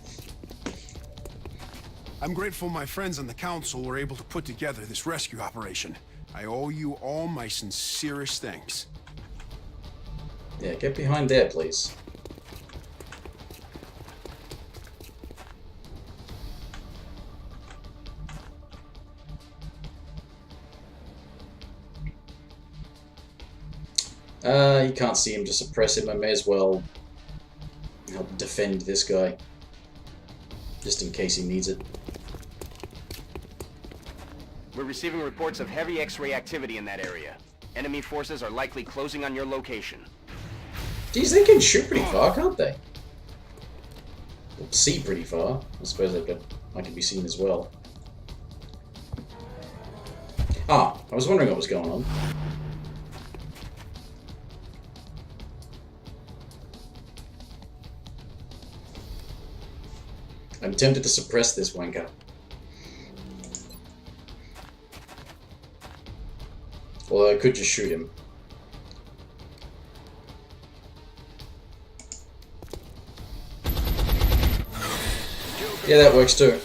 I'm grateful my friends on the council were able to put together this rescue operation. I owe you all my sincerest thanks. Yeah, get behind there, please. You can't see him to suppress him. I may as well help defend this guy. Just in case he needs it. We're receiving reports of heavy X-ray activity in that area. Enemy forces are likely closing on your location. Geez, they can shoot pretty far, can't they? Or see pretty far. I suppose I can be seen as well. Ah, I was wondering what was going on. I'm tempted to suppress this wanker. Although I could just shoot him. Yeah, that works too.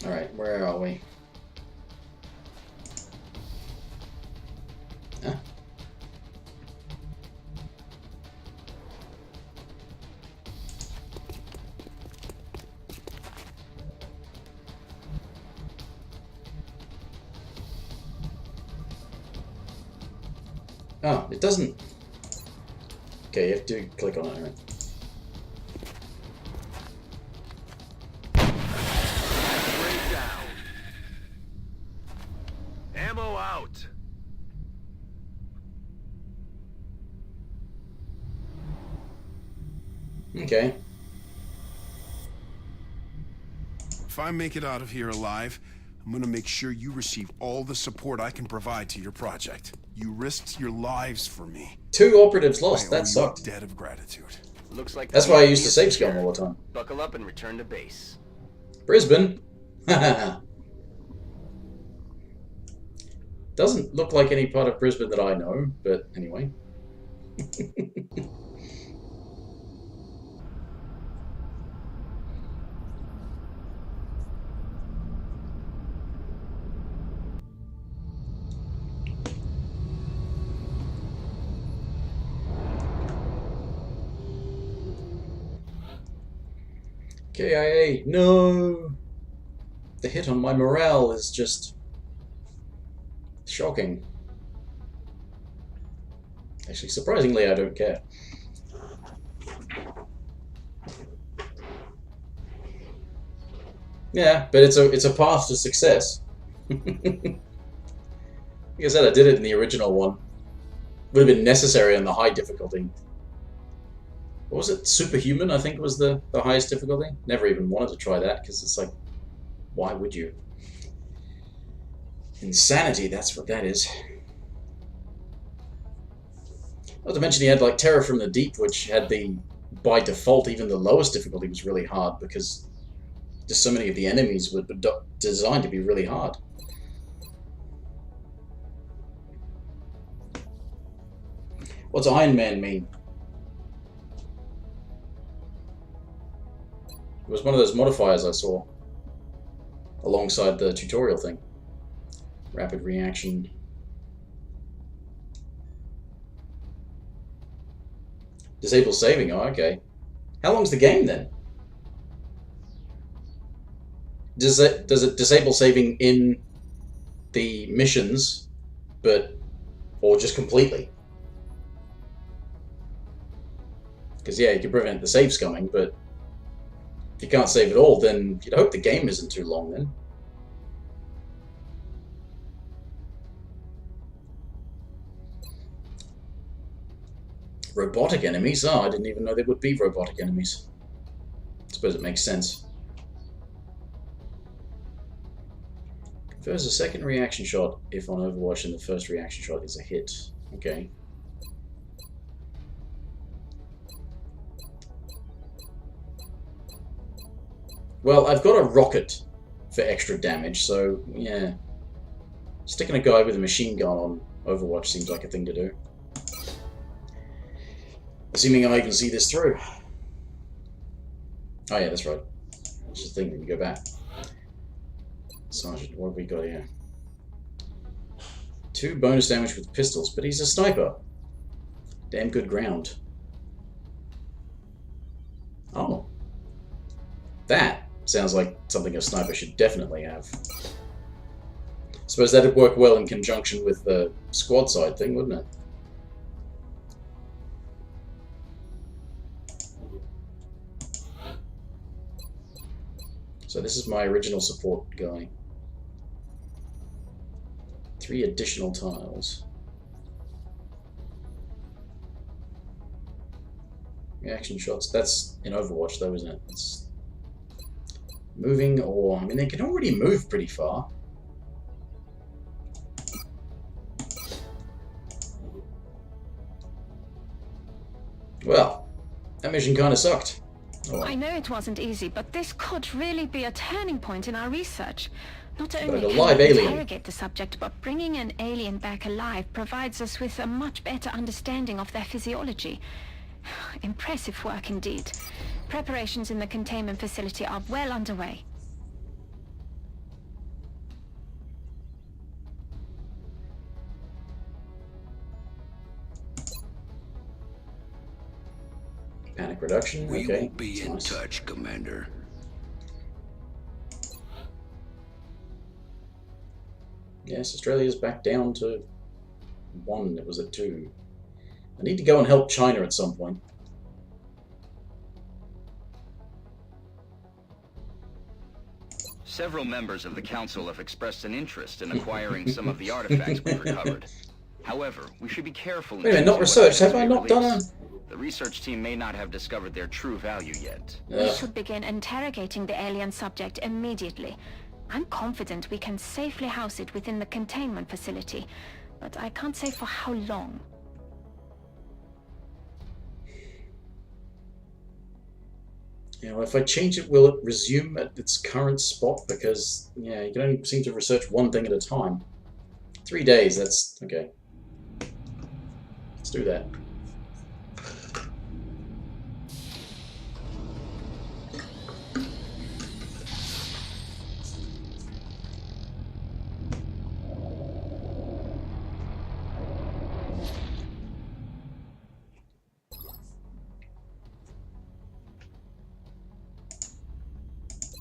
Alright, where are we? Huh? Oh, it doesn't. Okay, you have to click on it, right? Straight down. Ammo out. Okay. If I make it out of here alive, I'm gonna make sure you receive all the support I can provide to your project. You risked your lives for me. 2 operatives lost. I owe That you a sucked. debt of gratitude. Looks like That's why I used to save SCOM all the time. Buckle up and return to base. Brisbane? Doesn't look like any part of Brisbane that I know, but anyway. KIA, no! The hit on my morale is just shocking. Actually, surprisingly, I don't care. Yeah, but it's a path to success. Like I said, I did it in the original one. Would have been necessary on the high difficulty. What was it? Superhuman, I think, was the highest difficulty. Never even wanted to try that, because it's like, why would you? Insanity, that's what that is. Not to mention he had like Terror from the Deep, which had the, by default, even the lowest difficulty was really hard, because just so many of the enemies were designed to be really hard. What's Iron Man mean? It was one of those modifiers I saw alongside the tutorial thing. Rapid reaction. Disable saving, oh okay. How long's the game then? Does it disable saving in the missions, or just completely? Because yeah, you can prevent the save scumming, but if you can't save it all, then you'd hope the game isn't too long then. Robotic enemies? Oh, I didn't even know there would be robotic enemies. I suppose it makes sense. Confers a second reaction shot if on Overwatch and the first reaction shot is a hit. Okay. Well, I've got a rocket for extra damage, so yeah. Sticking a guy with a machine gun on Overwatch seems like a thing to do. Assuming I can see this through. Oh yeah, that's right. That's the thing when you go back. Sergeant, what have we got here? 2 bonus damage with pistols, but he's a sniper. Damn good ground. Oh. That sounds like something a sniper should definitely have. Suppose that'd work well in conjunction with the squad side thing, wouldn't it? So this is my original support guy. 3 additional tiles. Reaction shots. That's in Overwatch though, isn't it? It's moving or... I mean, they can already move pretty far. Well, that mission kind of sucked. Oh. I know it wasn't easy, but this could really be a turning point in our research. Not But only a can live we alien. interrogate the subject, but bringing an alien back alive provides us with a much better understanding of their physiology. Impressive work indeed. Preparations in the containment facility are well underway. Panic reduction. We Okay. will be in nice. touch, Commander. Yes, Australia's back down to 1. It was at 2. I need to go and help China at some point. Several members of the Council have expressed an interest in acquiring some of the artifacts we've recovered. However, we should be careful. Wait a minute, not research. Have I not done a... The research team may not have discovered their true value yet. We should begin interrogating the alien subject immediately. I'm confident we can safely house it within the containment facility, but I can't say for how long. You know, if I change it, will it resume at its current spot? Because, yeah, you can only seem to research one thing at a time. 3 days, that's... okay. Let's do that.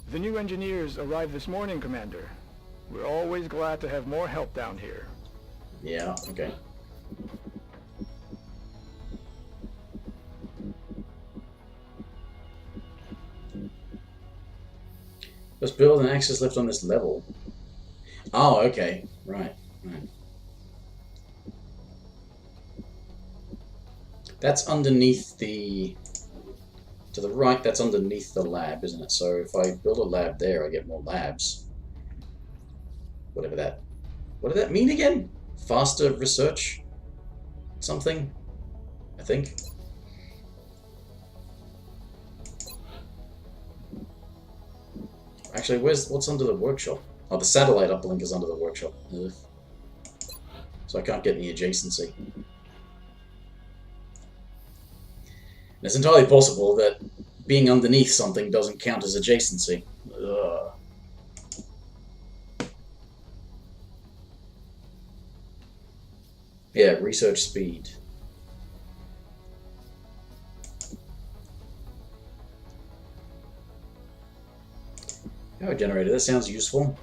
The new engineers arrived this morning, Commander. We're always glad to have more help down here. Yeah, okay. Let's build an access lift on this level. Oh, okay. Right. That's underneath the... To the right, that's underneath the lab, isn't it? So if I build a lab there, I get more labs. Whatever that... What did that mean again? Faster research? Something? I think. Actually, what's under the workshop? Oh, the satellite uplink is under the workshop. Ugh. So I can't get any adjacency. And it's entirely possible that being underneath something doesn't count as adjacency. Ugh. Yeah, research speed. Power generator, that sounds useful.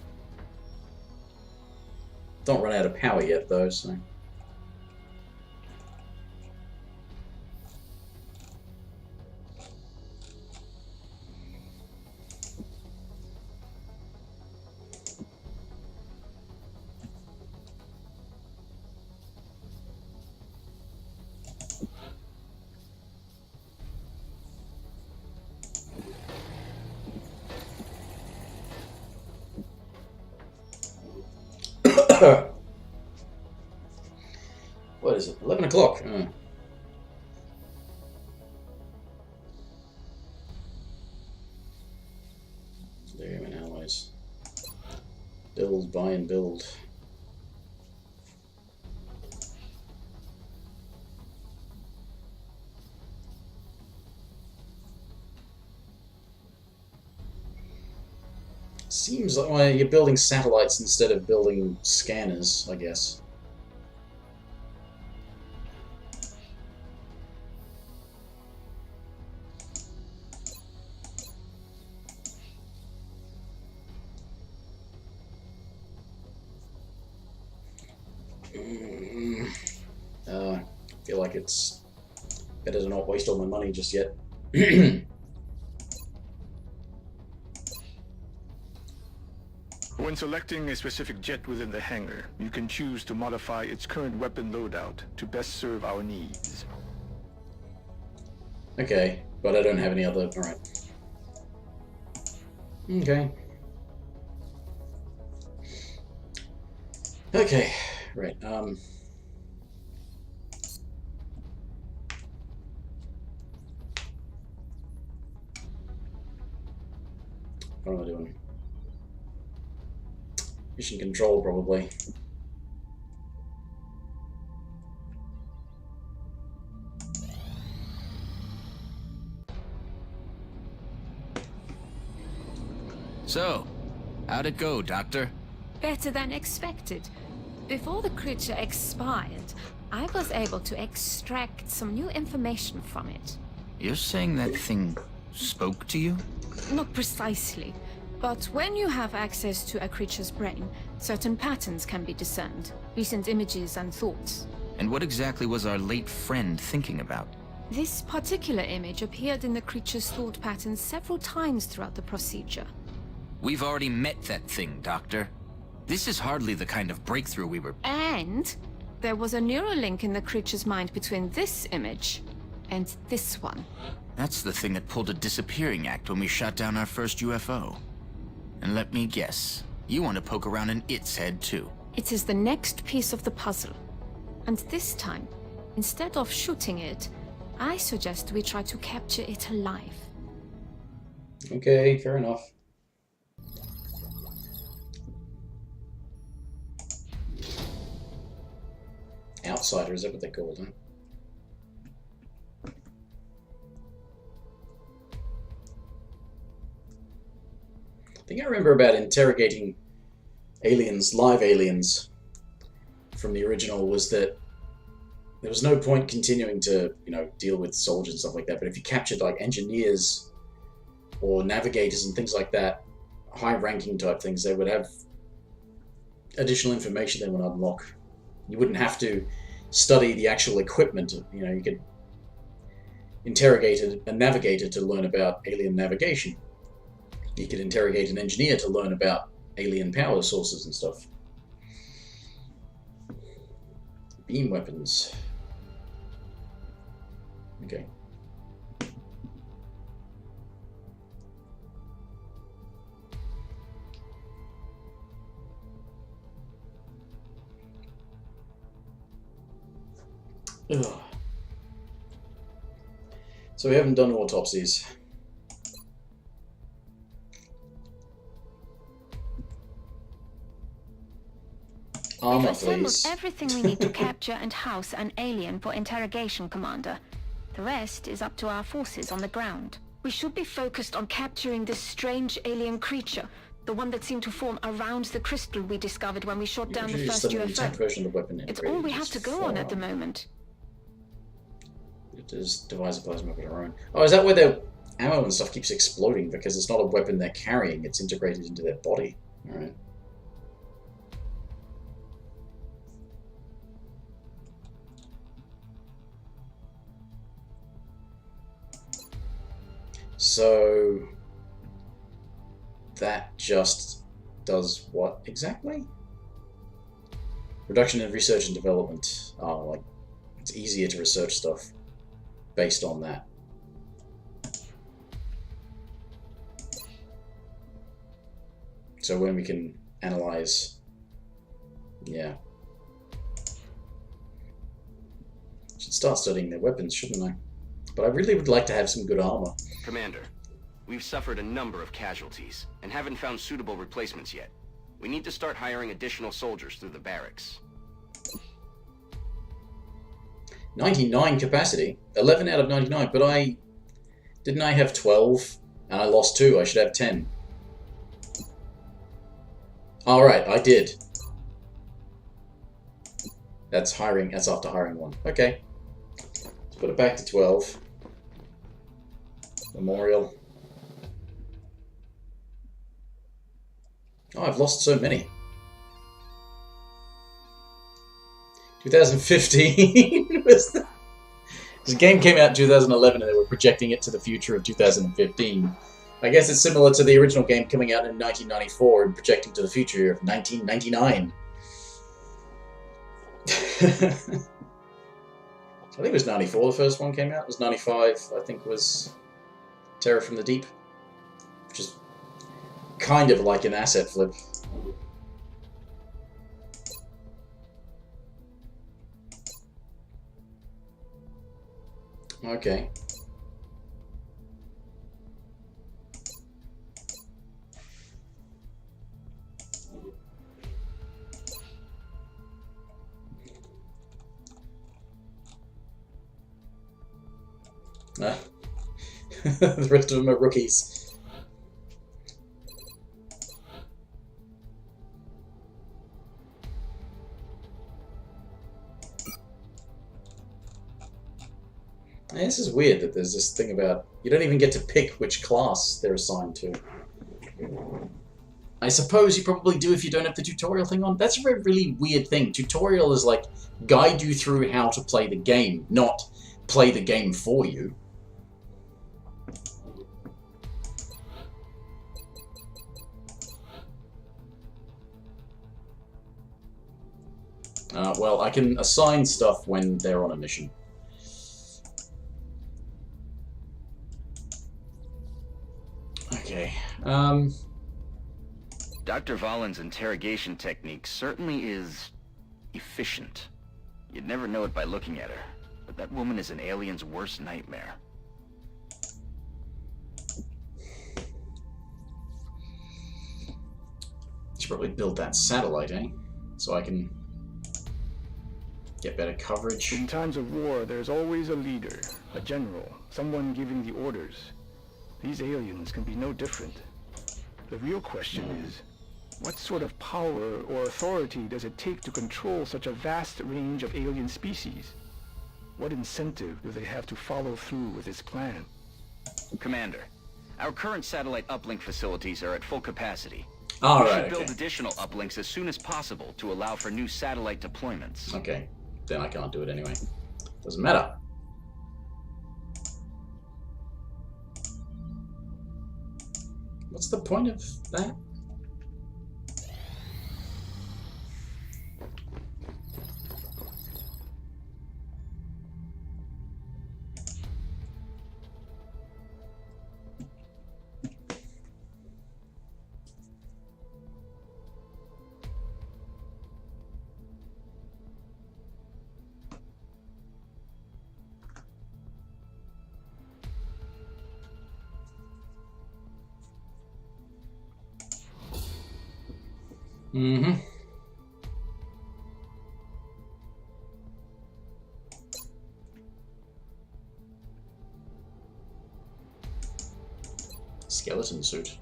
Don't run out of power yet though, so... What is it? 11 o'clock. There and allies. Build, buy, and build. Seems like well, you're building satellites instead of building scanners, I guess. I feel like it's better to not waste all my money just yet. When selecting a specific jet within the hangar, you can choose to modify its current weapon loadout to best serve our needs. Okay, but I don't have any other... Alright. Okay. Okay, right, Mission control, probably. So, how'd it go, Doctor? Better than expected. Before the creature expired, I was able to extract some new information from it. You're saying that thing spoke to you? Not precisely, but when you have access to a creature's brain, certain patterns can be discerned, recent images and thoughts. And what exactly was our late friend thinking about? This particular image appeared in the creature's thought patterns several times throughout the procedure. We've already met that thing, Doctor. This is hardly the kind of breakthrough we were... And there was a neural link in the creature's mind between this image and this one. That's the thing that pulled a disappearing act when we shot down our first UFO. And let me guess, you want to poke around in its head too. It is the next piece of the puzzle. And this time, instead of shooting it, I suggest we try to capture it alive. Okay, fair enough. Outsider, is that what they're called, huh? I think I remember about interrogating aliens, live aliens, from the original, was that there was no point continuing to, you know, deal with soldiers and stuff like that, but if you captured, like, engineers or navigators and things like that, high-ranking type things, they would have additional information they would unlock. You wouldn't have to study the actual equipment. You know, you could interrogate a navigator to learn about alien navigation. You could interrogate an engineer to learn about alien power sources and stuff. Beam weapons. Okay. Ugh. So we haven't done autopsies. We've assembled everything we need to capture and house an alien for interrogation, Commander. The rest is up to our forces on the ground. We should be focused on capturing this strange alien creature, the one that seemed to form around the crystal we discovered when we shot down the first UFO. It's all we have to go on at the moment. It is devise a plasma weapon of our own. Oh, is that where their ammo and stuff keeps exploding? Because it's not a weapon they're carrying, it's integrated into their body. Alright. So that just does what exactly? Reduction in research and development. Oh, like it's easier to research stuff based on that. So when we can analyze, yeah. Should start studying their weapons, shouldn't I? But I really would like to have some good armor. Commander, we've suffered a number of casualties and haven't found suitable replacements yet. We need to start hiring additional soldiers through the barracks. 99 capacity, 11 out of 99, but didn't I have 12 and I lost 2? I should have 10. Alright, I did. That's after hiring 1. Okay. Let's put it back to 12. Memorial. Oh, I've lost so many. 2015 was the... This game came out in 2011 and they were projecting it to the future of 2015. I guess it's similar to the original game coming out in 1994 and projecting to the future of 1999. I think it was 94 the first one came out. It was 95, I think, was Terror from the Deep. Which is kind of like an asset flip. Okay. The rest of them are rookies. Hey, this is weird that there's this thing about you don't even get to pick which class they're assigned to. I suppose you probably do if you don't have the tutorial thing on. That's a really weird thing. Tutorial is like guide you through how to play the game, not play the game for you. Well, I can assign stuff when they're on a mission. Okay. Dr. Valen's interrogation technique certainly is efficient. You'd never know it by looking at her, but that woman is an alien's worst nightmare. Should probably build that satellite, eh? So I can get better coverage. In times of war, there's always a leader, a general, someone giving the orders. These aliens can be no different. The real question is, what sort of power or authority does it take to control such a vast range of alien species? What incentive do they have to follow through with this plan? Commander, our current satellite uplink facilities are at full capacity. All we right, should build additional uplinks as soon as possible to allow for new satellite deployments. Okay, then I can't do it anyway. Doesn't matter. What's the point of that? Mm-hmm. Skeleton suit.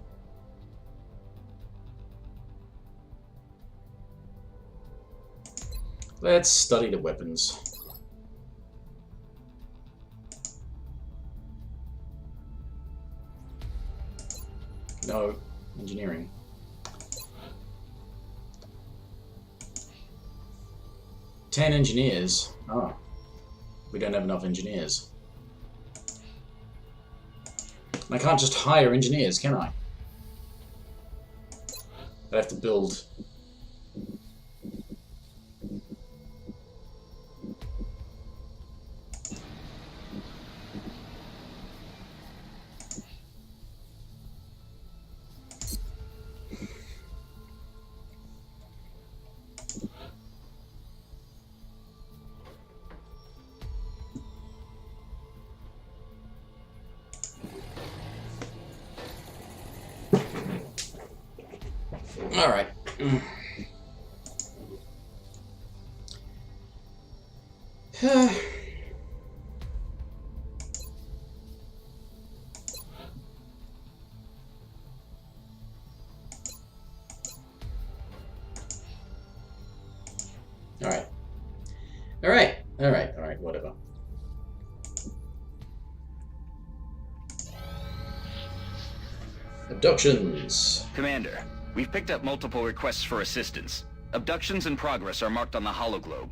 Let's study the weapons. No, engineering. Ten engineers. Oh. We don't have enough engineers. And I can't just hire engineers, can I? I have to build. All right. All right. All right. All right. All right. Whatever. Abductions. Commander, we've picked up multiple requests for assistance. Abductions in progress are marked on the hologlobe.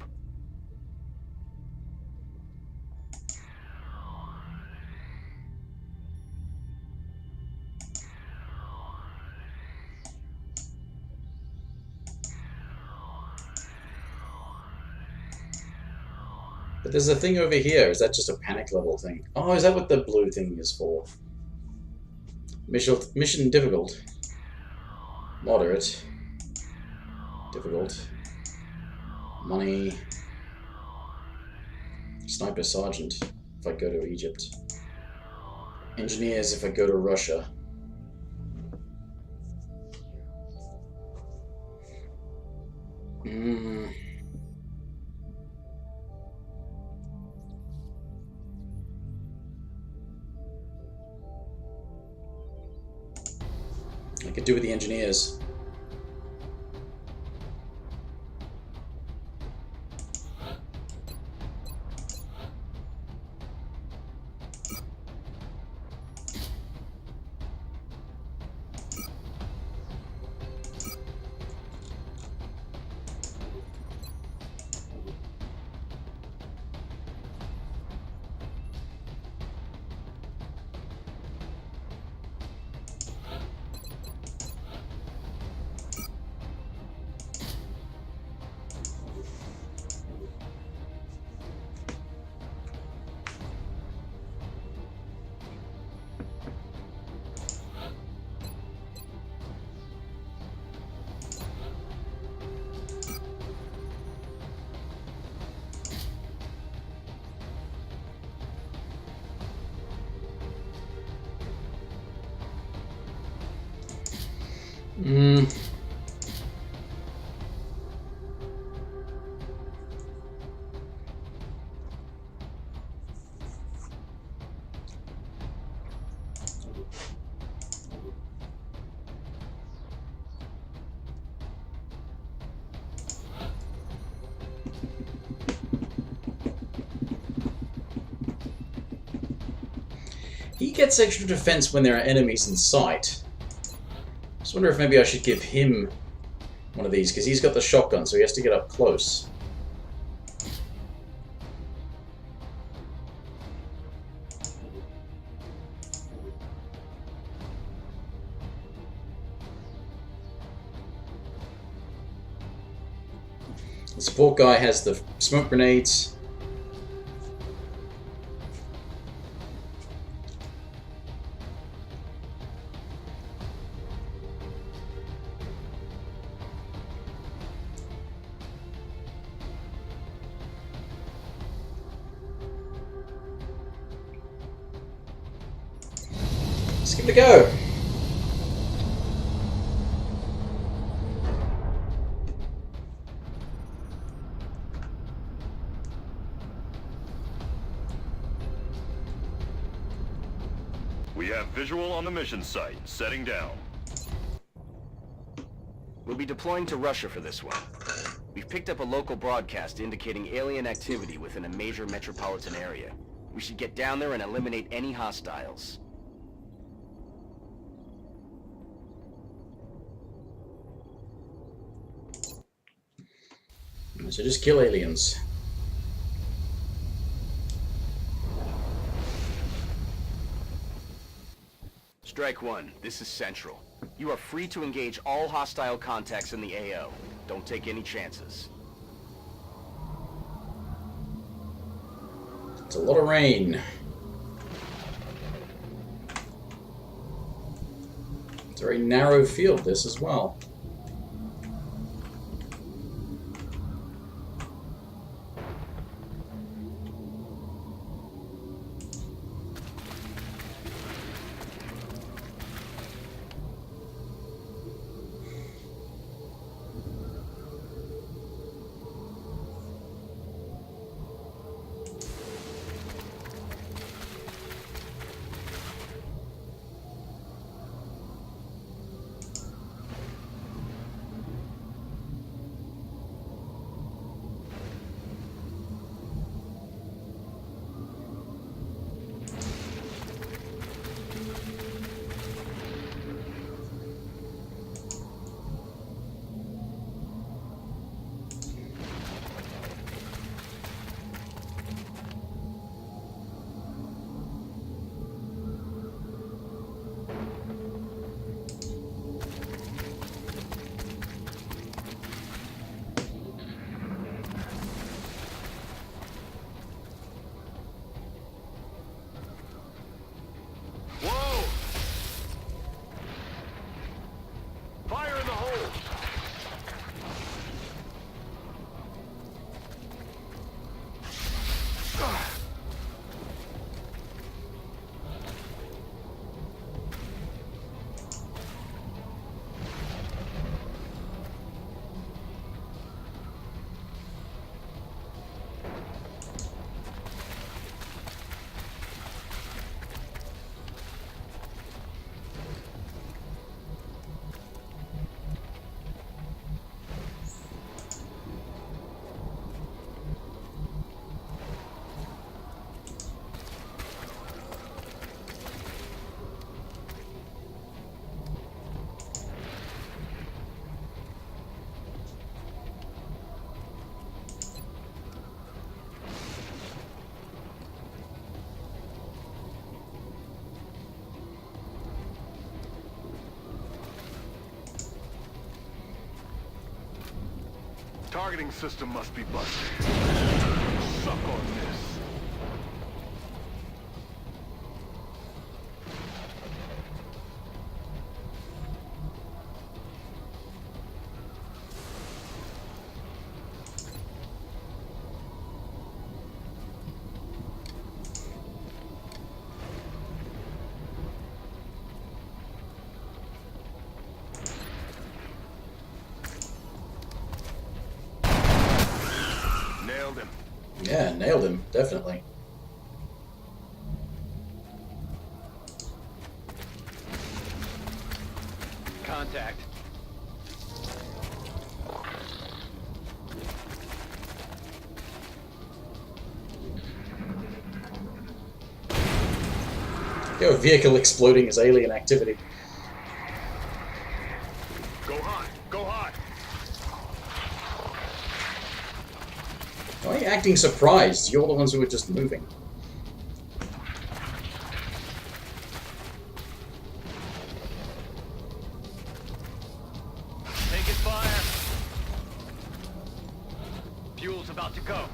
But there's a thing over here. Is that just a panic level thing? Oh, is that what the blue thing is for? Mission difficult. Moderate. Difficult. Money. Sniper Sergeant if I go to Egypt. Engineers if I go to Russia. could do with the engineers. He gets extra defense when there are enemies in sight. I just wonder if maybe I should give him one of these, because he's got the shotgun, so he has to get up close. The support guy has the smoke grenades. Let's give it a go. We have visual on the mission site. Setting down. We'll be deploying to Russia for this one. We've picked up a local broadcast indicating alien activity within a major metropolitan area. We should get down there and eliminate any hostiles. So just kill aliens. Strike One, this is Central. You are free to engage all hostile contacts in the AO. Don't take any chances. It's a lot of rain. It's a very narrow field, this as well. Targeting system must be busted. Suck on this. Nailed him. Yeah, nailed him, definitely. Contact. Your vehicle exploding is alien activity. Go hot. Go hot. Why are you acting surprised? You're the ones who are just moving. Taking fire. Fuel's about to go.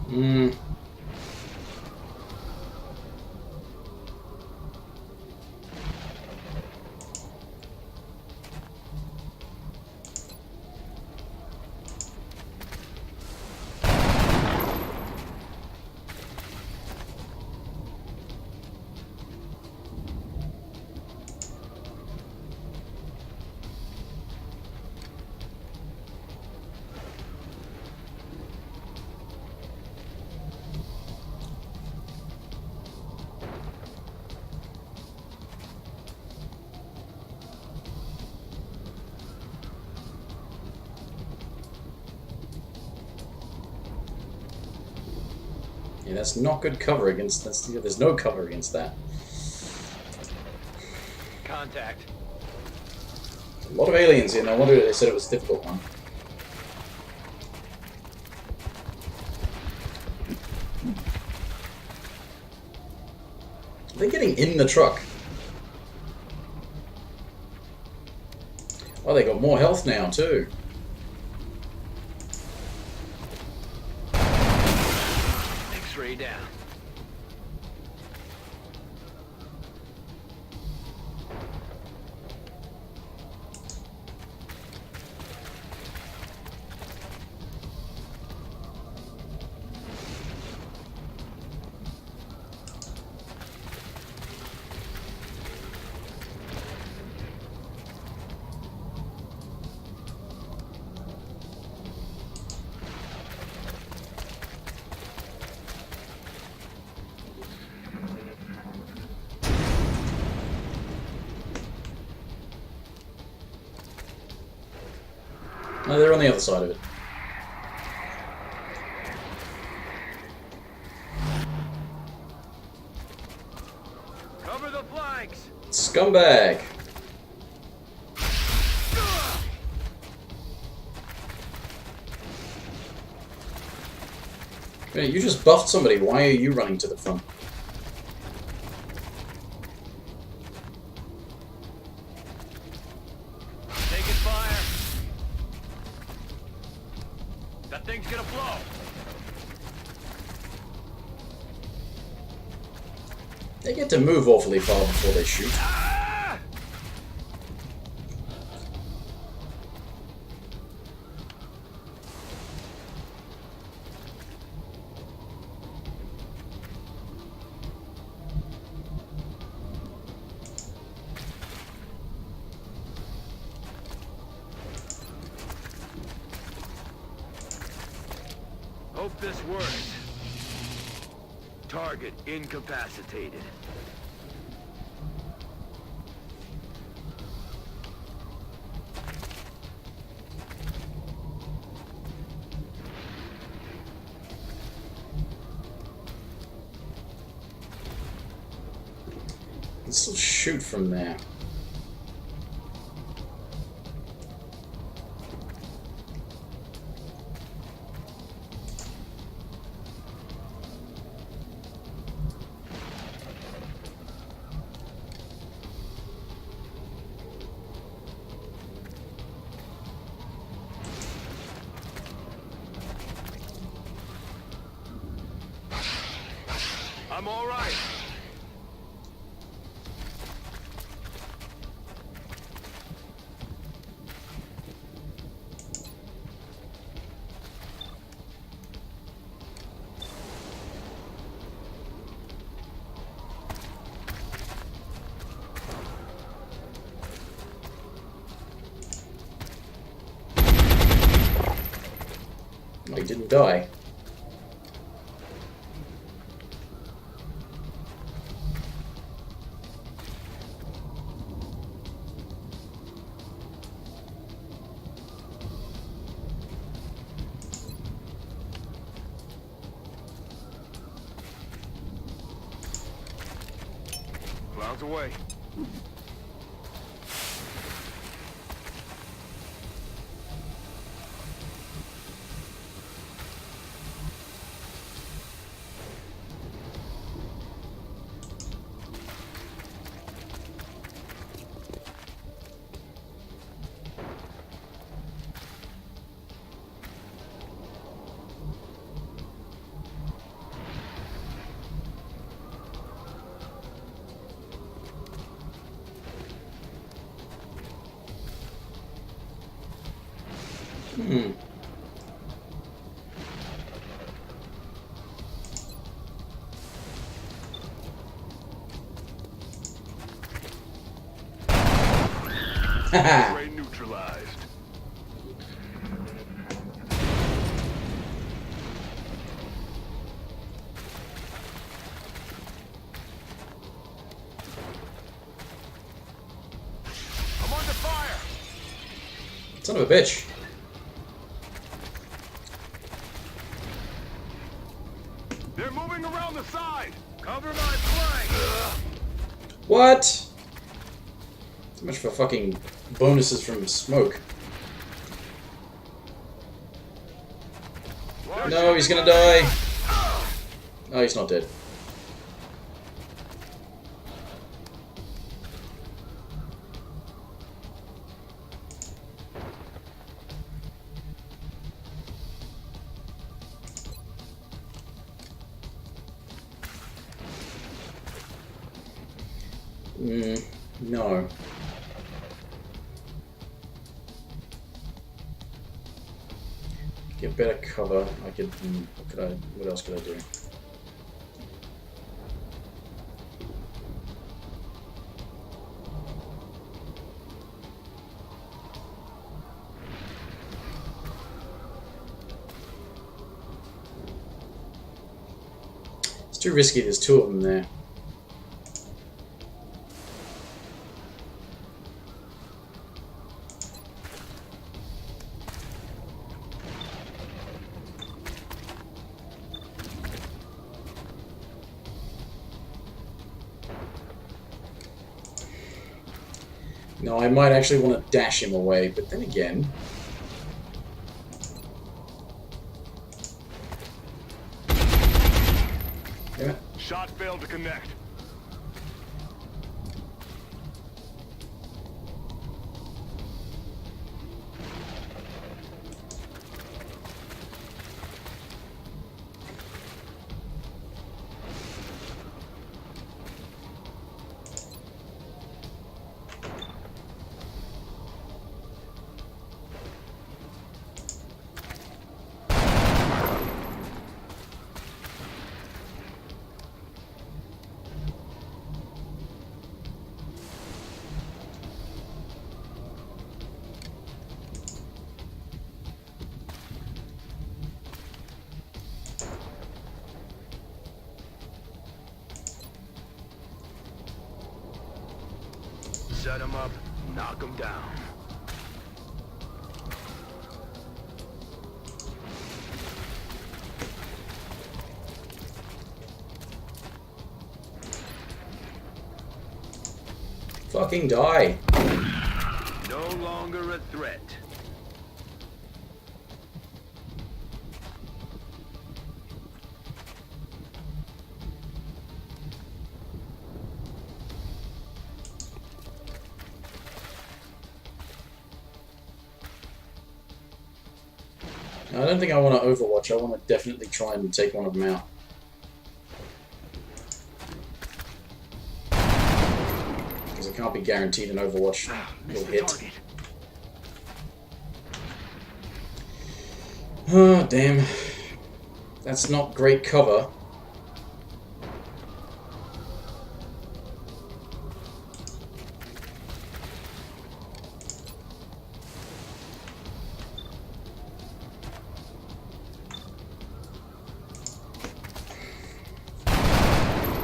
Hmm. Yeah, that's not good cover against. There's no cover against that. Contact. A lot of aliens here. No wonder they said it was a difficult one. Are they getting in the truck? Oh, they got more health now too. X-ray down. No, they're on the other side of it. Cover the flanks. Scumbag! Hey, you just buffed somebody. Why are you running to the front? Taking fire. That thing's gonna blow. They get to move awfully far before they shoot. Hope this works. Target incapacitated. Can still shoot from there. I'm all right. Oh, he didn't die. Clouds away. Hmm. Prey neutralized. I'm under fire. Son of a bitch. They're moving around the side. Cover my flank. What? So much for fucking bonuses from smoke. No, he's gonna die. Oh, he's not dead. No. Get better cover. I could. What else could I do? It's too risky. There's two of them there. No, I might actually want to dash him away, but then again... Yeah. Shot failed to connect. Set him up, knock him down. Fucking die. No longer a threat. I don't think I want to Overwatch. I want to definitely try and take one of them out. Can't be guaranteed an Overwatch will hit. Oh, damn. That's not great cover.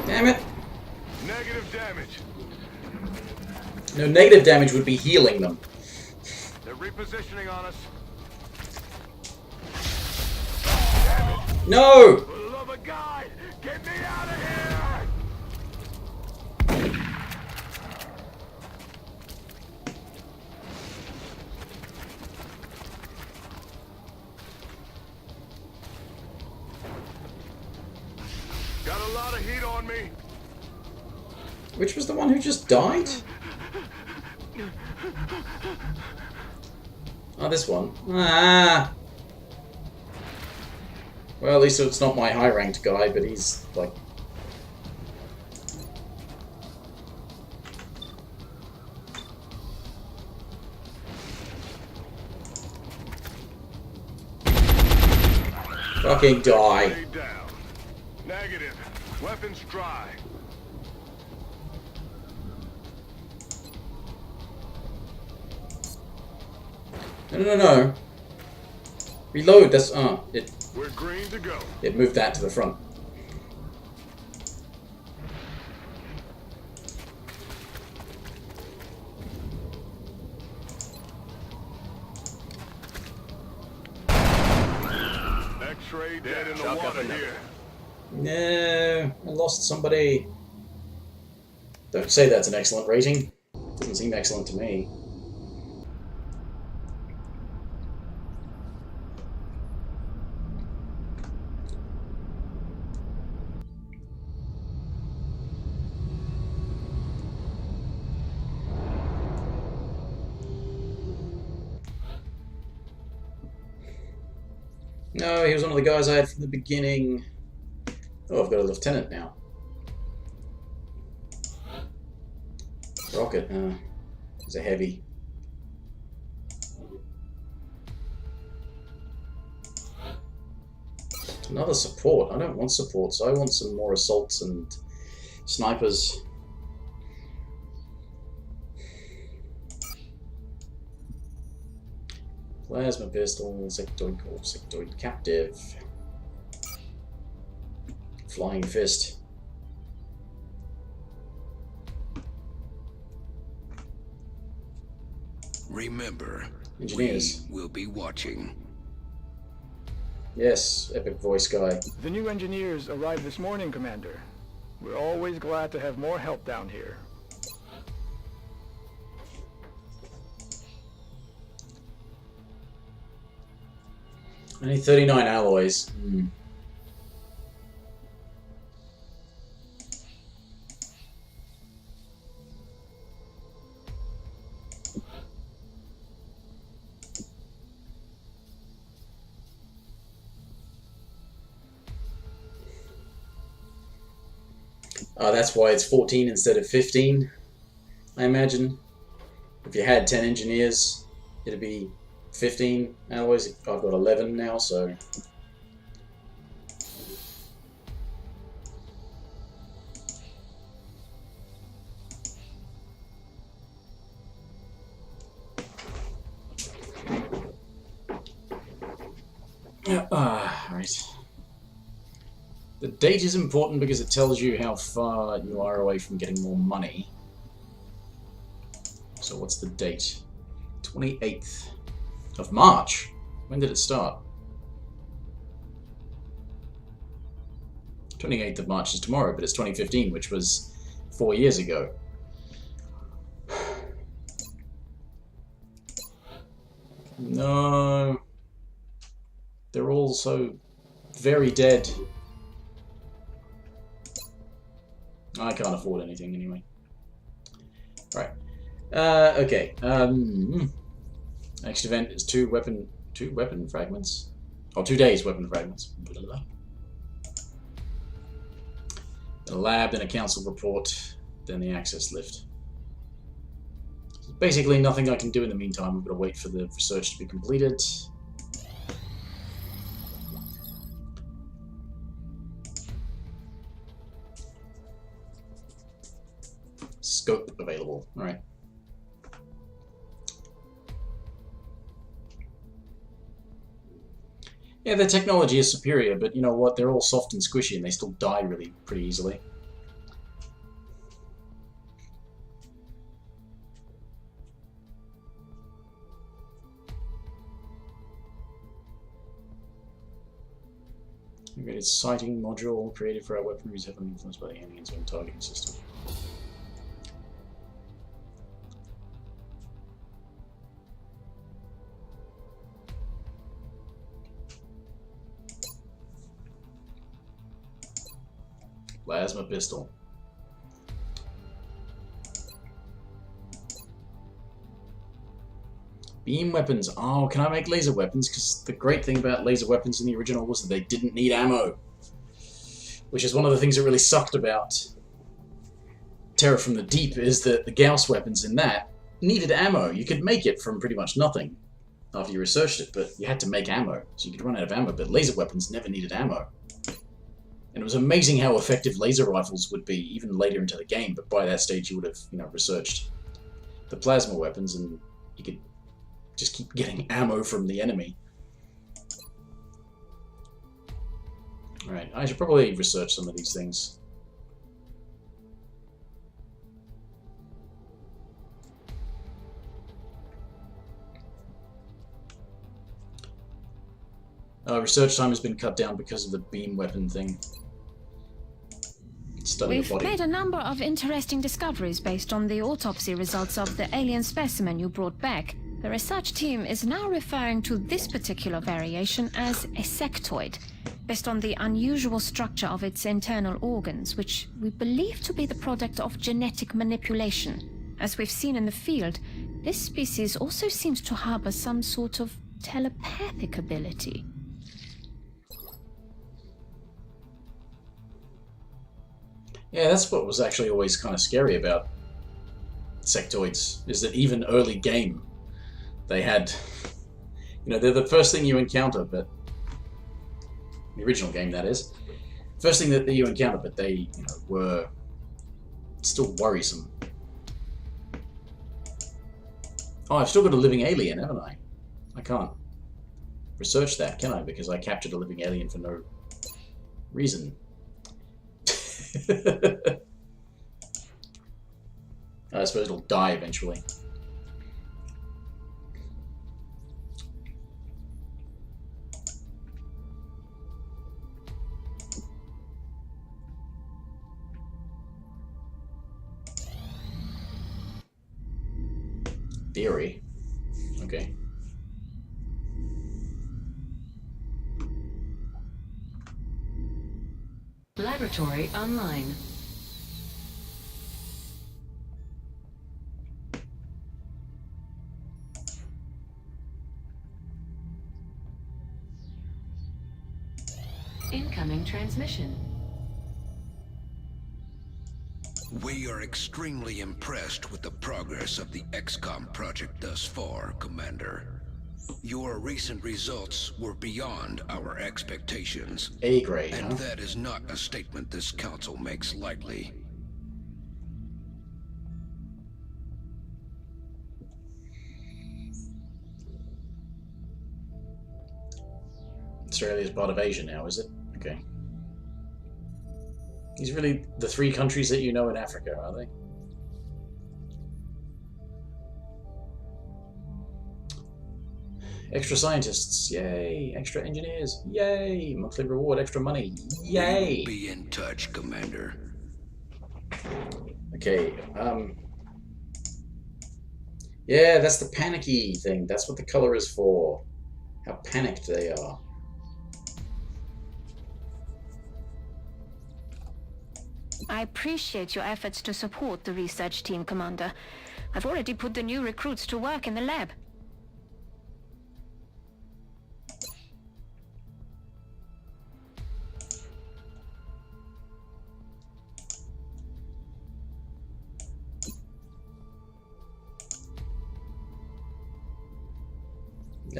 Damn it. Negative damage. No, negative damage would be healing them. They're repositioning on us. No! For the love of God, get me out of here! Got a lot of heat on me. Which was the one who just died? Oh, this one. Ah! Well, at least it's not my high-ranked guy, but he's, like... Fucking die. Stay down. Negative. Weapons dry. No. Reload, that's... We're green to go. It moved that to the front. X-ray dead in the water here. No, I lost somebody. Don't say that's an excellent rating. Doesn't seem excellent to me. No, he was one of the guys I had from the beginning. Oh, I've got a lieutenant now. Rocket, he's a heavy. Another support. I don't want supports. I want some more assaults and snipers. Plasma pistol, sectoid captive. Flying fist. Remember, Engineers. we will be watching. Yes, epic voice guy. The new engineers arrived this morning, Commander. We're always glad to have more help down here. Only 39 alloys. That's why it's 14 instead of 15, I imagine. If you had 10 engineers, it'd be 15 alloys. I've got 11 now, so... right. The date is important because it tells you how far you are away from getting more money. So what's the date? 28th of March. When did it start? 28th of March is tomorrow, but it's 2015, which was 4 years ago. No. They're all so very dead. I can't afford anything anyway. Right. Okay. Next event is two weapon fragments. Or 2 days weapon fragments. A lab, then a council report, then the access lift. Basically nothing I can do in the meantime. We've got to wait for the research to be completed. Scope available. Alright. Yeah, their technology is superior, but you know what? They're all soft and squishy and they still die really pretty easily. Integrated sighting module created for our weaponry is heavily influenced by the aliens when targeting system. Plasma pistol. Beam weapons. Oh, can I make laser weapons? Because the great thing about laser weapons in the original was that they didn't need ammo. Which is one of the things that really sucked about Terror from the Deep, is that the Gauss weapons in that needed ammo. You could make it from pretty much nothing after you researched it, but you had to make ammo. So you could run out of ammo, but laser weapons never needed ammo. And it was amazing how effective laser rifles would be, even later into the game, but by that stage you would have, you know, researched the plasma weapons and you could just keep getting ammo from the enemy. Alright, I should probably research some of these things. Research time has been cut down because of the beam weapon thing. We've made a number of interesting discoveries based on the autopsy results of the alien specimen you brought back. The research team is now referring to this particular variation as a sectoid, based on the unusual structure of its internal organs, which we believe to be the product of genetic manipulation. As we've seen in the field, this species also seems to harbor some sort of telepathic ability. Yeah, that's what was actually always kind of scary about sectoids, is that even early game, they had, you know, they're the first thing you encounter, but the original game, that is, first thing that you encounter, but they, you know, were still worrisome. Oh, I've still got a living alien, haven't I? I can't research that, can I? Because I captured a living alien for no reason. I suppose it'll die eventually. Theory. Okay. Laboratory online. Incoming transmission. We are extremely impressed with the progress of the XCOM project thus far, Commander. Your recent results were beyond our expectations. A grade, and that is not a statement this council makes lightly. Australia is part of Asia now, is it? Okay. These are really the three countries that you know in Africa, are they? Extra scientists, yay! Extra engineers, yay! Monthly reward, extra money, yay! We'll be in touch, Commander. Okay, yeah, that's the panicky thing. That's what the color is for. How panicked they are. I appreciate your efforts to support the research team, Commander. I've already put the new recruits to work in the lab.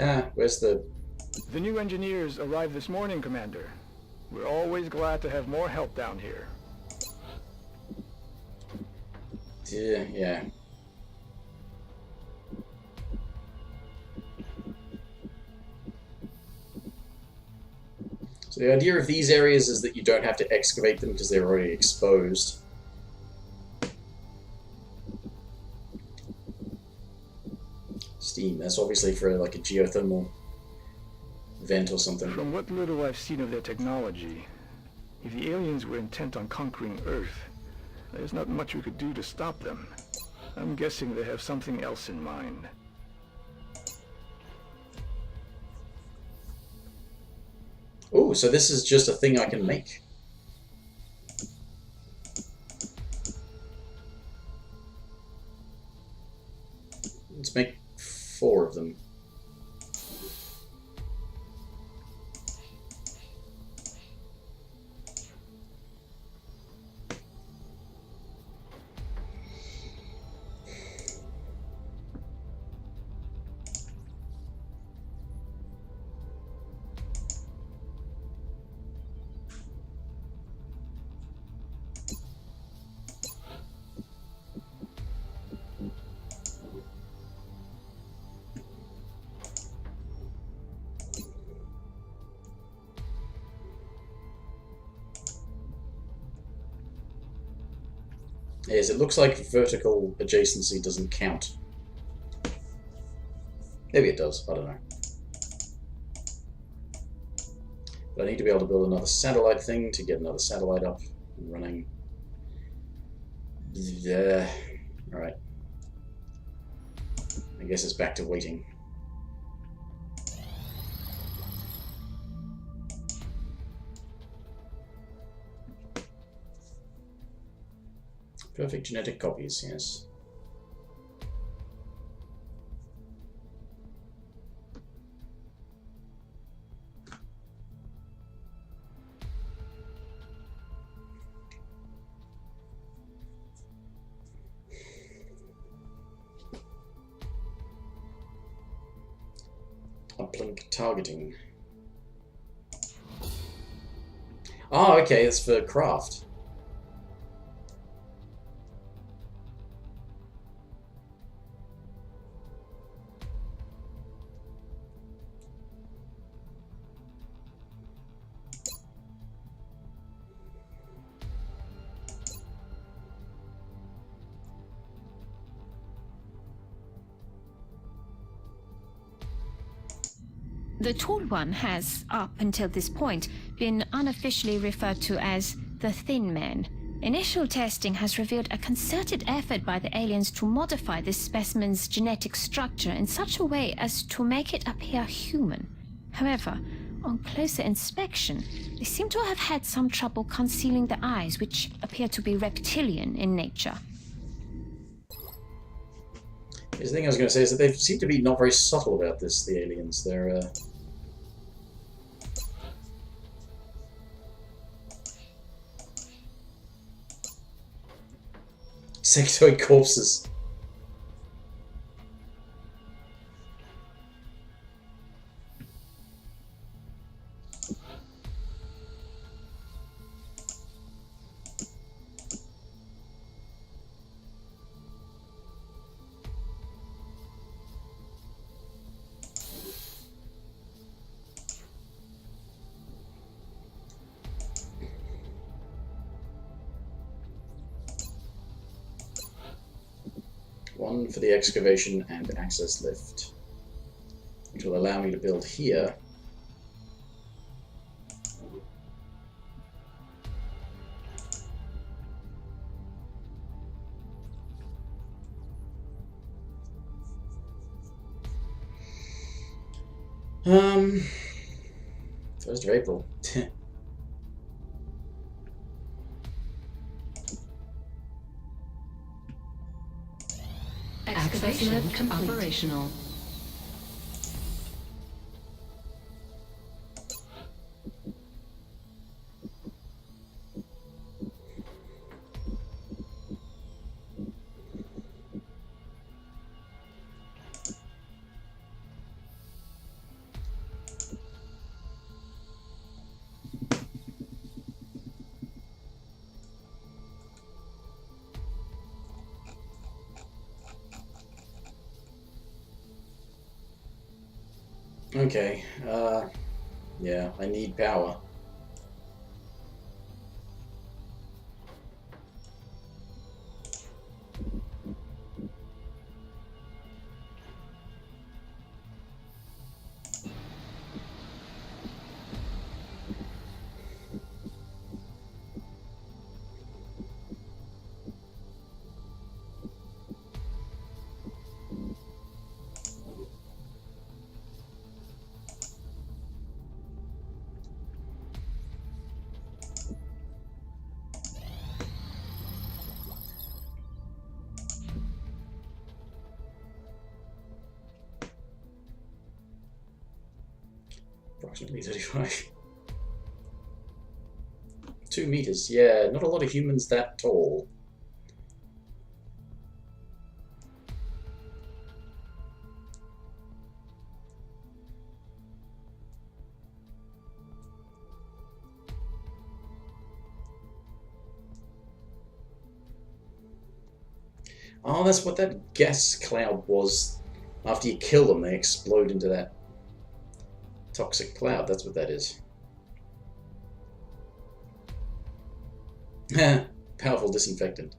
Ah, where's the... The new engineers arrived this morning, Commander. We're always glad to have more help down here. Yeah. So the idea of these areas is that you don't have to excavate them because they're already exposed. Steam, that's obviously for like a geothermal vent or something. From what little I've seen of their technology, if the aliens were intent on conquering Earth, there's not much we could do to stop them. I'm guessing they have something else in mind. Oh, so this is just a thing I can make. Let's make 4 of them. Yes, it looks like vertical adjacency doesn't count. Maybe it does, I don't know. But I need to be able to build another satellite thing to get another satellite up and running. Yeah. Alright. I guess it's back to waiting. Perfect genetic copies, yes. Uplink targeting. Oh, okay, it's for craft. The Tall One has, up until this point, been unofficially referred to as the Thin Man. Initial testing has revealed a concerted effort by the aliens to modify this specimen's genetic structure in such a way as to make it appear human. However, on closer inspection, they seem to have had some trouble concealing the eyes, which appear to be reptilian in nature. The thing I was going to say is that they seem to be not very subtle about this, the aliens. They're, sectoid corpses. One for the excavation and access lift, which will allow me to build here. Um, 1st of April. Excavation operational. Okay, yeah, I need power. Approximately 35. 2 meters, yeah, not a lot of humans that tall. Oh, that's what that gas cloud was. After you kill them, they explode into that toxic cloud. That's what that is. Powerful disinfectant.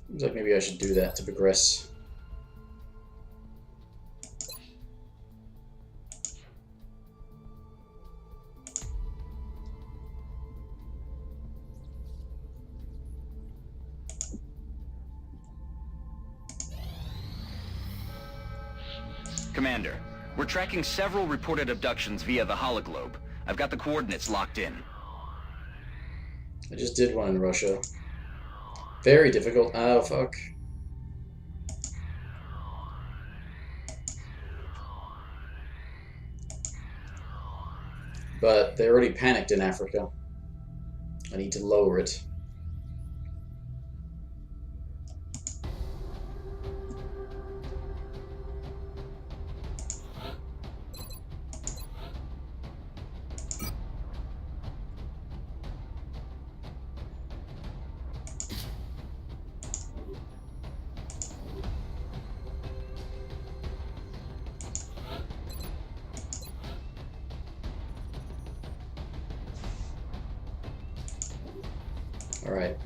Seems like maybe I should do that to progress. Commander, we're tracking several reported abductions via the hologlobe. I've got the coordinates locked in. I just did one in Russia. Very difficult. Oh, fuck. But they already panicked in Africa. I need to lower it. Alright.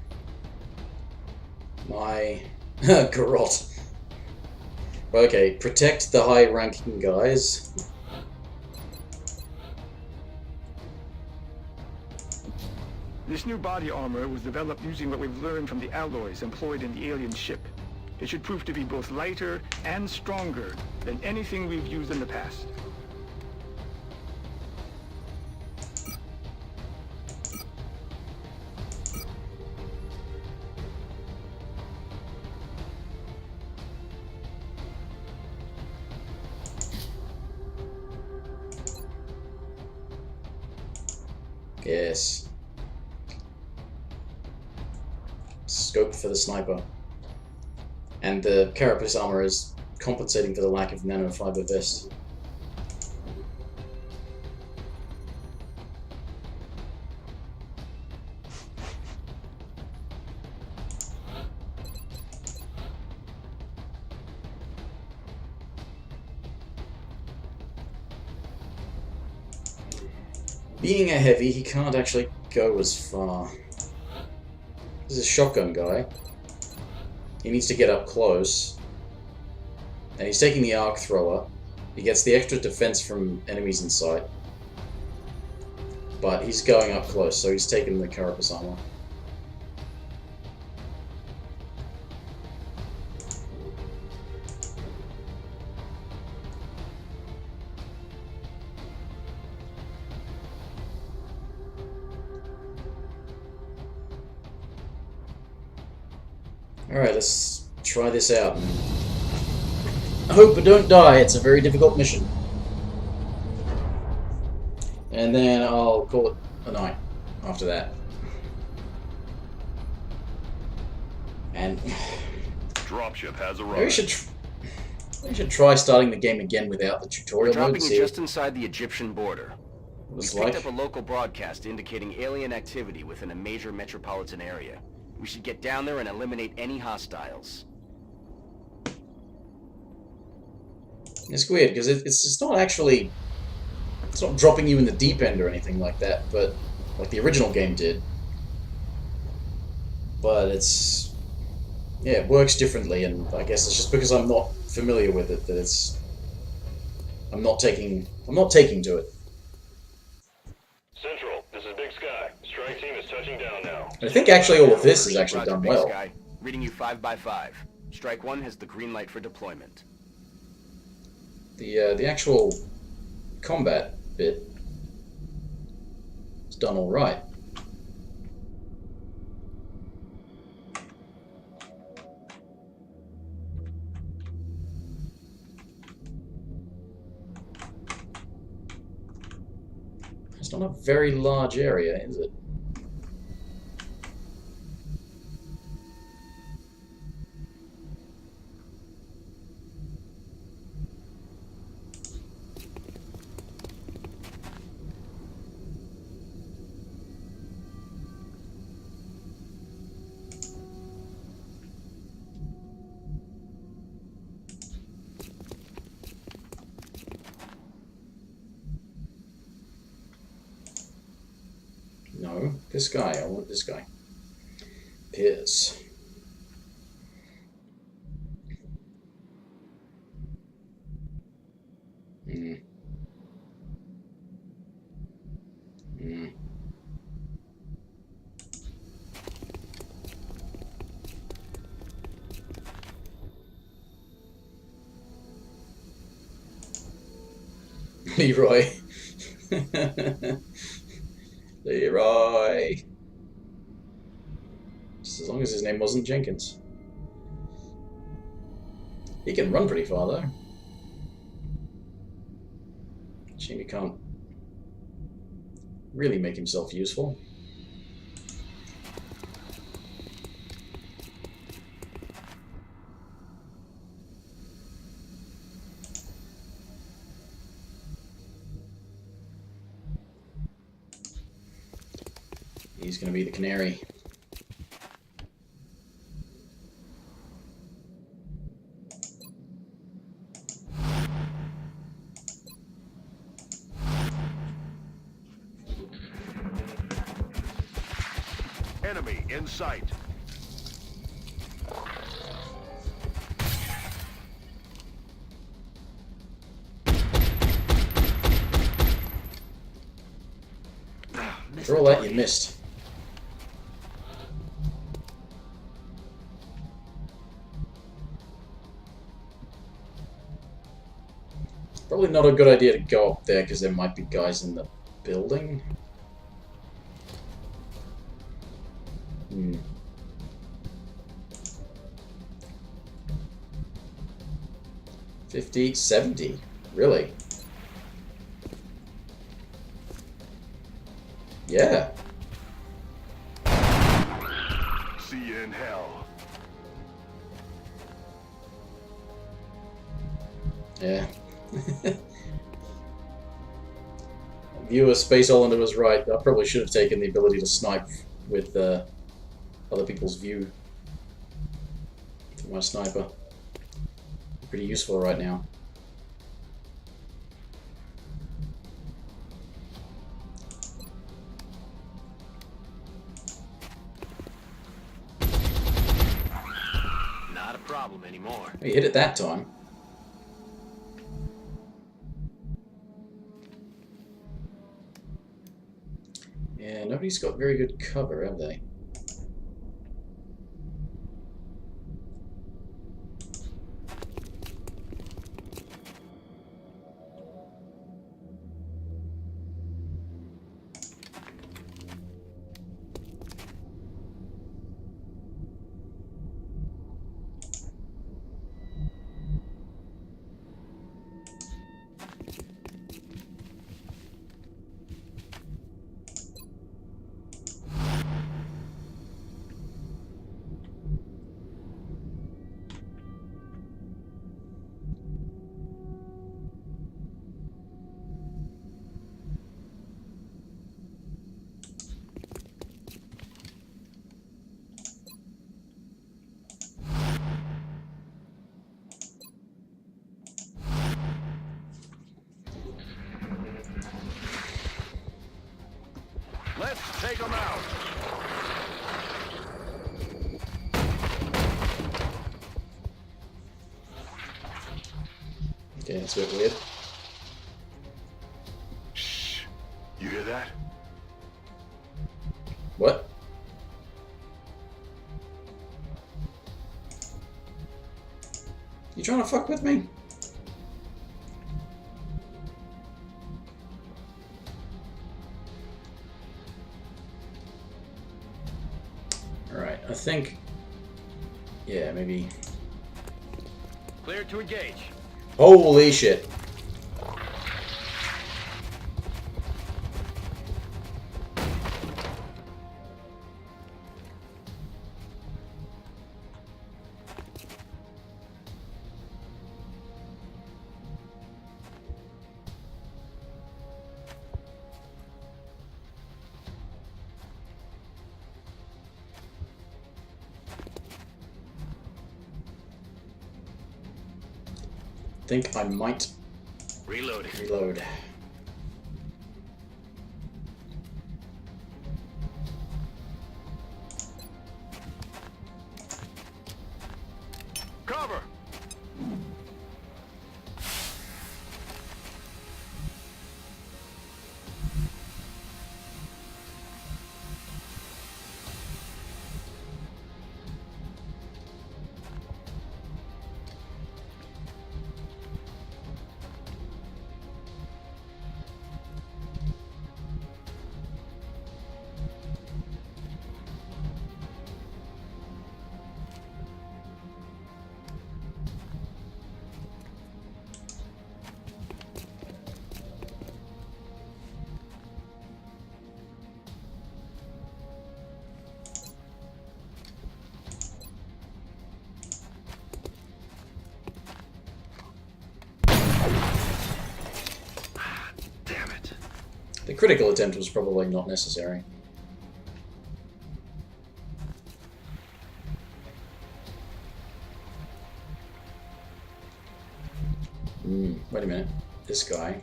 My garrot. Okay, protect the high-ranking guys. This new body armor was developed using what we've learned from the alloys employed in the alien ship. It should prove to be both lighter and stronger than anything we've used in the past. Yes. Scope for the sniper. And the carapace armor is compensating for the lack of nanofiber vest. Being a heavy, he can't actually go as far. This is a shotgun guy. He needs to get up close. And he's taking the arc thrower. He gets the extra defense from enemies in sight. But he's going up close, so he's taking the carapace armor. Alright, let's try this out. I hope I don't die. It's a very difficult mission. And then I'll call it a night after that. And Dropship has arrived. maybe we should try starting the game again without the We're tutorial mode. dropping you just inside the Egyptian border. We Looks picked like. up a local broadcast indicating alien activity within a major metropolitan area. We should get down there and eliminate any hostiles. It's weird because it's not actually, it's not dropping you in the deep end or anything like that, but like the original game did. But it's, yeah, it works differently, and I guess it's just because I'm not familiar with it that it's, I'm not taking to it. Central, this is Big Sky. Strike team is touching down now. I think actually all of this is actually Roger, done Big well. Sky. Reading you 5 by 5. Strike 1 has the green light for deployment. The actual combat bit is done all right. It's not a very large area, is it? No, this guy. I want this guy. Pierce. Leroy. Leroy. Just as long as his name wasn't Jenkins. He can run pretty far though. Shame he can't really make himself useful. He's going to be the canary. Enemy in sight. For all that, you missed. Probably not a good idea to go up there because there might be guys in the building. 50, 70, really? Yeah. See you in hell. Yeah. Viewer Space Islander was right. I probably should have taken the ability to snipe with other people's view for my sniper. Pretty useful right now. Not a problem anymore. He hit it that time. Yeah, nobody's got very good cover, have they? Let's take them out. Okay, that's a bit weird. Shh. You hear that? What? You trying to fuck with me? Alright, I think... Yeah, maybe... Clear to engage. Holy shit. Think I might reload. Cover. The critical attempt was probably not necessary. Wait a minute. This guy.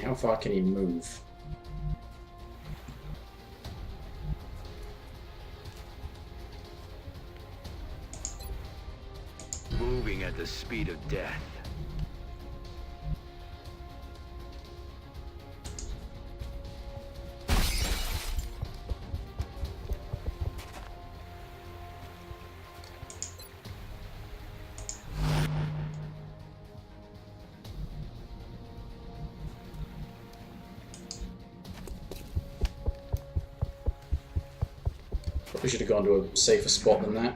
How far can he move? Moving at the speed of death. Probably should have gone to a safer spot than that.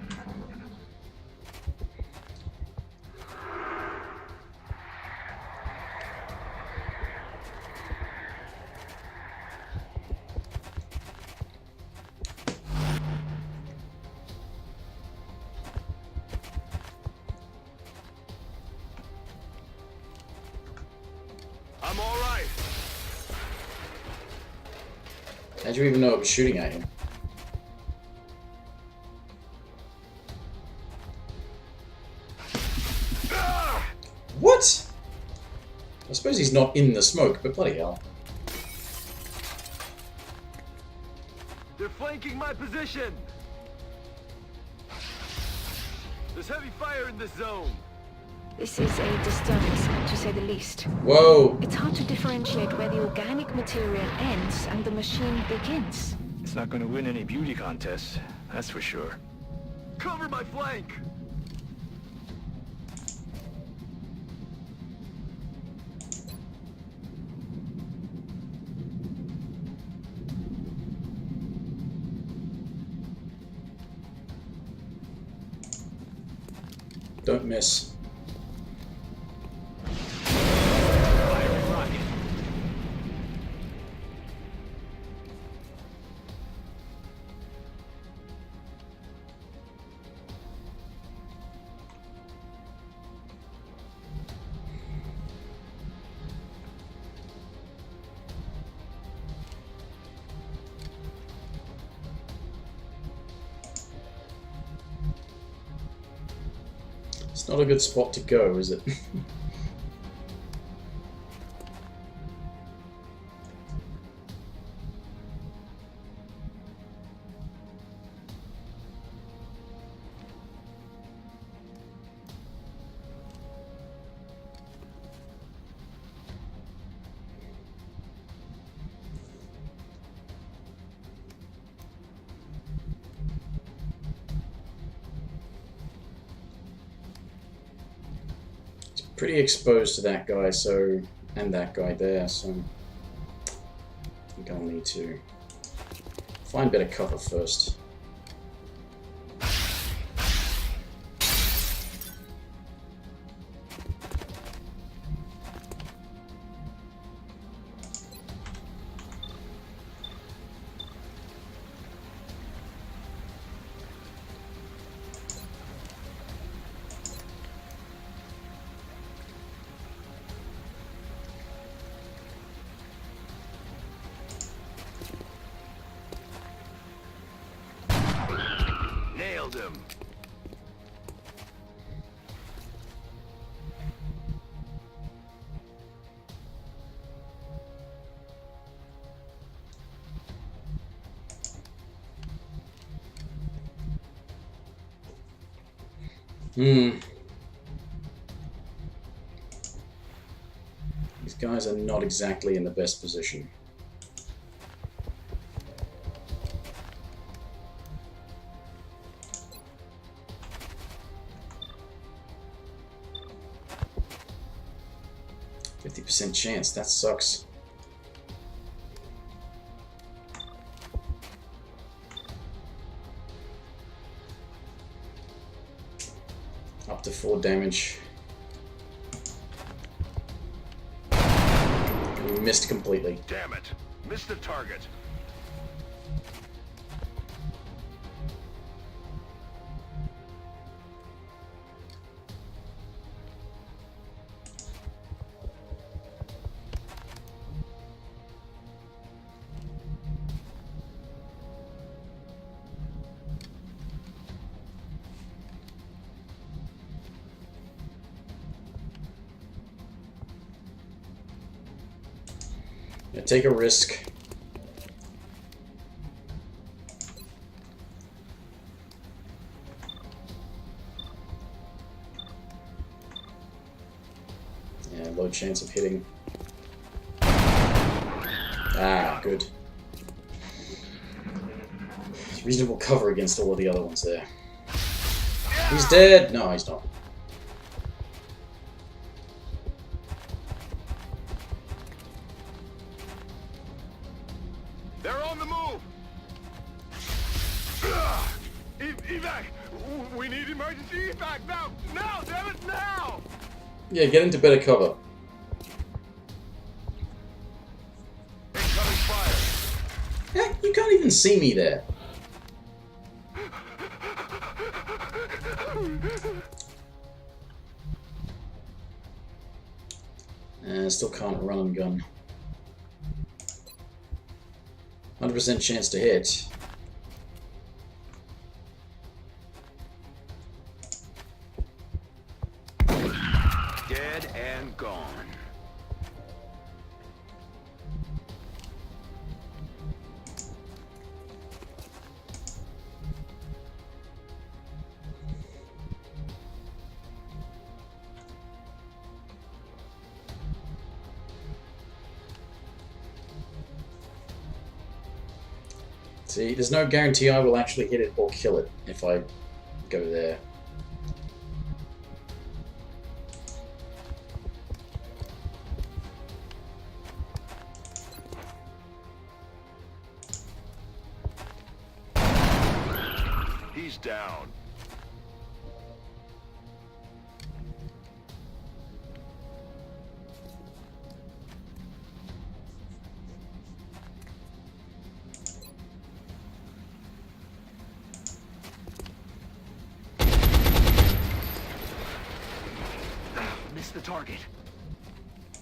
I'm all right. How'd you even know it was shooting at you? What? I suppose he's not in the smoke, but bloody hell. They're flanking my position. There's heavy fire in this zone. This is a disturbance, to say the least. Whoa! It's hard to differentiate where the organic material ends and the machine begins. It's not going to win any beauty contests, that's for sure. Cover my flank. Don't miss. Firing rocket. It's not a good spot to go, is it? pretty exposed to that guy, so, and that guy there, so I think I'll need to find better cover first. Nailed him. These guys are not exactly in the best position. %50 chance, that sucks. Up to 4 damage. And we missed completely. Damn it. Missed the target. Yeah, take a risk. Yeah, low chance of hitting. Ah, good. Reasonable cover against all of the other ones there. He's dead! No, he's not. They're on the move! Evac! We need emergency evac now! Now, damn it, now! Yeah, get into better cover. Incoming fire! Heck, you can't even see me there. Still can't run and gun. 100% chance to hit. Dead and gone. See, there's no guarantee I will actually hit it or kill it if I go there. He's down. Missed the target.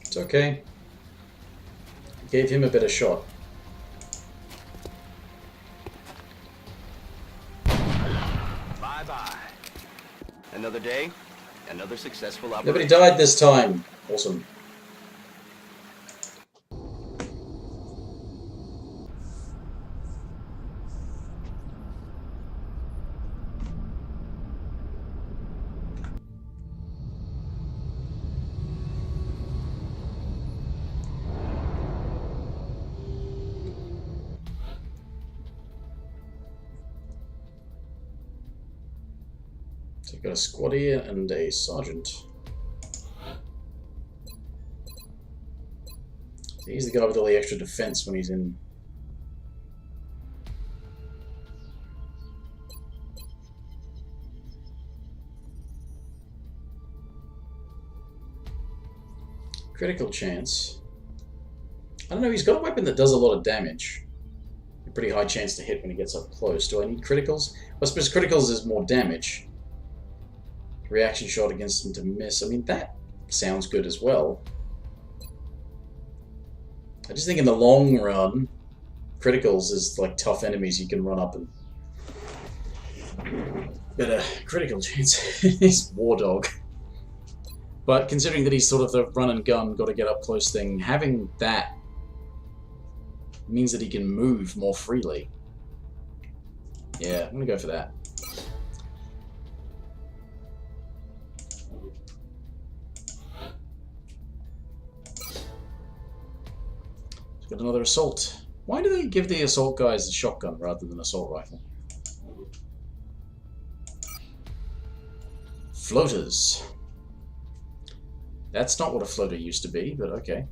It's okay. Gave him a better shot. Bye-bye. Another day, another successful operation. Nobody died this time. Awesome. So we've got a squad here and a sergeant. He's the guy with all the extra defense when he's in. Critical chance. I don't know, he's got a weapon that does a lot of damage. A pretty high chance to hit when he gets up close. Do I need criticals? Well, I suppose criticals is more damage. Reaction shot against him to miss. I mean, that sounds good as well. I just think in the long run, criticals is like tough enemies you can run up and... Better critical chance is War Dog. But considering that he's sort of the run and gun, got to get up close thing, having that means that he can move more freely. Yeah, I'm gonna go for that. He's got another assault. Why do they give the assault guys the shotgun rather than assault rifle? Floaters. That's not what a floater used to be, but okay.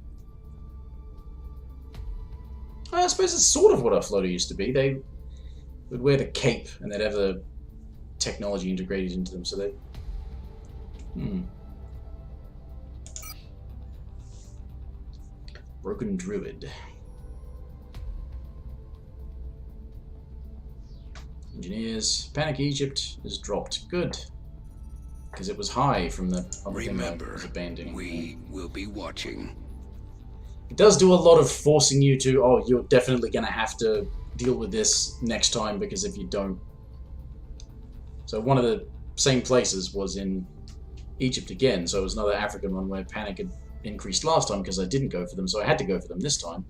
I suppose it's sort of what a floater used to be. They would wear the cape and they'd have the technology integrated into them, so they... Broken Druid. Engineers. Panic Egypt is dropped. Good. Because it was high from the other thing I was abandoning. We will be watching. It does do a lot of forcing you to, oh, you're definitely going to have to deal with this next time, because if you don't... So one of the same places was in Egypt again, so it was another African one where panic had increased last time because I didn't go for them, so I had to go for them this time.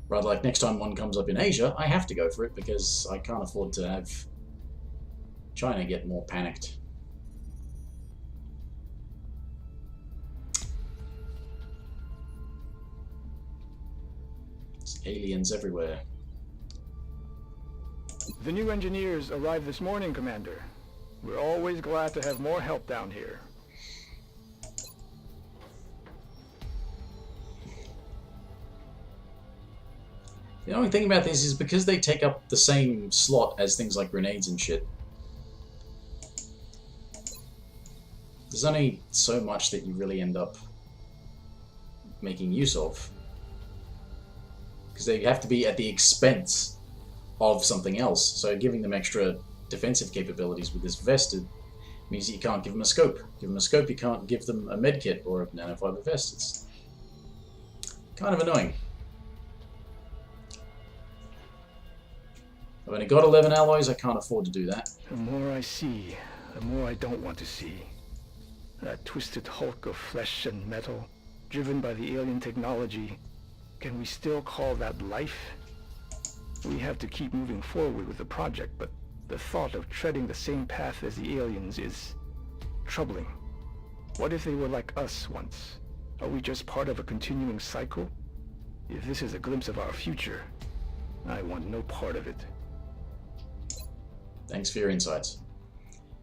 Rather, like, next time one comes up in Asia, I have to go for it because I can't afford to have China get more panicked. Aliens everywhere. The new engineers arrived this morning, Commander. We're always glad to have more help down here. The only thing about this is because they take up the same slot as things like grenades and shit. There's only so much that you really end up making use of. Because they have to be at the expense of something else. So giving them extra defensive capabilities with this vest means that you can't give them a scope. Give them a scope, you can't give them a medkit or a nanofiber vest. It's kind of annoying. I've only got 11 alloys, I can't afford to do that. The more I see, the more I don't want to see. That twisted hulk of flesh and metal, driven by the alien technology. Can we still call that life? We have to keep moving forward with the project, but the thought of treading the same path as the aliens is troubling. What if they were like us once? Are we just part of a continuing cycle? If this is a glimpse of our future, I want no part of it. Thanks for your insights.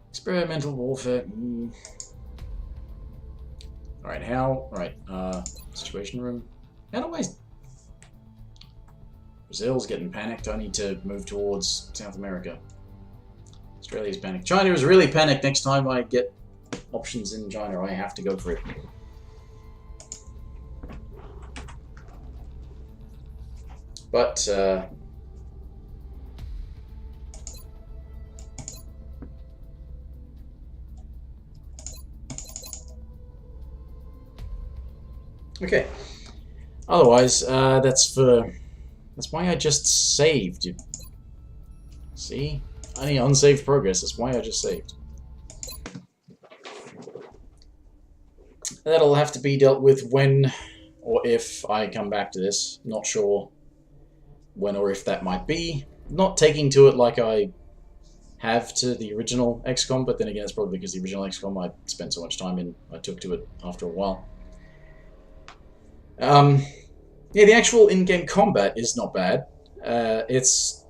Experimental warfare. Alright, how? Alright, situation room. How do I... Brazil's getting panicked. I need to move towards South America. Australia's panicked. China is really panicked. Next time I get options in China, I have to go for it. But, okay. Otherwise, that's why I just saved. See? Any unsaved progress. That's why I just saved. That'll have to be dealt with when or if I come back to this. Not sure when or if that might be. Not taking to it like I have to the original XCOM, but then again, it's probably because the original XCOM I spent so much time in, I took to it after a while. Yeah, the actual in-game combat is not bad. It's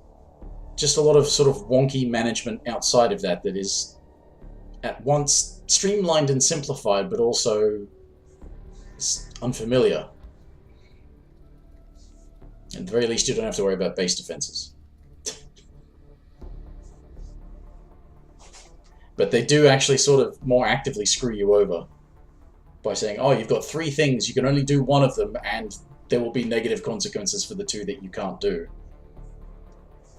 just a lot of sort of wonky management outside of that that is at once streamlined and simplified, but also unfamiliar. At the very least, you don't have to worry about base defenses. But they do actually sort of more actively screw you over by saying, oh, you've got 3 things, you can only do one of them, and there will be negative consequences for the 2 that you can't do.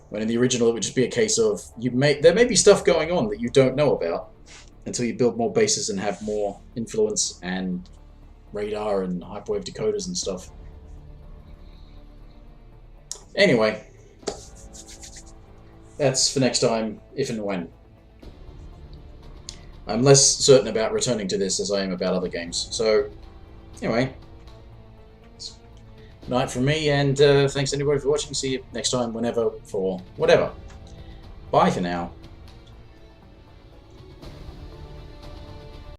When in the original, it would just be a case of, there may be stuff going on that you don't know about until you build more bases and have more influence and radar and hyperwave decoders and stuff. Anyway, that's for next time, if and when. I'm less certain about returning to this as I am about other games. So, anyway, night from me, and thanks anybody for watching. See you next time, whenever, for whatever. Bye for now.